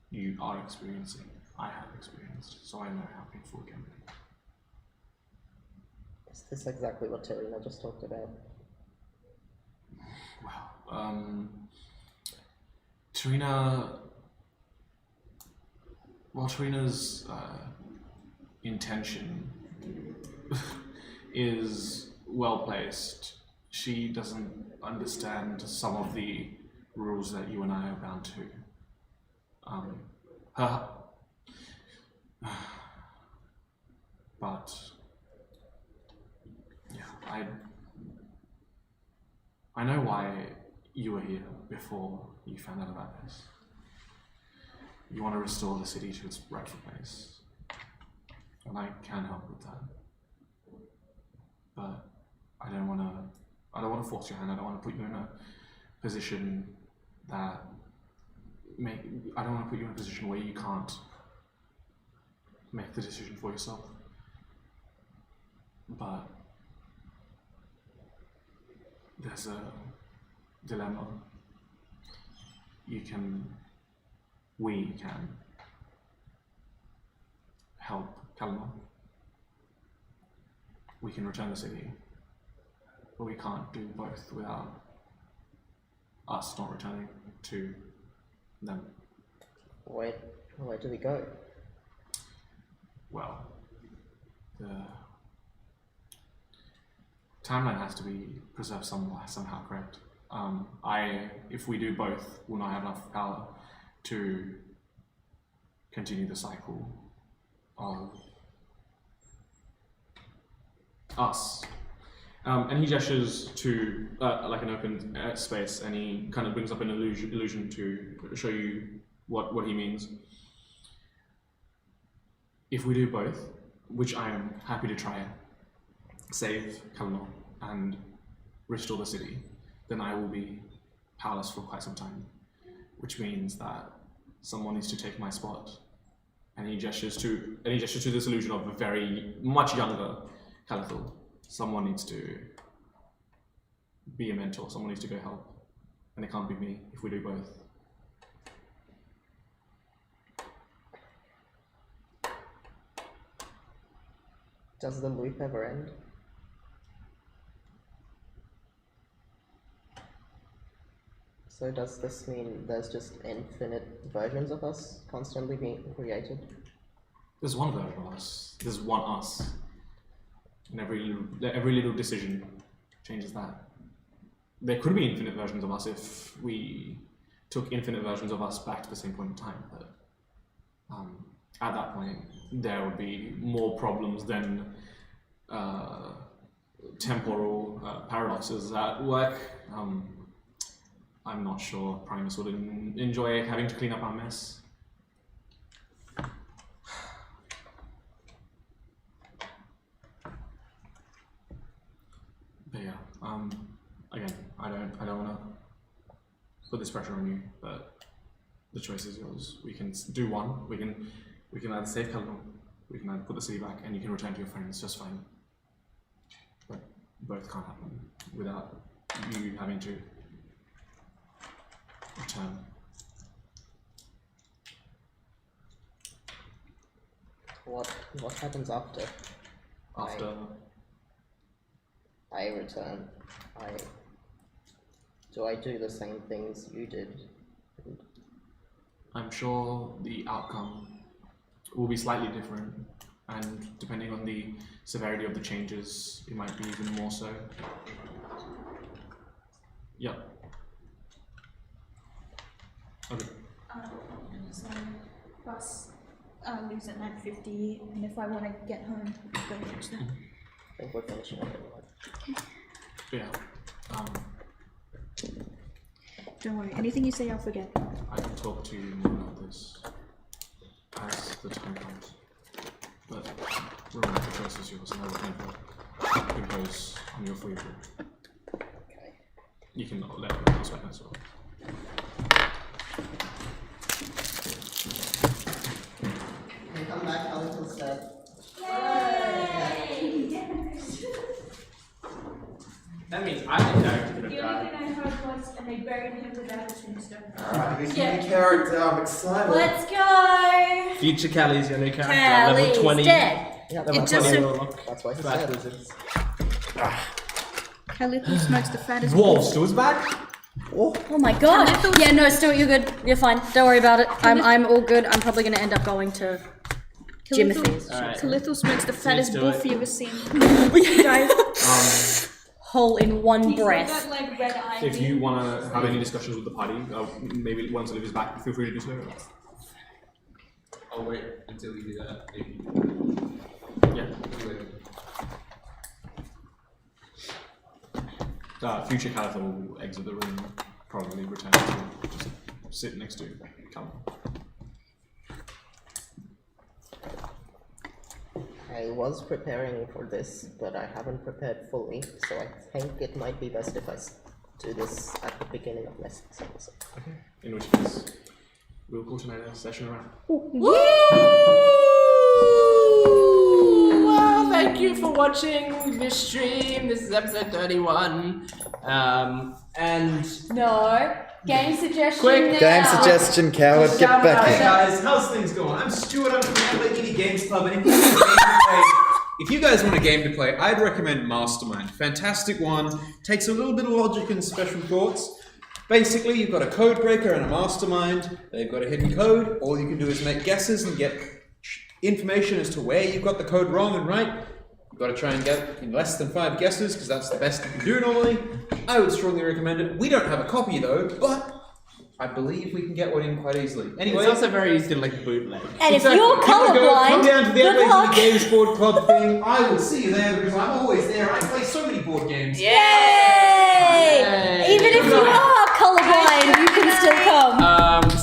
you are experiencing, I have experienced, so I know how painful it can be.
Is this exactly what Terina just talked about?
Well, Trina's intention is well placed. She doesn't understand some of the rules that you and I are bound to. But yeah, I know why you were here before you found out about this. You want to restore the city to its rightful place, and I can help with that. But I don't want to force your hand. I don't want to put you in a position that I don't want to put you in a position where you can't make the decision for yourself. But there's a dilemma. We can help Kalmar. We can return the city, but we can't do both without us not returning to them.
Where do we go?
Well, the timeline has to be preserved somehow, correct? If we do both, will not have enough power to continue the cycle of us. And he gestures to like an open space, and he kind of brings up an illusion to show you what he means. If we do both, which I am happy to try, save Kalmar and restore the city, then I will be powerless for quite some time, which means that someone needs to take my spot. And he gestures to this illusion of a very much younger Calathul. Someone needs to be a mentor, someone needs to go help. And it can't be me if we do both.
Does the loop ever end? So does this mean there's just infinite versions of us constantly being created?
There's one version of us. There's one us. And every little decision changes that. There could be infinite versions of us if we took infinite versions of us back to the same point in time, but at that point there would be more problems than temporal paradoxes at work. I'm not sure Primus would enjoy having to clean up our mess. But yeah, again, I don't want to put this pressure on you, but the choice is yours. We can do one. We can either save Caledon, we can either put the city back, and you can return to your friends just fine. But both can't happen without you having to return.
What happens after I return? Do I do the same things you did?
I'm sure the outcome will be slightly different, and depending on the severity of the changes, it might be even more so. Yep. Okay.
So bus leaves at 9:50, and if I want to get home, go catch that.
I think we're finishing up anyway.
Yeah.
Don't worry, anything you say, I'll forget.
I can talk to you more about this as the time comes. But remember, the choice is yours, and I will never impose on your free will.
Okay.
You can let me know as well.
When you come back, I'll little sad.
That means I'm the character could
The
have
only
died.
thing I heard was, and they buried him without a tombstone.
Alright, who's your new character? I'm excited.
Let's go!
Future Callie's your new character. Level
Callie's
20.
dead.
Yeah,
Level
It
20
just-
will look
that's why he
back
said.
wizards.
Calitho smokes the fattest.
Wolf's back?
Oh my god! Yeah, no, Stuart, you're good. You're fine. Don't worry about it. I'm all good. I'm probably gonna end up going to Jimothy's.
Alright.
Calitho smokes the fattest
do
wolf
it.
you've ever seen.
Whole in one
He's got
breath.
that like red eye.
If you want to have any discussions with the party, maybe once Olivia's back, feel free to do so.
I'll wait until you do that.
Yeah. Future Caliphate will exit the room, probably return to just sit next to Callum.
I was preparing for this, but I haven't prepared fully, so I think it might be best if I do this at the beginning of next episode.
Okay. In which case, we'll call tonight a session around.
Well, thank you for watching this stream. This is episode 31. And
No. Game suggestion
Quick
now.
Game suggestion, coward, get back
Hi
in.
guys, how's things going? I'm Stuart, I'm from the Adelaide Indie Games Club, and if you guys want a game to play, I'd recommend Mastermind. Fantastic one, takes a little bit of logic and special thoughts. Basically, you've got a code breaker and a mastermind, they've got a hidden code, all you can do is make guesses and get information as to where you've got the code wrong and right. You've got to try and get in less than 5 guesses, because that's the best you can do normally. I would strongly recommend it. We don't have a copy though, but I believe we can get one in quite easily. Anyway,
it's also very easy to like bootleg.
And if you're
Give it a go.
colorblind,
Come down to the
good
Adelaide
luck.
Indie Games Board Club thing. I will see you there because I'm always there. I play so many board games.
Yay! Even if you are colorblind, you can still come.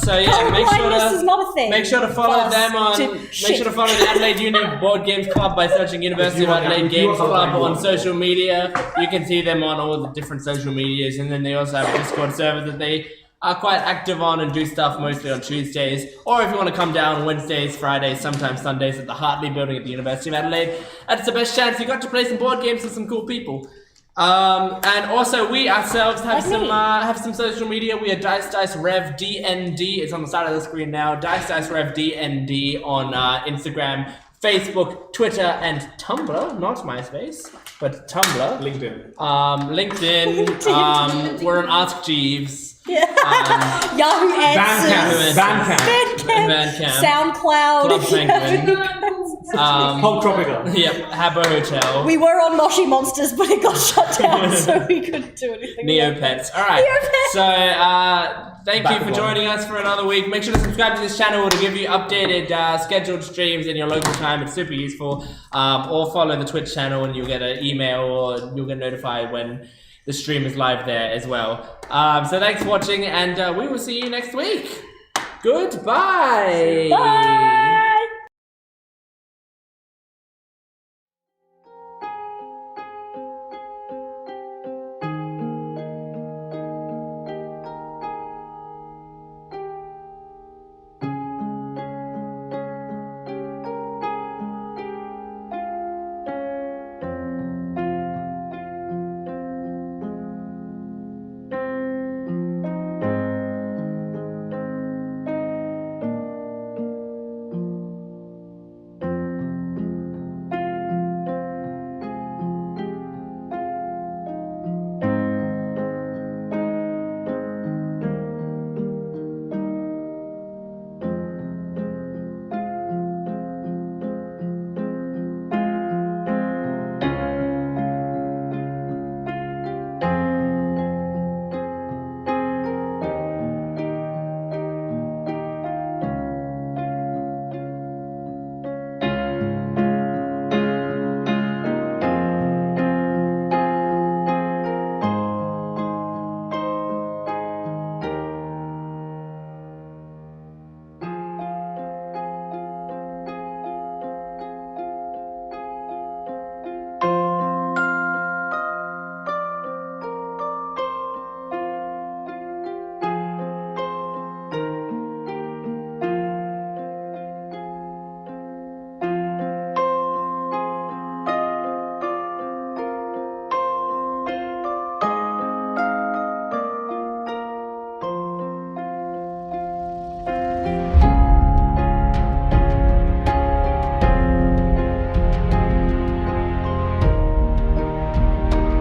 So yeah,
Colorblindness is not a thing.
make sure to follow
Plus
them on.
to
Make
shit.
sure to follow the Adelaide Uni Board Games Club by searching University of Adelaide Games Club on social media. You can see them on all the different social medias, and then they also have a Discord server that they are quite active on and do stuff mostly on Tuesdays. Or if you want to come down Wednesdays, Fridays, sometimes Sundays at the Hartley building at the University of Adelaide, that's the best chance you got to play some board games with some cool people. And also we ourselves have some social media. We are Dice Rev DND. It's on the side of the screen now. Dice Rev DND on Instagram, Facebook, Twitter, and Tumblr. Not MySpace, but Tumblr.
LinkedIn.
LinkedIn. We're on Ask Jeeves.
Yahoo Answers.
Bandcamp.
SoundCloud.
Club Penguin.
Pulp Tropica.
Yep. Habbo Hotel.
We were on Moshi Monsters, but it got shut down, so we couldn't do anything.
Neopets. All right.
Neopets.
So thank you for
Back
joining us for another week. Make sure to subscribe to this channel to give you updated scheduled streams in your local time. It's super useful. Or follow the Twitch channel and you'll get an email or you'll get notified when the stream is live there as well. So thanks for watching and we will see you next week. Goodbye.
Bye.